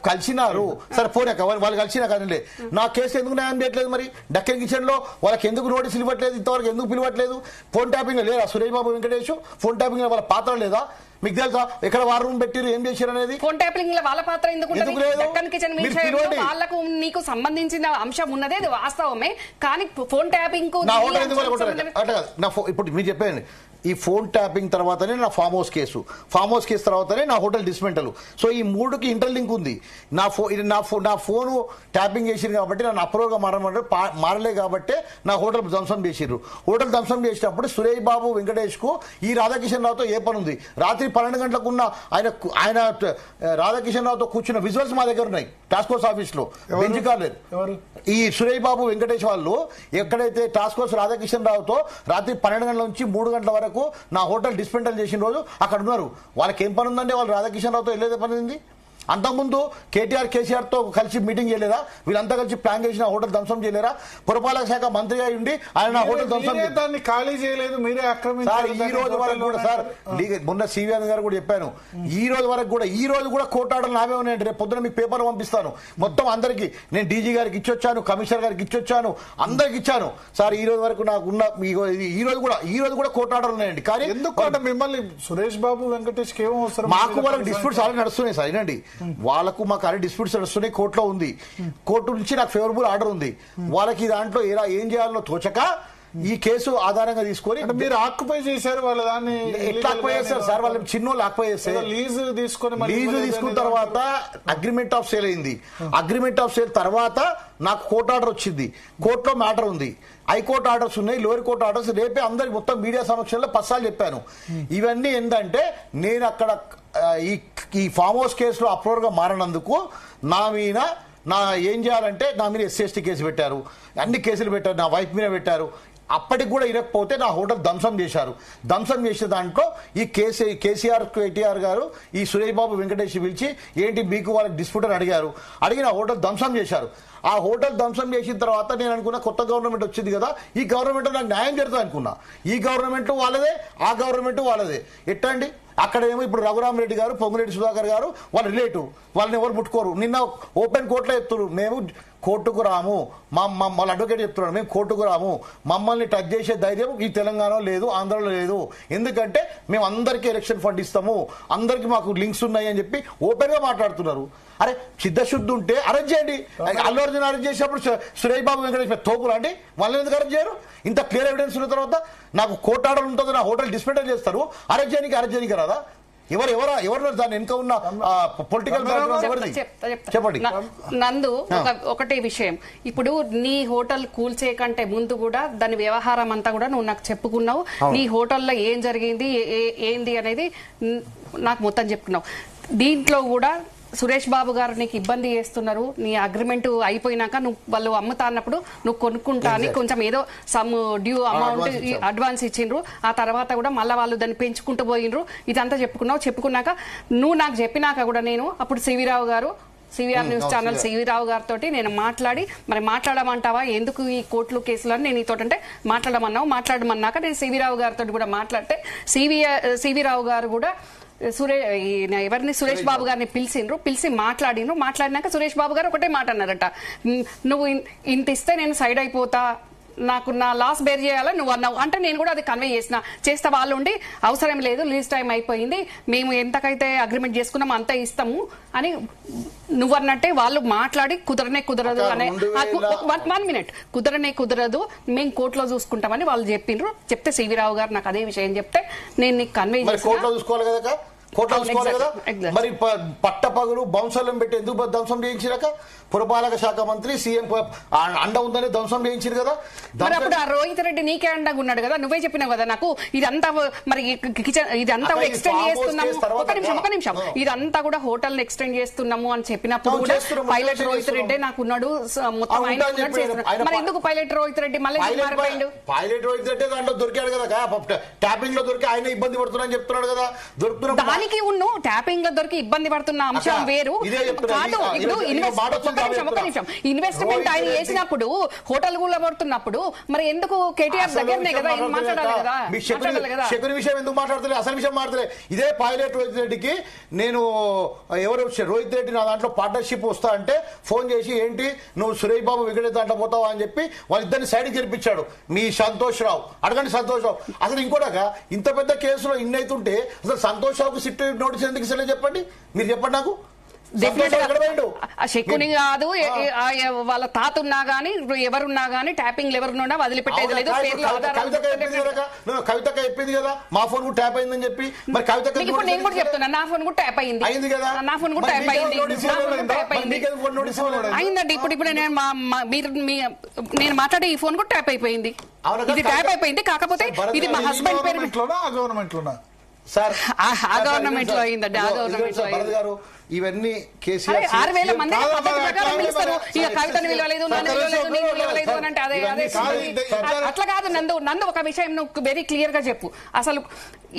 [SPEAKER 6] కలిసినారు సరే పోనాక వాళ్ళు కలిసినా కానీ నా కేసు ఎందుకు న్యాయం చేయట్లేదు? మరి డక్కన్ కిచెన్ లో వాళ్ళకి ఎందుకు నోటీసులు ఇవ్వట్లేదు? ఇంతవరకు ఎందుకు పిలవట్లేదు? ఫోన్ ట్యాపింగ్ లేదా సురేష్ బాబు వెంకటేష్? ఫోన్ ట్యాపింగ్ వాళ్ళ పాత్ర లేదా? మీకు తెలుసా ఎక్కడ వార్ రూమ్ పెట్టిరు, ఏం చేశారు అనేది?
[SPEAKER 5] ఫోన్ ట్యాపింగ్ లో వాళ్ళ పాత్ర ఎందుకు? వాళ్ళకు నీకు సంబంధించిన అంశం ఉన్నదే వాస్తవమే, కానీ ఫోన్ ట్యాపింగ్
[SPEAKER 6] ఇప్పుడు మీరు చెప్పండి. ఈ ఫోన్ ట్యాపింగ్ తర్వాతనే నా ఫామ్ హౌస్ కేసు తర్వాతనే నా హోటల్ డిస్మెంటల్. సో ఈ 3కి ఇంటర్లింక్ ఉంది. నా ఫోను ట్యాపింగ్ చేసిరు కాబట్టి నన్ను అప్రూవ్గా మారలే కాబట్టి నా హోటల్ ధ్వంసం చేసిర్రు. హోటల్ ధ్వంసం చేసినప్పుడు సురేష్ బాబు వెంకటేష్ కు ఈ రాధాకిషన్ రావుతో ఏ పని ఉంది? రాత్రి 12 గంటలకు ఉన్న ఆయన రాధాకిషన్ రావుతో కూర్చున్న విజువల్స్ మా దగ్గర ఉన్నాయి టాస్క్ ఫోర్స్ ఆఫీస్ లో. బెంచ్ కాలేదు ఈ సురేష్ బాబు వెంకటేష్ వాళ్ళు ఎక్కడైతే టాస్క్ ఫోర్స్ రాధాకిషన్ రావుతో రాత్రి 12 గంటల నుంచి 3 గంటల వరకు నా హోటల్ డిస్మెంటల్ చేసిన రోజు అక్కడ ఉన్నారు. వాళ్ళకి ఏం పని ఉందండి? వాళ్ళు రాధాకిషన్ రావుతో వెళ్ళేదే పని ఉంది. అంతకుముందు కేటీఆర్ కేసీఆర్ తో కలిసి మీటింగ్ చేయలేదా? వీళ్ళంతా కలిసి ప్లాన్ చేసిన హోటల్ ధ్వంసం చేయలేరా? పురపాలక శాఖ మంత్రిగా ఉండి ఆయన హోటల్ ధ్వంసం
[SPEAKER 2] దాన్ని ఖాళీ చేయలేదు, మీరే ఆక్రమించారు.
[SPEAKER 6] ఈ రోజు వరకు కూడా సార్ మొన్న సివిఆర్ గారు కూడా చెప్పాను, ఈ రోజు కూడా కోర్టు ఆర్డర్ నావే ఉన్నాయండి. రేపు పొద్దున మీకు పేపర్ పంపిస్తాను మొత్తం అందరికి. నేను డీజీ గారికి ఇచ్చొచ్చాను, కమిషనర్ గారికి ఇచ్చొచ్చాను, అందరికి ఇచ్చాను సార్. ఈ రోజు వరకు నాకు ఉన్న ఈ రోజు కూడా కోర్టు ఆర్డర్ ఉన్నాయండి. కానీ
[SPEAKER 2] ఎందుకు అంటే మిమ్మల్ని సురేష్ బాబు వెంకటేష్ కి ఏమో అవసరం?
[SPEAKER 6] మాకు వాళ్ళకి డిస్ప్యూట్స్ ఆల్రెడీ నడుస్తున్నాయి సార్. ఏనండి వాళ్ళకు మాకు అరే డిస్ప్యూట్స్ నడుస్తున్నాయి, కోర్టులో ఉంది. కోర్టు నుంచి నాకు ఫేవరబుల్ ఆర్డర్ ఉంది. వాళ్ళకి దాంట్లో ఏం చేయాలో తోచక ఈ కేసు ఆధారంగా తీసుకొని
[SPEAKER 2] మీరు ఆక్యుపై చేశారు. వాళ్ళ దాన్ని
[SPEAKER 6] ఎట్లా ఆక్యుపై చేస్తారు సార్? వాళ్ళు చిన్నోళ్ళు ఆక్యుపై చేస్తారు.
[SPEAKER 2] లీజు
[SPEAKER 6] తీసుకున్న తర్వాత అగ్రిమెంట్ ఆఫ్ సేల్ అయింది. అగ్రిమెంట్ ఆఫ్ సేల్ తర్వాత నాకు కోర్టు ఆర్డర్ వచ్చింది. కోర్టులో మ్యాటర్ ఉంది. హైకోర్టు ఆర్డర్స్ ఉన్నాయి, లోయర్ కోర్టు ఆర్డర్స్. రేపే అందరికి మొత్తం మీడియా సమక్షంలో 10 సార్లు చెప్పాను. ఇవన్నీ ఏంటంటే నేను అక్కడ ఈ ఫామ్ హౌస్ కేసులో అప్రూవర్ గా మారినందుకు నా ఏం చేయాలంటే నా మీద SC/ST కేసు పెట్టారు, అన్ని కేసులు పెట్టారు, నా వైఫ్ మీద పెట్టారు. అప్పటికి కూడా ఇరకపోతే నా హోటల్ ధ్వంసం చేశారు. ధ్వంసం చేసిన దాంట్లో ఈ కేసీఆర్ కేటీఆర్ గారు ఈ సురేష్ బాబు వెంకటేష్ పిలిచి ఏంటి మీకు వాళ్ళకి డిస్ప్యూట్ అని అడిగిన హోటల్ ధ్వంసం చేశారు. ఆ హోటల్ ధ్వంసం చేసిన తర్వాత నేను అనుకున్నా కొత్త గవర్నమెంట్ వచ్చింది కదా, ఈ గవర్నమెంట్ నాకు న్యాయం జరుగుతుంది అనుకున్నా. ఈ గవర్నమెంట్ వాళ్ళదే, ఆ గవర్నమెంట్ వాళ్ళదే. ఎట్టండి అక్కడేమో ఇప్పుడు రఘురామరెడ్డి గారు, పొంగులేటి సుధాకర్ గారు వాళ్ళ రిలేటివ్, వాళ్ళని ఎవరు ముట్టుకోరు. నిన్న ఓపెన్ కోర్టులో చెప్తున్నారు మేము కోర్టుకు రాము, వాళ్ళ అడ్వకేట్ చెప్తున్నాడు మేము కోర్టుకు రాము, మమ్మల్ని టచ్ చేసే ధైర్యం ఈ తెలంగాణలో లేదు, ఆంధ్రలో లేదు, ఎందుకంటే మేము అందరికీ ఎలక్షన్ ఫండ్ ఇస్తాము, అందరికి మాకు లింక్స్ ఉన్నాయి అని చెప్పి ఓపెన్ గా మాట్లాడుతున్నారు. అరే చిత్తశుద్ధి ఉంటే అరెస్ట్ చేయండి. అల్లు అర్జున్ అరెస్ట్ చేసినప్పుడు సురేష్ బాబు వెంకటేష్ తోపులు అండి, వాళ్ళని ఎందుకు అరెస్ట్ చేయరు? ఇంత క్లియర్ ఎవిడెన్స్ ఉన్న తర్వాత నాకు కోర్టు ఆర్డర్ ఉంటుంది, నా హోటల్ డిస్మెంటల్ చేస్తారు, అరెస్ట్ చేయడానికి రాదా? ఎవరు దాని వెనుక ఉన్న పొలిటికల్ చెప్పండి.
[SPEAKER 5] నందు ఒకటే విషయం, ఇప్పుడు నీ హోటల్ కూల్చే కంటే ముందు కూడా దాని వ్యవహారం అంతా కూడా నువ్వు నాకు చెప్పుకున్నావు. నీ హోటల్లో ఏం జరిగింది ఏంది అనేది నాకు మొత్తం చెప్పుకున్నావు. దీంట్లో కూడా సురేష్ బాబు గారు నీకు ఇబ్బంది చేస్తున్నారు. నీ అగ్రిమెంట్ అయిపోయినాక నువ్వు వాళ్ళు అమ్ముతా అన్నప్పుడు నువ్వు కొనుక్కుంటా అని కొంచెం ఏదో సమ్ డ్యూ అమౌంట్ అడ్వాన్స్ ఇచ్చిండ్రు. ఆ తర్వాత కూడా మళ్ళీ వాళ్ళు దాన్ని పెంచుకుంటూ పోయినరు. ఇదంతా చెప్పుకున్నాక నువ్వు నాకు చెప్పినాక కూడా నేను అప్పుడు సివిఆర్ న్యూస్ ఛానల్ సివిరావు గారితో నేను మరి మాట్లాడమంటావా ఎందుకు ఈ కోర్టులు కేసులు అని నేను నీతోటంటే మాట్లాడమన్నాక నేను సివిరావు గారితో కూడా మాట్లాడితే సివిరావు గారు కూడా సురేష్ బాబు గారిని పిలిచి మాట్లాడినాక సురేష్ బాబు గారు ఒకటే మాట అన్నారట, నువ్వు ఇంత ఇస్తే నేను సైడ్ అయిపోతా, నాకు నా లాస్ బేర్ చేయాలని నువ్వు అన్నావు అంటే నేను కూడా అది కన్వే చేస్తా. వాళ్ళు ఉండి అవసరం లేదు, లీజ్ టైం అయిపోయింది, మేము ఎంతకైతే అగ్రిమెంట్ చేసుకున్నామో అంతే ఇస్తాము అని నువ్వు అన్నట్టే వాళ్ళు మాట్లాడి కుదరదు అనే 1 మినిట్ కుదరదు మేము కోర్టులో చూసుకుంటామని వాళ్ళు చెప్తే సివిరావు గారు నాకు అదే విషయం చెప్తే నేను నీకు కన్వే చేస్తా.
[SPEAKER 6] కోర్టులో చూసుకోవాలి కదా.
[SPEAKER 5] exactly.
[SPEAKER 6] మరి పట్టపగలు బౌన్సర్లను పెట్టి ఎందుకు ధ్వంసం చేయించినాక పురపాలక శాఖ మంత్రి సీఎం అండ ఉందని ధ్వంసం చేయించారు కదా.
[SPEAKER 5] మరి అప్పుడు ఆ రోహిత్ రెడ్డి నీకే అండగా ఉన్నాడు కదా, నువ్వే చెప్పినావు కదా నాకు ఇదంతా మరి కిచెన్ ఇదంతా కూడా ఎక్స్టెండ్ చేస్తున్నాము. ఒక నిమిషం ఇదంతా కూడా హోటల్ ఎక్స్టెండ్ చేస్తున్నాము అని చెప్పినప్పుడు కూడా పైలట్ రోహిత్ రెడ్డి నాకు ఉన్నాడు, మొత్తం ఆయన ఉన్నాడు చేస్తున్నాడు. మరి ఎందుకు పైలట్ రోహిత్ రెడ్డి మళ్ళీ మారిపోయిండు?
[SPEAKER 6] పైలట్ రోహిత్ రెడ్డి దాంట్లో దొరికాడు కదా, ట్యాపింగ్ లో దొరికి ఆయన ఇబ్బంది పడుతున్నాను చెప్తున్నాడు కదా. దొరుకుతున్నా దానికి
[SPEAKER 5] ట్యాపింగ్ లో దొరికి ఇబ్బంది పడుతున్న అంశం వేరు కాదు. ఇప్పుడు ఒక నిమిషం ఇన్వెస్ట్మెంట్ ఆయన చేసినప్పుడు హోటల్ కూడా పడుతున్నప్పుడు మరి ఎందుకు కేటీఆర్ దగ్గరనే కదా మాట్లాడాలి కదా, మాట్లాడాలి కదా.
[SPEAKER 6] శకుని విషయం ఎందుకు మాట్లాడతలే, అసలు విషయం మాట్లాడలే. ఇదే పైలట్ రోహిత్ రెడ్డికి నేను ఎవరు రోహిత్ రెడ్డి నా దాంట్లో పార్ట్నర్షిప్ వస్తా అంటే ఫోన్ చేసి ఏంటి నువ్వు సురేష్ బాబు వికటే దాంట్లో పోతావా అని చెప్పి వాళ్ళిద్దరిని సైడ్కి జరిపించాడు మీ సంతోష్ రావు. అడగండి సంతోష్ రావు. అసలు ఇంకోటాక ఇంత పెద్ద కేసులో ఇన్ని అవుతుంటే అసలు సంతోష్ రావుకు సిట్ నోటీస్ ఎందుకు ఇస్తలే చెప్పండి, మీరు చెప్పండి నాకు.
[SPEAKER 5] శకుని కాదు వాళ్ళ తాత ఉన్నా గానీ ఎవరున్నా గానీ ట్యాపింగ్ ఎవరున్నా వదిలిపెట్టేది లేదు.
[SPEAKER 6] కవితక చెప్పింది కదా మా ఫోన్ కూడా ట్యాప్ అయిందని చెప్పి. మరి కవిత
[SPEAKER 5] ఇప్పుడు నేను కూడా చెప్తున్నా నా ఫోన్ కూడా ట్యాప్ అయింది కదా, నా ఫోన్ కూడా ట్యాప్ అయిందండి. ఇప్పుడు నేను మాట్లాడే ఈ ఫోన్ కూడా ట్యాప్ అయిపోయింది, ఇది ట్యాప్ అయిపోయింది. కాకపోతే ఇది మా హస్బెండ్ పేరు
[SPEAKER 2] గవర్నమెంట్ లో
[SPEAKER 6] సార్
[SPEAKER 5] ఆ గవర్నమెంట్ లో అయిందండి. ఆ గవర్నమెంట్ లో
[SPEAKER 6] గారు ఇవన్నీ కేసీఆర్
[SPEAKER 5] 6,000 మంది పిలుస్తారు. ఇక కవితను విలువలేదు, నన్ను విలువలేదు, నీకు విలువలేదు అని అంటే అదే అట్లా కాదు. నందు ఒక విషయం నువ్వు వెరీ క్లియర్ గా చెప్పు. అసలు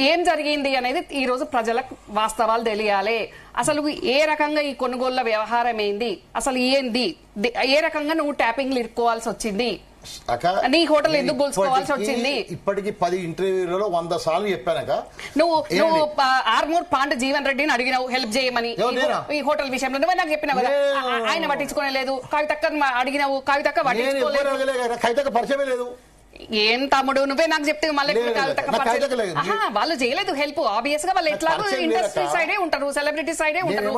[SPEAKER 5] ఏం జరిగింది అనేది ఈ రోజు ప్రజలకు వాస్తవాలు తెలియాలి. అసలు ఏ రకంగా ఈ కొనుగోళ్ల వ్యవహారం ఏంది, అసలు ఏంది, ఏ రకంగా నువ్వు ట్యాపింగ్లు ఇరుక్కోవాల్సి వచ్చింది, నీ హోటల్ ఎందుకు గోల్చుకోవాల్సి వచ్చింది.
[SPEAKER 6] ఇప్పటికి 10 ఇంటర్వ్యూలలో 100 సార్లు చెప్పానక
[SPEAKER 5] నువ్వు ఆర్మూర్ పాండ్ జీవన్ రెడ్డిని అడిగినావు హెల్ప్ చేయమని ఈ హోటల్ విషయంలో. నువ్వే నాకు చెప్పినావు కదా, ఆయన పట్టించుకోలేదు. కవితక్క అడిగినావు, కవితక్క పట్టించుకోలేదు.
[SPEAKER 6] కవితక్క పరిచయమే లేదు.
[SPEAKER 5] ఏం తమ్ముడు నువ్వే నాకు చెప్తే మళ్ళీ వాళ్ళు చేయలేదు హెల్ప్. ఆబ్వియస్ గా వాళ్ళు ఎట్లాగో ఇండస్ట్రీ సైడే ఉంటారు, సెలబ్రిటీ సైడే ఉంటారు.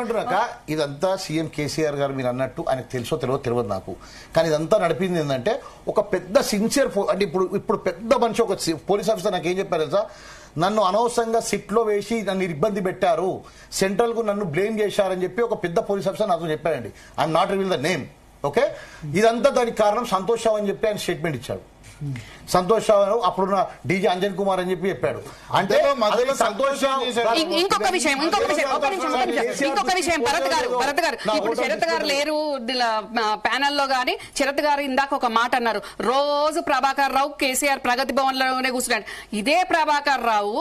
[SPEAKER 6] ఇదంతా సీఎం కేసీఆర్ గారు మీరు అన్నట్టు ఆయనకు తెలుసో తెలియదు నాకు, కానీ ఇదంతా నడిపింది ఏంటంటే ఒక పెద్ద సిన్సియర్ అంటే ఇప్పుడు పెద్ద మనిషి ఒక పోలీస్ ఆఫీసర్ నాకు ఏం చెప్పారు తెలుసా, నన్ను అనవసరంగా సిట్లో వేసి నన్ను ఇబ్బంది పెట్టారు, సెంట్రల్ కు నన్ను బ్లేమ్ చేశారని చెప్పి ఒక పెద్ద పోలీస్ ఆఫీసర్ నాతో చెప్పారండి. I'm not reveal the name. Okay, ఇదంతా దానికి కారణం సంతోష్ రావు అని చెప్పి ఆయన స్టేట్మెంట్ ఇచ్చాడు. సంతోష్ రావు అప్పుడున్న డీజే అంజన్ కుమార్ అని చెప్పి చెప్పాడు. అంటే సంతోష్ రావు
[SPEAKER 5] ఇంకొక విషయం భరత్ గారు ఇప్పుడు శరత్ గారు లేరు ప్యానెల్లో గానీ, శరత్ గారు ఇందాక ఒక మాట అన్నారు, రోజు ప్రభాకర్ రావు కేసీఆర్ ప్రగతి భవన్ లోనే కూర్చున్నాడు. ఇదే ప్రభాకర్ రావు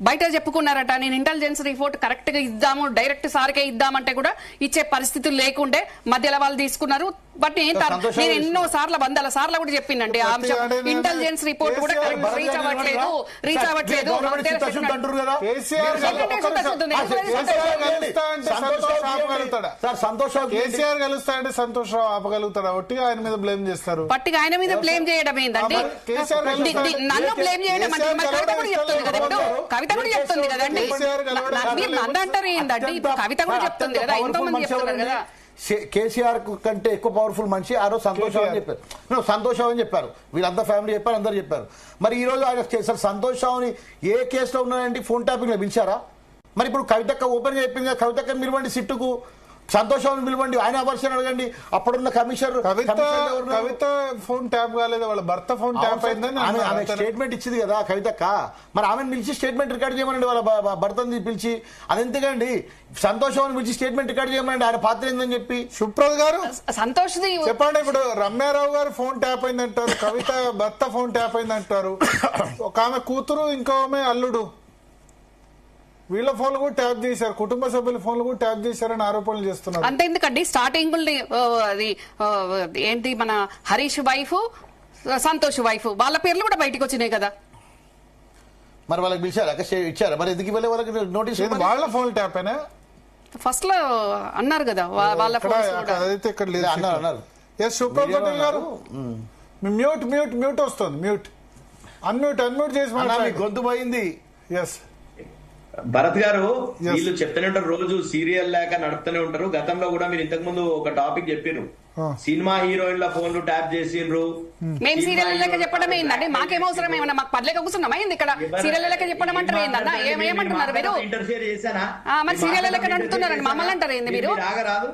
[SPEAKER 5] బయట చెప్పుకున్నారట, నేను ఇంటెలిజెన్స్ రిపోర్ట్ కరెక్ట్ గా ఇద్దాము, డైరెక్ట్ సార్కే ఇద్దామంటే కూడా ఇచ్చే పరిస్థితులు లేకుండే మధ్యలో వాళ్ళు తీసుకున్నారు. బట్ నేను ఎన్నో సార్లు 100 సార్లు కూడా చెప్పిందండి ఆ అంశం. ఇంటెలిజెన్స్ రిపోర్ట్ కూడా రీచ్ అవ్వట్లేదు.
[SPEAKER 2] కేసీఆర్ గెలుస్తా అంటే సంతోష్ రావు ఆపగలుగుతాడా? ఒట్టిగా ఆయన మీద బ్లేమ్ చేస్తారు.
[SPEAKER 5] పట్టిగా ఆయన మీద బ్లేమ్ చేయడం ఏంటండి, నన్ను బ్లేమ్ చేయడం అంటే కవిత కూడా చెప్తుంది కదా, ఇప్పుడు కవిత కూడా చెప్తుంది కదండి. మీరు నన్ను అంటారు ఏంటండి, కవిత కూడా చెప్తుంది కదా, ఎంతోమంది చెప్తున్నారు కదా.
[SPEAKER 6] కేసీఆర్ కంటే ఎక్కువ పవర్ఫుల్ మనిషి ఆ రోజు సంతోషం అని చెప్పారు, సంతోషం అని చెప్పారు, వీళ్ళంతా ఫ్యామిలీ చెప్పారు, అందరు చెప్పారు. మరి ఈ రోజు ఆయన సంతోష్ రావుని ఏ కేసులో ఉన్నారంటే ఫోన్ ట్యాపింగ్ లో పిలిచారా? మరి ఇప్పుడు కవితక్క ఓపెన్ గా చెప్పింది, కవితక్కని పిలవండి సిట్టుకు, సంతోషాన్ని పిలవండి, ఆయన వర్షన్ అడగండి. అప్పుడున్న కమిషనర్
[SPEAKER 2] కవిత ఫోన్ ట్యాప్ కాలేదు, వాళ్ళ భర్త ఫోన్ ట్యాప్ అయిందని
[SPEAKER 6] ఆమె స్టేట్మెంట్ ఇచ్చింది కదా కవితక్క. మరి ఆమెను పిలిచి స్టేట్మెంట్ రికార్డ్ చేయమనండి, వాళ్ళ భర్తని పిలిచి. అదెందుకండి సంతోషాన్ని పిలిచి స్టేట్మెంట్ రికార్డ్ చేయమనండి, ఆయన పాత్ర ఏందని చెప్పి.
[SPEAKER 2] సుప్రద్ గారు
[SPEAKER 5] సంతోష్
[SPEAKER 2] చెప్పండి. ఇప్పుడు రమ్యారావు గారు ఫోన్ ట్యాప్ అయిందంటారు, కవిత భర్త ఫోన్ ట్యాప్ అయిందంటారు, ఒక ఆమె కూతురు ఇంకో ఆమె అల్లుడు వీళ్ళ ఫోన్లు కూడా ట్యాప్ చేశారు, కుటుంబ సభ్యుల ఫోన్లు కూడా ట్యాప్ చేశారని ఆరోపణలు చేస్తున్నారు.
[SPEAKER 5] అంతే ఎందుకండి, స్టార్టింగ్ అది ఏంటి మన హరీష్ వైఫ్ సంతోష్ వైఫ్ వాళ్ళ పేర్లు కూడా బయటకు వచ్చినాయి కదా.
[SPEAKER 6] మరి వాళ్ళకి పిలిచారా ఇచ్చారా? మరి ఎందుకు ఇవ్వలే వాళ్ళకి నోటీస్?
[SPEAKER 2] వాళ్ళ ఫోన్ ట్యాప్ అయినా
[SPEAKER 5] ఫస్ట్ లో అన్నారు కదా వాళ్ళ
[SPEAKER 2] అదైతే ఇక్కడ లేదు అన్నారు. ఎస్ సుప్రభాతం గారు మ్యూట్ మ్యూట్ మ్యూట్ వస్తుంది, మ్యూట్ అన్మ్యూట్ చేసి
[SPEAKER 6] గొంతు పోయింది.
[SPEAKER 2] ఎస్
[SPEAKER 7] భరత్ గారు వీళ్ళు చెప్తూనే ఉంటారు, రోజు సీరియల్ లేక నడుపుతూనే ఉంటారు. గతంలో కూడా మీరు ఇంతకు ముందు ఒక టాపిక్ చెప్పారు, సినిమా హీరోయిన్ల ఫోన్లు ట్యాప్ చేసిండ్రు.
[SPEAKER 5] మేము సీరియల్ లెక్క చెప్పడం ఏంటండి? మాకేం అవసరం? ఏమన్నా మాకు పర్లేక కూర్చున్నామా ఏంది ఇక్కడ? సీరియల్ లెక్క చెప్పడం అంటారు ఏందన్నా? ఏమంటున్నారు మీరు?
[SPEAKER 7] ఇంటర్ఫియర్ చేశానా?
[SPEAKER 5] మరి సీరియల్ లెక్క నడుపుతున్నారండి, మమ్మల్ని అంటారు ఏంది మీరు?
[SPEAKER 7] ఆగరాదు,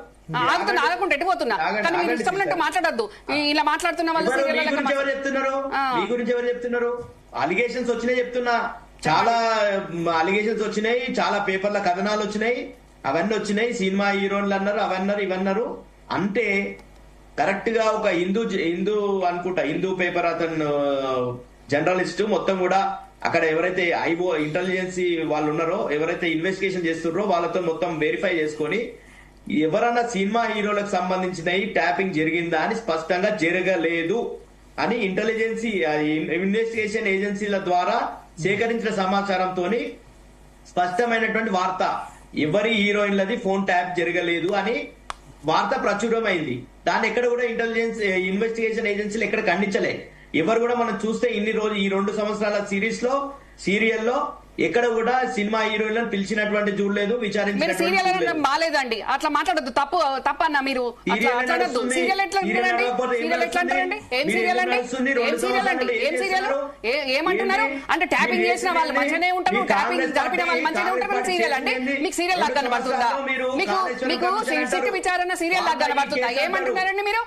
[SPEAKER 5] ఆగుతున్నా, ఆగకుండా ఎట్టిపోతున్నా. కానీ మీరు ఇష్టం మాట్లాడద్దు. ఇలా మాట్లాడుతున్న వాళ్ళు సీరియల్ లెక్క
[SPEAKER 7] ఎవరు చెప్తున్నారు? మీ గురించి ఎవరు చెప్తున్నారు? అలిగేషన్స్ వచ్చినాయి చెప్తున్నా, చాలా అలిగేషన్స్ వచ్చినాయి, చాలా పేపర్ల కథనాలు వచ్చినాయి, అవన్నీ వచ్చినాయి. సినిమా హీరోయిన్లు అన్నారు, అవన్నారు, ఇవన్నారు. అంటే కరెక్ట్ గా ఒక హిందూ అనుకుంటా, హిందూ పేపర్ అతను జర్నలిస్ట్ మొత్తం కూడా అక్కడ ఎవరైతే ఇంటెలిజెన్స్ వాళ్ళు ఉన్నారో, ఎవరైతే ఇన్వెస్టిగేషన్ చేస్తున్నారో వాళ్ళతో మొత్తం వెరిఫై చేసుకొని ఎవరన్నా సినిమా హీరోలకు సంబంధించినవి ట్యాపింగ్ జరిగిందా అని స్పష్టంగా జరగలేదు అని ఇంటెలిజెన్స్ ఇన్వెస్టిగేషన్ ఏజెన్సీల ద్వారా సేకరించిన సమాచారంతో స్పష్టమైనటువంటి వార్త, ఎవరి హీరోయిన్లది ఫోన్ ట్యాప్ జరగలేదు అని వార్త ప్రచురమైంది. దాన్ని ఎక్కడ కూడా ఇంటెలిజెన్స్ ఇన్వెస్టిగేషన్ ఏజెన్సీలు ఎక్కడ ఖండించలే. ఎవరు కూడా మనం చూస్తే ఇన్ని రోజులు ఈ 2 సంవత్సరాల సీరియల్లో ఎక్కడ కూడా సినిమా హీరోయిన్లను పిలిచినటువంటి చూడలేదు, విచారించిన
[SPEAKER 5] బాలేదండి. అట్లా మాట్లాడద్దు, తప్పన్నా మీరు. సీరియల్ ఎట్లా అంటారండి? ఏం సీరియల్ అండి? ఏం సీరియల్? ఏమంటున్నారు అంటే ట్యాపింగ్ చేసిన వాళ్ళు మంచిగానే ఉంటారు, ట్యాపింగ్ జరిపిన వాళ్ళు మంచిగానే ఉంటారు. సీరియల్ అండి? మీకు సీరియల్ లాగా కనబడుతుందా? మీకు సిట్ విచారణ సీరియల్ లాగా కనబడుతుందా? ఏమంటున్నారండి మీరు?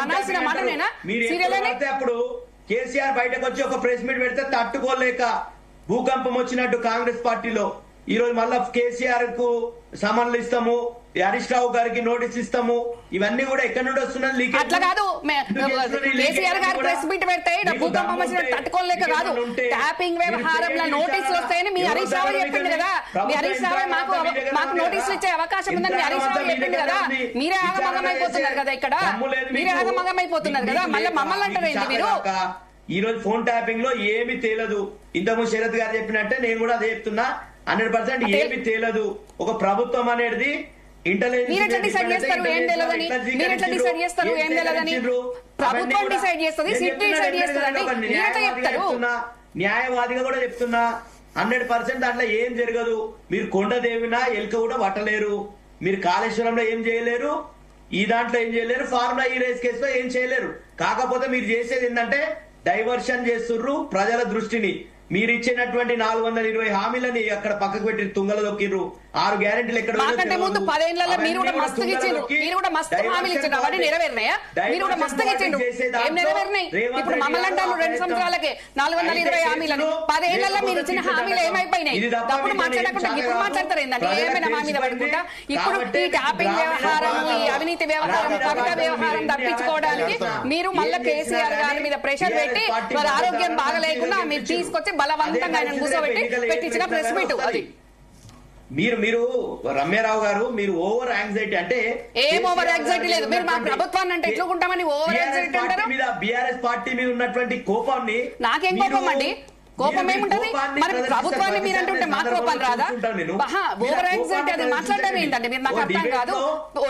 [SPEAKER 5] అనాల్సిన మాటనేనా సీరియల్ అని?
[SPEAKER 7] అప్పుడు కేసీఆర్ బయటకు వచ్చి ఒక ప్రెస్ మీట్ పెడితే తట్టుకోలేక భూకంపం వచ్చినట్టు కాంగ్రెస్ పార్టీలో ఈ రోజు మళ్ళా కేసీఆర్ కు సమన్లు ఇస్తాము, హరీష్ రావు గారికి నోటీస్ ఇస్తాము, ఇవన్నీ కూడా ఎక్కడి నుండి వస్తున్నది?
[SPEAKER 5] అట్లా కాదు, కేసీఆర్ గారు ప్రెస్ మీట్ పెడితే భూకంపం వచ్చినట్టు తట్టుకోలేక కాదు, ట్యాపింగ్ వ్యవహారంలో నోటీసులు వస్తాయని మీ హరీష్ రావు చెప్పింది కదా. మీ హరీష్ రావు మాకు నోటీసులు ఇచ్చే అవకాశం ఉందని మీ హరీష్ రావు చెప్పింది కదా. మీరే ఆగమగం అయిపోతున్నారు కదా, ఇక్కడ మీరే ఆగమగం అయిపోతున్నారు కదా. మళ్ళీ మమ్మల్ని అంటారు ఏంటి మీరు?
[SPEAKER 7] ఈ రోజు ఫోన్ ట్యాపింగ్ లో ఏమి తేలదు. ఇంతకుముందు శరత్ గారు చెప్పినట్టే నేను కూడా అదే చెప్తున్నా, 100% ఏమి తేలదు. ఒక ప్రభుత్వం అనేది
[SPEAKER 5] మీరు ఎట్లా డిసైడ్ చేస్తారు ఏం తెలియదని? మీరు ఎట్లా డిసైడ్ చేస్తారు ఏం తెలియదని? ప్రభుత్వం డిసైడ్ చేస్తుంది, సిట్ డిసైడ్ చేస్తుందండి. మీరు ఎట్లా చెప్తారు?
[SPEAKER 7] న్యాయవాదిగా కూడా చెప్తున్నా, 100% దాంట్లో ఏం జరగదు. మీరు కొండదేవినా ఎలుక కూడా పట్టలేరు, మీరు కాళేశ్వరంలో ఏం చేయలేరు, ఈ దాంట్లో ఏం చేయలేరు, ఫార్ములా ఈ రేస్ కేసులో ఏం చేయలేరు. కాకపోతే మీరు చేసేది ఏంటంటే డైవర్షన్ చేస్తుర్రు ప్రజల దృష్టిని. మీరు ఇచ్చినటువంటి 420 హామీలని అక్కడ పక్కకు పెట్టి తుంగలు దొక్కిర్రు. 6 గ్యారెంటీలు ఎక్కడ
[SPEAKER 5] ముందు 10 ఏళ్లలో మీరు కూడా మస్తు ఇచ్చిండ్రు, మీరు కూడా మస్తు హామీలు ఇచ్చిండ్రు. అవన్నీ నెరవేరినాయా? మీరు కూడా మస్తుగా ఇచ్చిండ్రు, ఏం నెరవేరినాయి? ఇప్పుడు మమ్మల్ని అంటారు 2 సంవత్సరాలకే 420 హామీలని. 10 ఏళ్లలో మీరు ఇచ్చిన హామీలు ఏమైపోయినాయి? అప్పుడు మాట్లాడకుండా ఇప్పుడు మాట్లాడతారు ఏంటంటే ఏమైనా మా మీద పడుకుంటా. ఇప్పుడు ఈ ట్యాపింగ్ వ్యవహారం, ఈ అవినీతి వ్యవహారం, కవిత వ్యవహారం తప్పించుకోవడానికి మీరు మళ్ళీ కేసీఆర్ గారి మీద ప్రెషర్ పెట్టి వారి ఆరోగ్యం బాగలేకుండా మీరు తీసుకొచ్చి బలవంతంగా ఆయన కూర్చోబెట్టి పెట్టించిన ప్రెస్ మీట్ అది.
[SPEAKER 7] మీరు రమ్యారావు గారు, మీరు ఓవర్ యాంగ్జైటీ అంటే
[SPEAKER 5] ఏం ఓవర్ యాంగ్జైటీ లేదు. మీరు మా ప్రభుత్వాన్ని అంటే ఎట్లుకుంటామని ఓవర్ యాంగ్జైటీ అంటారు?
[SPEAKER 7] బీఆర్ఎస్ పార్టీ మీద ఉన్నటువంటి కోపాన్ని.
[SPEAKER 5] నాకేం కోపం అండి? కోపం ఏముంటది? మరి ప్రభుత్వాన్ని మీరు అంటుంటే మా కోపం రాదా? ఓవర్ యాంగ్జైటీ అది మాట్లాడడం ఏంటంటే మీరు నాకు అర్థం కాదు.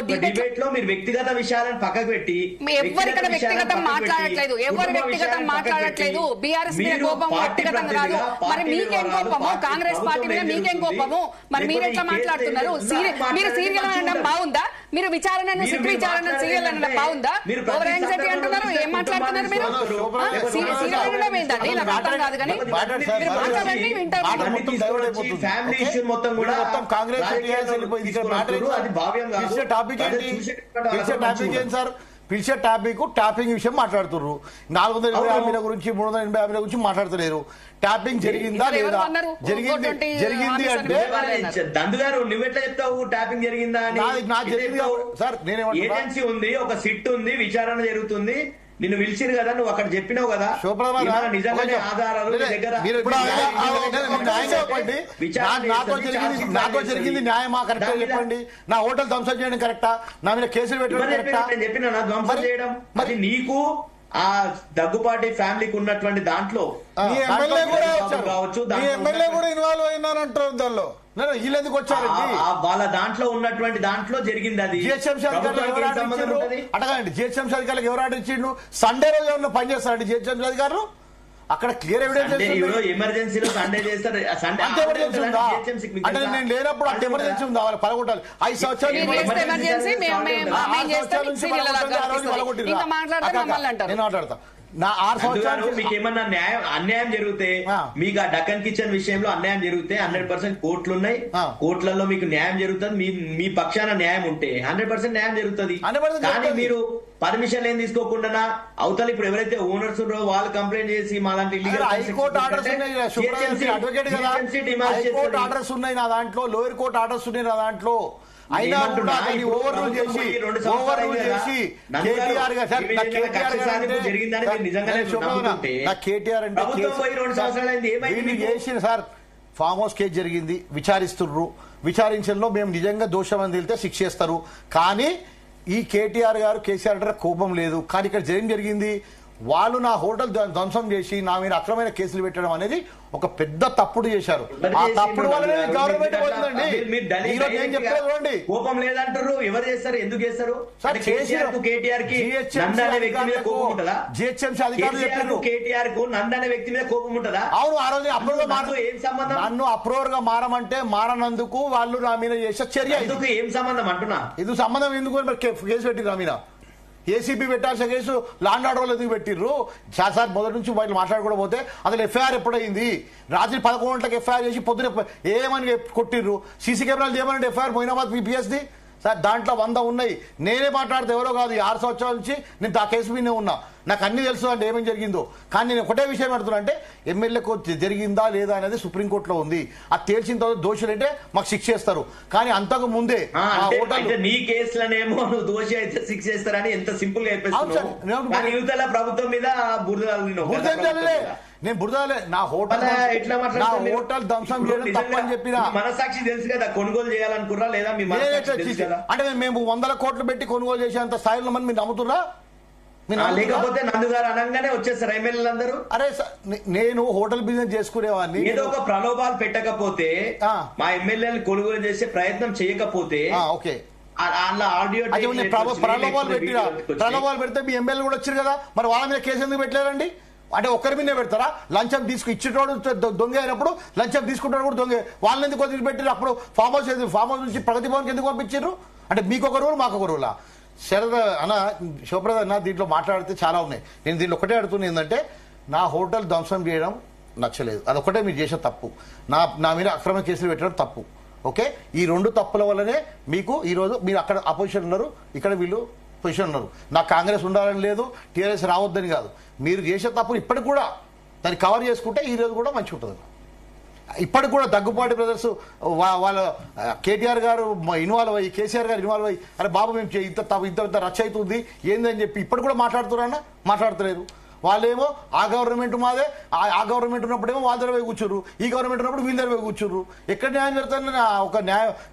[SPEAKER 7] డిబేట్ లో మీరు వ్యక్తిగత విషయాలను పక్కకు పెట్టి,
[SPEAKER 5] ఎవరిక్కడ వ్యక్తిగతం మాట్లాడట్లేదు, ఎవరు వ్యక్తిగతం మాట్లాడట్లేదు. బీఆర్ఎస్ మీద కోపం వ్యక్తిగతం కాదు. మరి మీకేం కోపము? కాంగ్రెస్ పార్టీ మీద మీకేం కోపము? మరి మీరు ఎట్లా మాట్లాడుతున్నారు? మీరు సీరియల్ అనడం బాగుందా? మీరు విచారణను సిట్ విచారణ సీరియల్ అనడం బాగుందా? ఓవర్ యాంగ్జైటీ అంటున్నారు, ఏం మాట్లాడుతున్నారు మీరు? సీరియల్ అనడం ఏంటండి? నాకు అర్థం కాదు. కానీ
[SPEAKER 7] ఫ్యామిలీ ఇష్యూ మొత్తం కూడా
[SPEAKER 6] కాంగ్రెస్ పిలిచే టాపిక్ ట్యాపింగ్ విషయం మాట్లాడుతున్నారు. 420 హామీల గురించి 380 హామీల గురించి మాట్లాడతలేరు. ట్యాపింగ్ జరిగిందా లేదా? జరిగింది అంటే
[SPEAKER 7] దండు గారు నువ్వెట్లా చెప్తావు ట్యాపింగ్ జరిగిందా అని?
[SPEAKER 6] సార్
[SPEAKER 7] ఏజెన్సీ ఉంది, ఒక సిట్ ఉంది, విచారణ జరుగుతుంది. నిన్ను పిలిచిరు కదా, నువ్వు అక్కడ చెప్పినావు కదా, నిజంగానే ఆధారాలు దగ్గర.
[SPEAKER 6] నాతో జరిగింది న్యాయమా? కరెక్టా చెప్పండి. నా హోటల్ ధ్వంసం చేయడం కరెక్టా? నా మీద కేసులు పెట్టడం కరెక్టా?
[SPEAKER 7] చెప్పినా ధ్వంసం చేయడం మరి నీకు ఆ దగ్గుపాటి ఫ్యామిలీకి ఉన్నటువంటి దాంట్లో
[SPEAKER 2] కావచ్చు, ఇన్వాల్వ్ అయినారంటారు. దానిలో వీళ్ళెందుకు వచ్చారండి?
[SPEAKER 7] వాళ్ళ దాంట్లో ఉన్నటువంటి దాంట్లో జరిగింది అది.
[SPEAKER 6] అడగండి జిహెచ్ఎంసీ అధికారులకు ఎవరు ఆర్డర్ ఇచ్చిండు? సండే రోజు ఏమన్నా పనిచేస్తారండి జిహెచ్ఎంసీ అధికారులు? అక్కడ క్లియర్ ఎవిడెన్స్
[SPEAKER 7] ఎమర్జెన్సీలో సండే చేస్తారు. సండే
[SPEAKER 6] అంత ఎమర్జెన్సీ ఉందా? అంటే నేను లేనప్పుడు అంత ఎమర్జెన్సీ ఉందా? వాళ్ళ పలగొట్టాలి 5 సంవత్సరాలు
[SPEAKER 5] నేను
[SPEAKER 6] మాట్లాడతా. నా 6 సంవత్సరాలు
[SPEAKER 7] మీకు ఏమన్నా అన్యాయం జరిగితే, మీకు ఆ డక్కన్ కిచెన్ విషయంలో అన్యాయం జరిగితే 100% కోర్టులు ఉన్నాయి. కోర్టులలో మీకు న్యాయం జరుగుతుంది. మీ పక్షాన న్యాయం ఉంటే 100% న్యాయం జరుగుతుంది. కానీ మీరు పర్మిషన్ ఏం తీసుకోకుండా అవతల ఇప్పుడు ఎవరైతే ఓనర్స్ ఉన్నారో వాళ్ళు కంప్లైంట్ చేసి మా లాంటి
[SPEAKER 6] హైకోర్టు ఆర్డర్స్ ఉన్నాయి, అడ్వకేట్ కదా, హైకోర్టు ఆర్డర్స్ ఉన్నాయి నా దాంట్లో, లోయర్ కోర్టు ఆర్డర్స్ ఉన్నాయి నా దాంట్లో. అయినా కూడా ఓవర్ రూల్ చేసి కేటీఆర్ అంటే చేసిన సార్ ఫామ్ హౌస్ కేసు జరిగింది, విచారిస్తున్నారు. విచారించడంలో మేము నిజంగా దోషమని తెలితే శిక్ష చేస్తారు. కానీ ఈ కేటీఆర్ గారు కేసీఆర్ అంటే కోపం లేదు. కానీ ఇక్కడ జరిగింది వాళ్ళు నా హోటల్ ధ్వంసం చేసి నా మీద అక్రమైన కేసులు పెట్టడం అనేది ఒక పెద్ద తప్పుడు చేశారు. ఆ తప్పుడు వల్లనే గవర్నమెంట్ పోతుందండి. నేను చెప్తాను చూడండి,
[SPEAKER 7] కోపం లేదంటారు. ఎవరు చేస్తారు, ఎందుకు చేస్తారు? కేటీఆర్ కి
[SPEAKER 6] జిహెచ్ఎంసీ అధికారులు చెప్పారు
[SPEAKER 7] కేటీఆర్ కు నంద అనే వ్యక్తి మీద కోపం ఉంటుందా?
[SPEAKER 6] అవును, ఆ రోజు నన్ను అప్రూవర్ గా మారమంటే మారనందుకు వాళ్ళు నా మీద చేసే చర్య.
[SPEAKER 7] ఏం సంబంధం అంటున్నా?
[SPEAKER 6] ఇది సంబంధం ఎందుకు కేసు పెట్టిరు నా మీద? ఏసీబీ పెట్టాల్సిన కేసు లాండ్ ఆర్డర్ వాళ్ళు ఎందుకు పెట్టిర్రు? సార్ మొదటి నుంచి వాళ్ళు మాట్లాడుకోకపోతే అసలు ఎఫ్ఐఆర్ ఎప్పుడైంది? రాత్రి 11 గంటలకు ఎఫ్ఐఆర్ చేసి పొద్దున ఏమని కొట్టిర్రు? సీసీ కెమెరాలు ఏమనండి ఎఫ్ఐఆర్ మొయినాబాద్ పిపిఎస్ది సార్, దాంట్లో 100 ఉన్నాయి. నేనే మాట్లాడితే ఎవరో కాదు. 6 సంవత్సరాల నుంచి నేను ఆ కేసు మీదే ఉన్నా, నాకు అన్ని తెలుసు అంటే ఏమేమి జరిగిందో. కానీ నేను ఒకటే విషయం పెడుతున్నా అంటే ఎమ్మెల్యేకు జరిగిందా లేదా అనేది సుప్రీంకోర్టులో ఉంది. అది తేల్చిన తర్వాత దోషులు అంటే మాకు శిక్ష చేస్తారు. కానీ అంతకు ముందే
[SPEAKER 7] నీ కేసులనేమో నువ్వు దోషి అయితే శిక్ష చేస్తారని ఎంత సింపుల్ గా యువతల ప్రభుత్వం మీద బురద
[SPEAKER 6] నేను బురదాలే. నా హోటల్ ధ్వంసం చేయడం తప్పని చెప్పిన
[SPEAKER 7] మనసాక్షి తెలుసు కదా. కొనుగోలు చేయాలనుకున్నా లేదా?
[SPEAKER 6] అంటే మేము 100 కోట్లు పెట్టి కొనుగోలు చేసేంత స్థాయిలో మీరు నమ్ముతున్నా?
[SPEAKER 7] లేకపోతే నందు గారు అనగానే వచ్చేస్తారు ఎమ్మెల్యేలు అందరూ.
[SPEAKER 6] అరే నేను హోటల్ బిజినెస్ చేసుకునేవాడిని.
[SPEAKER 7] ఏదో ఒక ప్రలోభాలు పెట్టకపోతే, మా ఎమ్మెల్యేలు కొనుగోలు చేసే ప్రయత్నం చేయకపోతే
[SPEAKER 6] ఓకే
[SPEAKER 7] ఆడియో
[SPEAKER 6] ప్రలోభాలు పెడితే మీ ఎమ్మెల్యేలు కూడా వచ్చారు కదా, మరి వాళ్ళ మీద కేసు ఎందుకు పెట్టలేరండి? అంటే ఒక్కరి మీదే పెడతారా? లంచం ఇచ్చేటోడు దొంగ అయినప్పుడు లంచం తీసుకుంటాడు కూడా దొంగ. వాళ్ళని ఎందుకు వదిలిపెట్టారు? అప్పుడు ఫామ్ హౌస్ నుంచి ప్రగతి భవన్కి ఎందుకు పంపించారు? అంటే మీకు ఒక రూల్ మాకు ఒక రూలా? శరద అన్న, శివప్రద అన్న దీంట్లో మాట్లాడితే చాలా ఉన్నాయి. నేను దీంట్లో ఒకటే అడుగుతుంది ఏంటంటే, నా హోటల్ ధ్వంసం చేయడం నచ్చలేదు, అదొకటే మీరు చేసే తప్పు. నా మీద అక్రమ కేసులు పెట్టడం తప్పు. ఓకే, ఈ 2 తప్పుల వల్లనే మీకు ఈరోజు మీరు అక్కడ అపోజిషన్ ఉన్నారు, ఇక్కడ వీళ్ళు పొజిషన్ ఉన్నారు. నాకు కాంగ్రెస్ ఉండాలని లేదు, టీఆర్ఎస్ రావద్దని కాదు. మీరు చేసే తప్పులు ఇప్పటికి కూడా దాన్ని కవర్ చేసుకుంటే ఈ రోజు కూడా మంచిగా ఉంటుంది. ఇప్పటికి కూడా దగ్గుపాటి బ్రదర్స్ వాళ్ళ కేటీఆర్ గారు ఇన్వాల్వ్ అయ్యి, కేసీఆర్ గారు ఇన్వాల్వ్ అయ్యి, అరే బాబు మేము ఇంత రచ్చ అవుతుంది ఏందని చెప్పి ఇప్పటికి కూడా మాట్లాడుతున్నారన్నా? మాట్లాడతలేరు. వాళ్ళేమో ఆ గవర్నమెంట్ మాదే, ఆ గవర్నమెంట్ ఉన్నప్పుడేమో వాళ్ళ దగ్గర పోయి కూర్చుర్రు, ఈ గవర్నమెంట్ ఉన్నప్పుడు వీళ్ళ దగ్గర పోయి కూర్చుర్రు. ఎక్కడ న్యాయం జరుగుతుంది? ఒక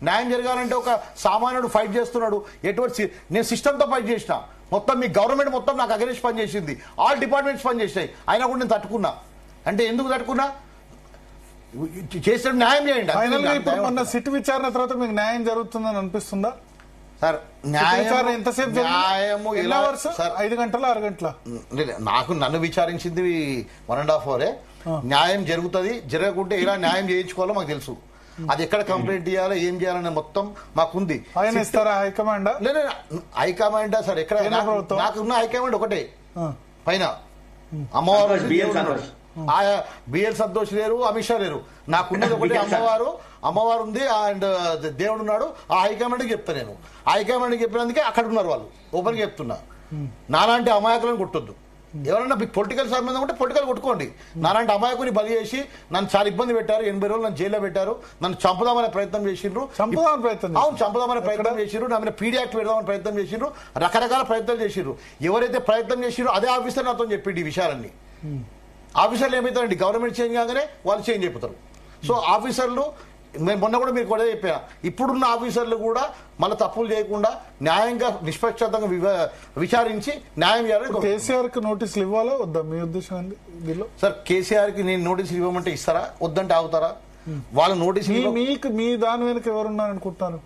[SPEAKER 6] న్యాయం జరగాలంటే ఒక సామాన్యుడు ఫైట్ చేస్తున్నాడు. ఎటువంటి నేను సిస్టమ్తో ఫైట్ చేసిన, మొత్తం మీ గవర్నమెంట్ మొత్తం నాకు అగెనిస్ట్ పని చేసింది, ఆల్ డిపార్ట్మెంట్స్ పని చేసినాయి, అయినా కూడా నేను తట్టుకున్నా. అంటే ఎందుకు తట్టుకున్నా? చేసిన న్యాయం చేయండి.
[SPEAKER 2] ఇప్పుడు మొన్న సిట్ విచారణ తర్వాత మీకు న్యాయం జరుగుతుందని అనిపిస్తుందా
[SPEAKER 6] సార్?
[SPEAKER 2] న్యాయం ఎంతసేపు?
[SPEAKER 6] న్యాయము
[SPEAKER 2] 5 గంటల 6 గంటల?
[SPEAKER 6] నన్ను విచారించింది 1.5 hour. న్యాయం జరుగుతుంది, జరగకుంటే ఎలా న్యాయం చేయించుకోవాలో మాకు తెలుసు. అది ఎక్కడ కంప్లైంట్ ఇవ్వాలో ఏం చేయాలనే మొత్తం మాకుంది.
[SPEAKER 2] ఆయన ఇస్తారా హైకమాండ్?
[SPEAKER 6] లేదు, హైకమాండ్ సార్ ఎక్కడ? నాకున్న హైకమాండ్ ఒకటే, పైన అమ్మవారు బిఎల్ సంతోష్ లేరు, అమిత్ షా లేరు. నాకున్నది ఒకటి అమ్మవారు ఉంది అండ్ దేవుడు ఉన్నాడు. ఆ హైకమాండ్కి చెప్తా నేను. హైకమాండ్కి చెప్పినందుకే అక్కడ ఉన్నారు వాళ్ళు. ఓపెన్గా చెప్తున్నా, నాలాంటి అమాయకులను కొట్టొద్దు. ఎవరన్నా పొలిటికల్ సంబంధం ఉంటే పొలిటికల్ కొట్టుకోండి. నాలాంటి అమాయకుని బలి చేసి నన్ను చాలా ఇబ్బంది పెట్టారు. 80 రోజులు నన్ను జైల్లో పెట్టారు. నన్ను చంపుదామనే ప్రయత్నం చేసిండ్రు. చంపుదామనే ప్రయత్నం చేసిండ్రు. నా మీద పీడీ యాక్ట్ పెడదామని ప్రయత్నం చేసిండ్రు. రకరకాల ప్రయత్నాలు చేసిండ్రు. ఎవరైతే ప్రయత్నం చేసిండ్రో అదే ఆఫీసర్ నాతో చెప్పిండు ఈ విషయాలన్నీ. ఆఫీసర్లు ఏమవుతారండి, గవర్నమెంట్ చేంజ్ కాగానే వాళ్ళు చేంజ్ అయిపోతారు. సో ఆఫీసర్లు మొన్న కూడా మీరు కూడా చెప్పా, ఇప్పుడున్న ఆఫీసర్లు కూడా మళ్ళీ తప్పులు చేయకుండా న్యాయంగా నిష్పక్షపాతంగా విచారించి న్యాయం చేయాలని.
[SPEAKER 2] కేసీఆర్ కి నోటీసులు ఇవ్వాలా వద్దా మీ ఉద్దేశం అండి దీనిలో?
[SPEAKER 6] సార్, కేసీఆర్ కి నేను నోటీసులు ఇవ్వమంటే ఇస్తారా? వద్దంటే ఆగుతారా? వాళ్ళ నోటీసులు
[SPEAKER 2] మీకు మీ దాని వెనుక ఎవరున్నారనుకుంటున్నారు?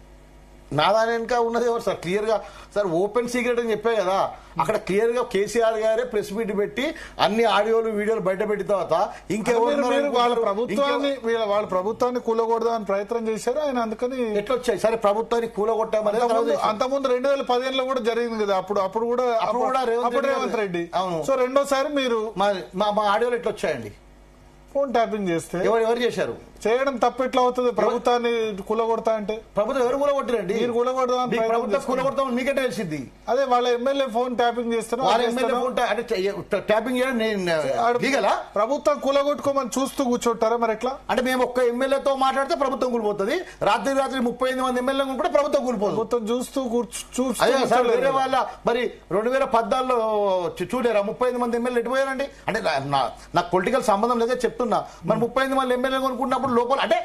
[SPEAKER 6] నా దాని వెనుక ఉన్నది ఎవరు సార్? క్లియర్ గా సార్ ఓపెన్ సీక్రెట్ అని చెప్పే కదా, అక్కడ క్లియర్ గా కేసీఆర్ గారే ప్రెస్ మీట్ పెట్టి అన్ని ఆడియోలు వీడియోలు బయట పెట్టిన తర్వాత
[SPEAKER 2] వాళ్ళ ప్రభుత్వాన్ని కూలగొడదామని ప్రయత్నం చేశారు ఆయన, అందుకని
[SPEAKER 6] ఎట్లొచ్చాయి సరే ప్రభుత్వాన్ని కూలగొట్టామని.
[SPEAKER 2] అంతకుముందు 2015 కూడా జరిగింది కదా, అప్పుడు కూడా రేవంత్ రెడ్డి. సో రెండోసారి మీరు
[SPEAKER 6] మా ఆడియోలు ఎట్లొచ్చాయండి?
[SPEAKER 2] ఫోన్ ట్యాపింగ్ చేస్తే
[SPEAKER 6] ఎవరు చేశారు?
[SPEAKER 2] చేయడం తప్పు ఎట్లా అవుతుంది? ప్రభుత్వాన్ని కూలగొడతా అంటే
[SPEAKER 6] ప్రభుత్వం ఎవరు కూలగొట్టారండి?
[SPEAKER 2] మీరు కూలగొడదామని
[SPEAKER 6] ప్రభుత్వం కూలగొడతామని మీకే తెలిసింది.
[SPEAKER 2] అదే వాళ్ళ ఎమ్మెల్యే ఫోన్ ట్యాపింగ్ చేస్తారు.
[SPEAKER 6] వాళ్ళ ఎమ్మెల్యే ఫోన్ ట్యాపింగ్ చేయడం
[SPEAKER 2] ప్రభుత్వం కూలగొట్టుకోమని చూస్తూ కూర్చోంటారా మరి ఎట్లా?
[SPEAKER 6] అంటే మేము ఒక్క ఎమ్మెల్యేతో మాట్లాడితే ప్రభుత్వం కూలిపోతుంది, రాత్రి 35 మంది ఎమ్మెల్యే కూడా ప్రభుత్వం కూలిపోతుంది.
[SPEAKER 2] ప్రభుత్వం చూస్తూ
[SPEAKER 6] వేరే వాళ్ళ మరి 2014లో చూడారా 35 మంది ఎమ్మెల్యే ఎటుపోయారండి? అంటే నాకు పొలిటికల్ సంబంధం లేదే చెప్తున్నా. మరి 35 మంది ఎమ్మెల్యే కొనుక్కున్నప్పుడు లోపల అంటే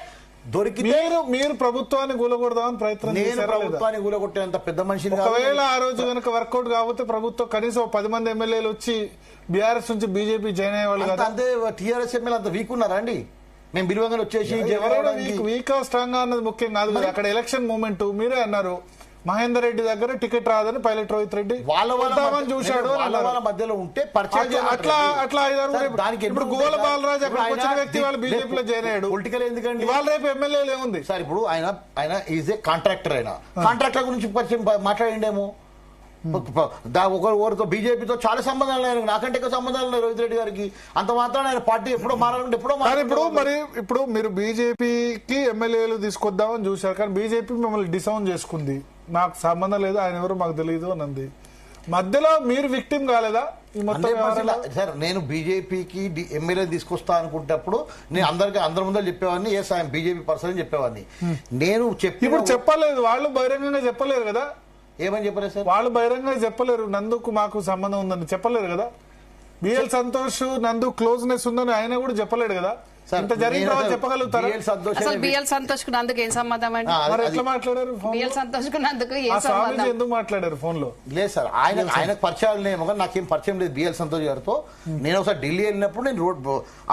[SPEAKER 6] దొరికితే
[SPEAKER 2] మీరు ప్రభుత్వాన్ని కూలగొడదామని ప్రయత్నం చేశారు.
[SPEAKER 6] ప్రభుత్వాన్ని కూలగొట్టేంత పెద్ద మనిషిని
[SPEAKER 2] ఒకవేళ ఆ రోజు కనుక వర్కౌట్ కాకపోతే ప్రభుత్వం కనీసం 10 మంది ఎమ్మెల్యేలు వచ్చి బీఆర్ఎస్ నుంచి బీజేపీ జాయిన్ అయ్యేవాళ్ళు కదా.
[SPEAKER 6] అంతే టీఆర్ఎస్ ఎమ్మెల్యే అంత వీక్ ఉన్నారా అండి? మేము బిలువంగా వచ్చేసి
[SPEAKER 2] వీకా స్ట్రాంగ్ అన్నది ముఖ్యం కాదు కదా. అక్కడ ఎలక్షన్ మూమెంట్ మీరే అన్నారు, మహేందర్ రెడ్డి దగ్గర టికెట్ రాదని పైలట్ రోహిత్ రెడ్డి చూశాడు.
[SPEAKER 6] వాళ్ళ మధ్యలో ఉంటే
[SPEAKER 2] అట్లా ఇప్పుడు గోల బాలరాజు అక్కడ వచ్చిన వ్యక్తి వాళ్ళు బీజేపీలో జాయిన్ అయ్యాడు.
[SPEAKER 6] పొలిటికల్ ఎందుకండి?
[SPEAKER 2] వాళ్ళ రేపు ఎమ్మెల్యేలు ఏముంది
[SPEAKER 6] సార్? ఇప్పుడు ఆయన ఈజ్ ఏ కాంట్రాక్టర్, అయినా కాంట్రాక్టర్ గురించి పరిచయం మాట్లాడిండేమో. ఒకరితో బీజేపీతో చాలా సంబంధాలు ఉన్నాయి, నాకంటే ఎక్కువ సంబంధాలు ఉన్నాయి రోహిత్ రెడ్డి గారికి. అంత మాత్రం ఆయన పార్టీ ఎప్పుడో మారాలంటే
[SPEAKER 2] ఇప్పుడు మీరు బీజేపీకి ఎమ్మెల్యేలు తీసుకొద్దామని చూశారు, కానీ బీజేపీ మిమ్మల్ని డిసౌన్ చేసుకుంది. నాకు సంబంధం లేదు, ఆయన ఎవరు మాకు తెలియదు అని అంది. మధ్యలో మీరు విక్టిమ్ కాలేదా ఈ మొత్తం?
[SPEAKER 6] సార్ నేను బీజేపీకి ఎమ్మెల్యే తీసుకొస్తా అనుకుంటప్పుడు నేను అందరి ముందర చెప్పేవాడిని, ఎస్ ఆయన బీజేపీ పర్సన్ అని చెప్పేవాడిని. నేను
[SPEAKER 2] ఇప్పుడు చెప్పలేదు, వాళ్ళు బహిరంగంగా చెప్పలేరు కదా.
[SPEAKER 6] ఏమని చెప్పలేదు సార్?
[SPEAKER 2] వాళ్ళు బహిరంగంగా చెప్పలేరు, నందుకు మాకు సంబంధం ఉందని చెప్పలేరు కదా. బిఎల్ సంతోష్ నందు క్లోజ్నెస్ ఉందని ఆయన కూడా చెప్పలేడు కదా. ఇంత జరిగిన తర్వాత చెప్పగలుగుతారు?
[SPEAKER 5] అసలు బిఎల్ సంతోష్ కు నందుకు ఏం సంబంధం అండి?
[SPEAKER 2] మరి ఎట్లా మాట్లాడారు?
[SPEAKER 5] బిఎల్ సంతోష్ కు నందుకు ఏం
[SPEAKER 2] సంబంధం? ఎందుకు మాట్లాడారు ఫోన్ లో?
[SPEAKER 6] లేదు సార్, ఆయన పరిచయాలు లేమో, నాకేం పరిచయం లేదు బిఎల్ సంతోష్ గారితో. నేను ఒకసారి ఢిల్లీ వెళ్ళినప్పుడు నేను రోడ్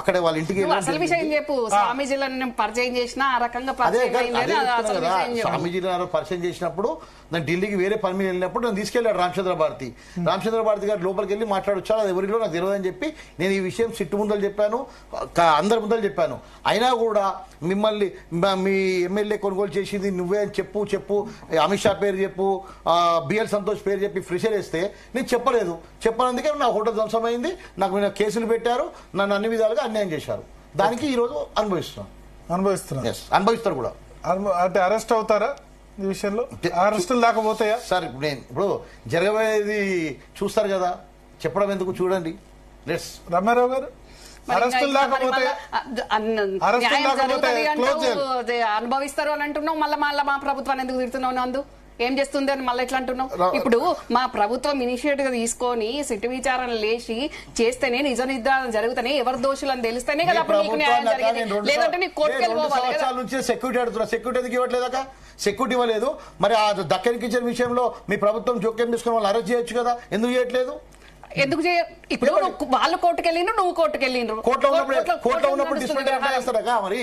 [SPEAKER 6] అక్కడ వాళ్ళ ఇంటికి
[SPEAKER 5] అసలు విషయం చెప్పు. స్వామీజీలను పరిచయం చేసిన ఆ రకంగా
[SPEAKER 6] స్వామీజీలను పరిచయం చేసినప్పుడు నేను ఢిల్లీకి వేరే పని మీద వెళ్ళినప్పుడు నేను తీసుకెళ్లాడు రామచంద్ర భారతి గారు లోపలికి వెళ్ళి మాట్లాడొచ్చాను, అది ఎవరిలో నాకు తెలియదు అని చెప్పి నేను ఈ విషయం సిట్టు ముందలు చెప్పాను, అందరి ముందలు చెప్పాను. అయినా కూడా మిమ్మల్ని మీ ఎమ్మెల్యే కొనుగోలు చేసింది నువ్వే అని చెప్పు అమిత్ షా పేరు చెప్పు, బిఎల్ సంతోష్ పేరు చెప్పి ఫ్రెషర్ వేస్తే నేను చెప్పనందుకే నా హోటల్ ధ్వంసమైంది, నాకు కేసులు పెట్టారు, నన్ను అన్ని విధాలుగా అన్యాయం చేశారు. దానికి ఈ రోజు అనుభవిస్తారు కూడా.
[SPEAKER 2] అంటే అరెస్ట్ అవుతారా ఈ విషయంలో? అరెస్టులు దాకపోతాయా
[SPEAKER 6] సార్? ఇప్పుడు జరగబోయేది చూస్తారు కదా, చెప్పడం ఎందుకు? చూడండి
[SPEAKER 2] రమారావు గారు,
[SPEAKER 5] అనుభవిస్తారు అని అంటున్నావు, మళ్ళీ మా ప్రభుత్వాన్ని ఎందుకు తిడుతున్నావు? నందు ఏం చేస్తుంది అని మళ్ళీ ఎట్లా అంటున్నావు? ఇప్పుడు మా ప్రభుత్వం ఇనిషియేటివ్ తీసుకొని సిట్టు విచారణ లేచి చేస్తేనే నిజ నిర్ధారణ జరుగుతానే, ఎవరు దోషులని తెలిస్తేనే కదా అప్పుడు నీకు న్యాయం జరిగింది. లేదంటే నీకు కోర్టుకి వెళ్ళిపోవాలి.
[SPEAKER 6] సెక్యూరిటీ అడుగుతున్నా, సెక్యూరిటీ ఎందుకు ఇవ్వట్లేదా? సెక్యూరిటీ ఇవ్వలేదు, మరి ఆ దక్కన్ కిచెన్ విషయంలో మీ ప్రభుత్వం జోక్యం తీసుకుని వాళ్ళు అరెస్ట్ చేయొచ్చు కదా, ఎందుకు చేయట్లేదు?
[SPEAKER 5] ఎందుకు ఇప్పుడు వాళ్ళు కోర్టుకు వెళ్ళిండ్రు, నువ్వు కోర్టుకు వెళ్ళిండ్రు.
[SPEAKER 6] కోర్టులో ఉన్నప్పుడు డిస్ప్యూట్ ఎట్లా చేస్తారా? మరి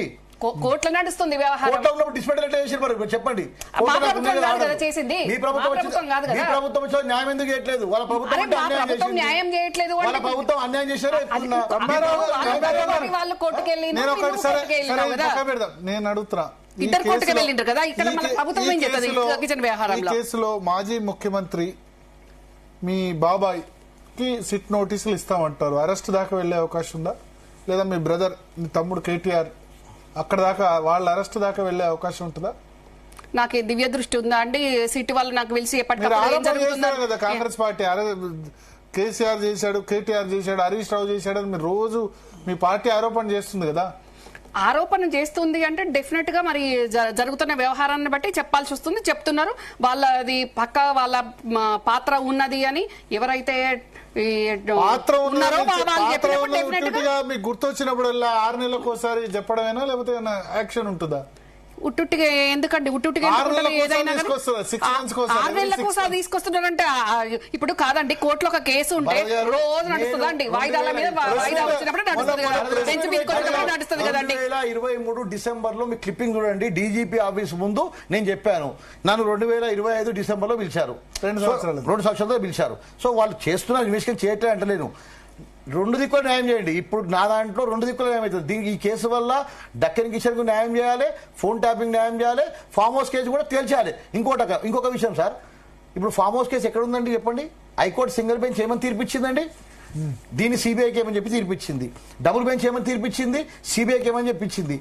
[SPEAKER 5] కోర్టులో నడుస్తుంది వ్యవహారం.
[SPEAKER 6] కోర్టులో ఉన్నప్పుడు డిస్ప్యూట్ ఎట్లా చేసారు మరి చెప్పండి.
[SPEAKER 5] చేసింది
[SPEAKER 6] మీ ప్రభుత్వం వచ్చి న్యాయం ఎందుకు చేయట్లేదు? వాళ్ళ ప్రభుత్వం
[SPEAKER 5] న్యాయం చేయట్లేదు,
[SPEAKER 6] వాళ్ళ ప్రభుత్వం అన్యాయం చేశారు.
[SPEAKER 5] వాళ్ళు కోర్టుకు వెళ్ళి
[SPEAKER 2] నేను అడుగుతున్నా,
[SPEAKER 5] ఇద్దరు కోర్టుకు వెళ్ళిండ్రు కదా, ఇక్కడ మన ప్రభుత్వం ఏం చేస్తుంది?
[SPEAKER 2] ఈ కేసులో మాజీ ముఖ్యమంత్రి మీ బాబాయ్ కి సిట్ నోటీసులు ఇస్తామంటారు, అరెస్ట్ దాకా వెళ్లే అవకాశం ఉందా? లేదా మీ బ్రదర్ మీ తమ్ముడు కేటీఆర్ అక్కడ దాకా వాళ్ళ అరెస్ట్ దాకా వెళ్లే అవకాశం ఉంటుందా?
[SPEAKER 5] నాకు దివ్య దృష్టి ఉందా అండి? సిట్ వాళ్ళు నాకు తెలిసి
[SPEAKER 2] కదా కాంగ్రెస్ పార్టీ కేసీఆర్ చేశాడు, కేటీఆర్ చేశాడు, హరీష్ రావు చేశాడు అని మీరు రోజు మీ పార్టీ ఆరోపణ చేస్తుంది కదా.
[SPEAKER 5] ఆరోపణ చేస్తుంది అంటే డెఫినెట్ గా మరి జరుగుతున్న వ్యవహారాన్ని బట్టి చెప్పాల్సి వస్తుంది. చెప్తున్నారు వాళ్ళది పక్క వాళ్ళ పాత్ర ఉన్నది అని. ఎవరైతే
[SPEAKER 2] మీకు గుర్తొచ్చినప్పుడు 6 నెలలకు ఒకసారి చెప్పడమేనా, లేకపోతే యాక్షన్ ఉంటుందా?
[SPEAKER 5] ఉట్టుట్టిగా ఎందుకండి ఉట్టుట్టిగా ఏదైనా తీసుకొస్తున్నారంటే ఇప్పుడు కాదండి కోర్టులో ఒక కేసు ఉంటే రోజు నడుస్తుందండి వాయిదాల మీద వాయిదా వచ్చినప్పుడు నడుస్తుంది కదా బెంచ్ మీద నడుస్తుంది కదండి
[SPEAKER 6] 2023 డిసెంబర్ లో మీ క్లిప్పింగ్ చూడండి డీజీపీ ఆఫీస్ ముందు నేను చెప్పాను నన్ను 2025 డిసెంబర్ లో పిలిచారు 2 సంవత్సరాలతో పిలిచారు సో వాళ్ళు చేస్తున్నారు ఇన్వెస్టిగేషన్ చేయట్లే అంటలేను రెండు దిక్కులు న్యాయం చేయండి ఇప్పుడు నా దాంట్లో రెండు దిక్కులు న్యాయం అవుతుంది దీనికి ఈ కేసు వల్ల డక్కన్ కిషన్ కు న్యాయం చేయాలి ఫోన్ ట్యాపింగ్ న్యాయం చేయాలి ఫామ్ హౌస్ కేసు కూడా తేల్చేయాలి ఇంకొక విషయం సార్ ఇప్పుడు ఫామ్ హౌస్ కేసు ఎక్కడ ఉందండి చెప్పండి హైకోర్టు సింగిల్ బెంచ్ ఏమని తీర్పిచ్చిందండి దీన్ని సిబిఐకి ఏమని చెప్పి తీర్పిచ్చింది డబుల్ బెంచ్ ఏమని తీర్పిచ్చింది సిబిఐకి ఏమని చెప్పించింది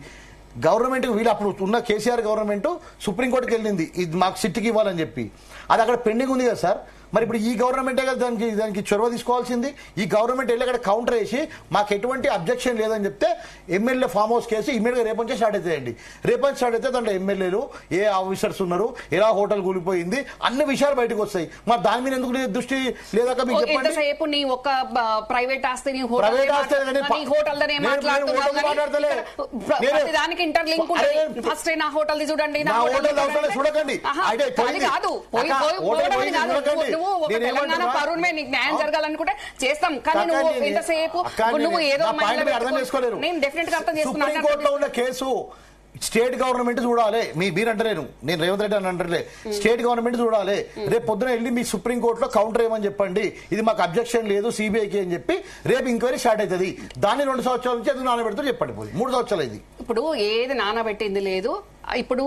[SPEAKER 6] గవర్నమెంట్ వీళ్ళు అప్పుడు ఉన్న కేసీఆర్ గవర్నమెంట్ సుప్రీంకోర్టుకి వెళ్ళింది ఇది మాకు సిట్కి ఇవ్వాలని చెప్పి అది అక్కడ పెండింగ్ ఉంది కదా సార్ మరి ఇప్పుడు ఈ గవర్నమెంటే కదా దానికి చొరవ తీసుకోవాల్సింది ఈ గవర్నమెంట్ వెళ్ళి అక్కడ కౌంటర్ వేసి మాకు ఎటువంటి అబ్జెక్షన్ లేదని చెప్తే ఎమ్మెల్యే ఫామ్ హౌస్ కేసు ఇమీడియట్గా రేపు నుంచి స్టార్ట్ అవుతాయండి రేపు నుంచి స్టార్ట్ అయితే దాంట్లో ఎమ్మెల్యేలు ఏ ఆఫీసర్స్ ఉన్నారు ఎలా హోటల్ కూలిపోయింది అన్ని విషయాలు బయటకు వస్తాయి మరి దాని మీద ఎందుకు దృష్టి లేదా మీకు చెప్పండి
[SPEAKER 5] నీ ఒక ప్రైవేట్ ఆస్తి దానికి ఇంటర్లింక్ ఫస్ట్ నా హోటల్ చూడండి
[SPEAKER 6] చూడకండి
[SPEAKER 5] తెలంగాణ పరుణమే నీకు న్యాయం జరగాలనుకుంటే చేస్తాం కానీ నువ్వు ఎంతసేపు నువ్వు ఏదో
[SPEAKER 6] అర్థం చేసుకోలేరు
[SPEAKER 5] నేను డెఫినెట్ గా అర్థం
[SPEAKER 6] సుప్రీం కోర్టులో ఉన్న కేసు స్టేట్ గవర్నమెంట్ చూడాలి మీరు అంటలేను నేను రేవంత్ రెడ్డి అని అంటలే స్టేట్ గవర్నమెంట్ చూడాలి రేపు పొద్దున వెళ్ళి మీ సుప్రీం కోర్టులో కౌంటర్ ఏమని చెప్పండి ఇది మాకు అబ్జెక్షన్ లేదు సిబిఐకి అని చెప్పి రేపు ఎంక్వైరీ స్టార్ట్ అవుతుంది దాన్ని 2 సంవత్సరాల నుంచి అది నానబెడుతూ చెప్పండి 3 సంవత్సరాలు ఇది
[SPEAKER 5] ఇప్పుడు ఏది నానబెట్టింది లేదు ఇప్పుడు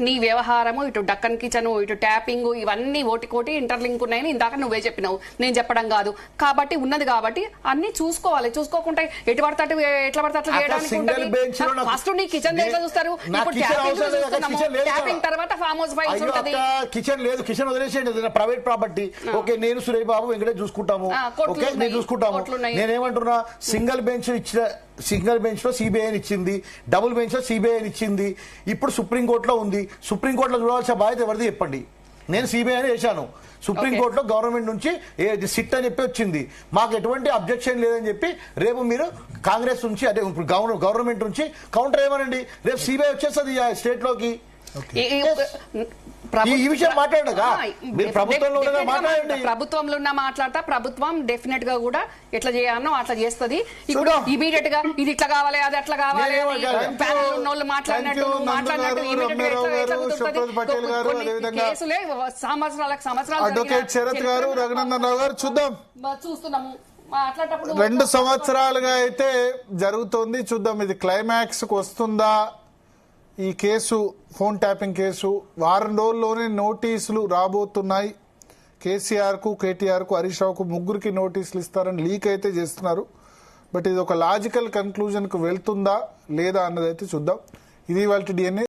[SPEAKER 5] నీ వ్యవహారము ఇటు డక్కన్ కిచెన్ ఇటు ట్యాపింగ్ ఇవన్నీ ఓటికోటి ఇంటర్లింక్ ఉన్నాయని ఇందాక నువ్వే చెప్పినావు నేను చెప్పడం కాదు కాబట్టి ఉన్నది కాబట్టి అన్ని చూసుకోవాలి చూసుకోకుండా ఎట్లా పడితే అట్లా చేయడానికి ఫస్ట్ నీ కిచెన్ దగ్గర చూస్తారు ట్యాపింగ్ తర్వాత ఫామ్ హౌస్ ఫైల్స్ ఉంటది
[SPEAKER 6] కిచెన్ లేదు కిచెన్ వదిలేసేయండి ప్రైవేట్ ప్రాపర్టీ ఓకే నేను సురేష్ బాబు వెంకటేష్ చూసుకుంటాము ఓకే నేను చూసుకుంటాము నేనేమంటున్నా సింగిల్ బెంచ్ లో సిబిఐని ఇచ్చింది డబుల్ బెంచ్ లో సిబిఐని ఇచ్చింది ఇప్పుడు సుప్రీంకోర్టులో ఉంది సుప్రీంకోర్టులో చూడాల్సిన బాధ్యత ఎవరిది చెప్పండి నేను సిబిఐని వేశాను సుప్రీంకోర్టులో గవర్నమెంట్ నుంచి సిట్ అని చెప్పి వచ్చింది మాకు ఎటువంటి అబ్జెక్షన్ లేదని చెప్పి రేపు మీరు కాంగ్రెస్ నుంచి అదే గవర్నమెంట్ నుంచి కౌంటర్ ఏమనండి రేపు సిబిఐ వచ్చేస్తుంది స్టేట్ లోకి ఈ విషయం మాట్లాడగా మీరు
[SPEAKER 5] ప్రభుత్వంలో ఉన్న మాట్లాడతా ప్రభుత్వం డెఫినెట్ గా కూడా ఎట్లా చేయాలనో అట్లా చేస్తుంది ఇప్పుడు ఇమీడియట్ గా ఇది ఇట్లా కావాలి అది అట్లా కావాలి కేసులే సంవత్సరాలు
[SPEAKER 2] అడ్వకేట్ శరత్ గారు రఘునందన్ రావు గారు
[SPEAKER 5] చూస్తున్నాము
[SPEAKER 2] 2 సంవత్సరాలుగా అయితే జరుగుతోంది చూద్దాం ఇది క్లైమాక్స్ కు వస్తుందా ఈ కేసు ఫోన్ ట్యాపింగ్ కేసు వారం రోజుల్లోనే నోటీసులు రాబోతున్నాయి కేసీఆర్ కు కేటీఆర్ కు హరీష్ రావుకు ముగ్గురికి నోటీసులు ఇస్తారని లీక్ అయితే చేస్తున్నారు బట్ ఇది ఒక లాజికల్ కన్క్లూజన్ కు వెళ్తుందా లేదా అన్నదైతే చూద్దాం ఇది ఇవాల్టి DNA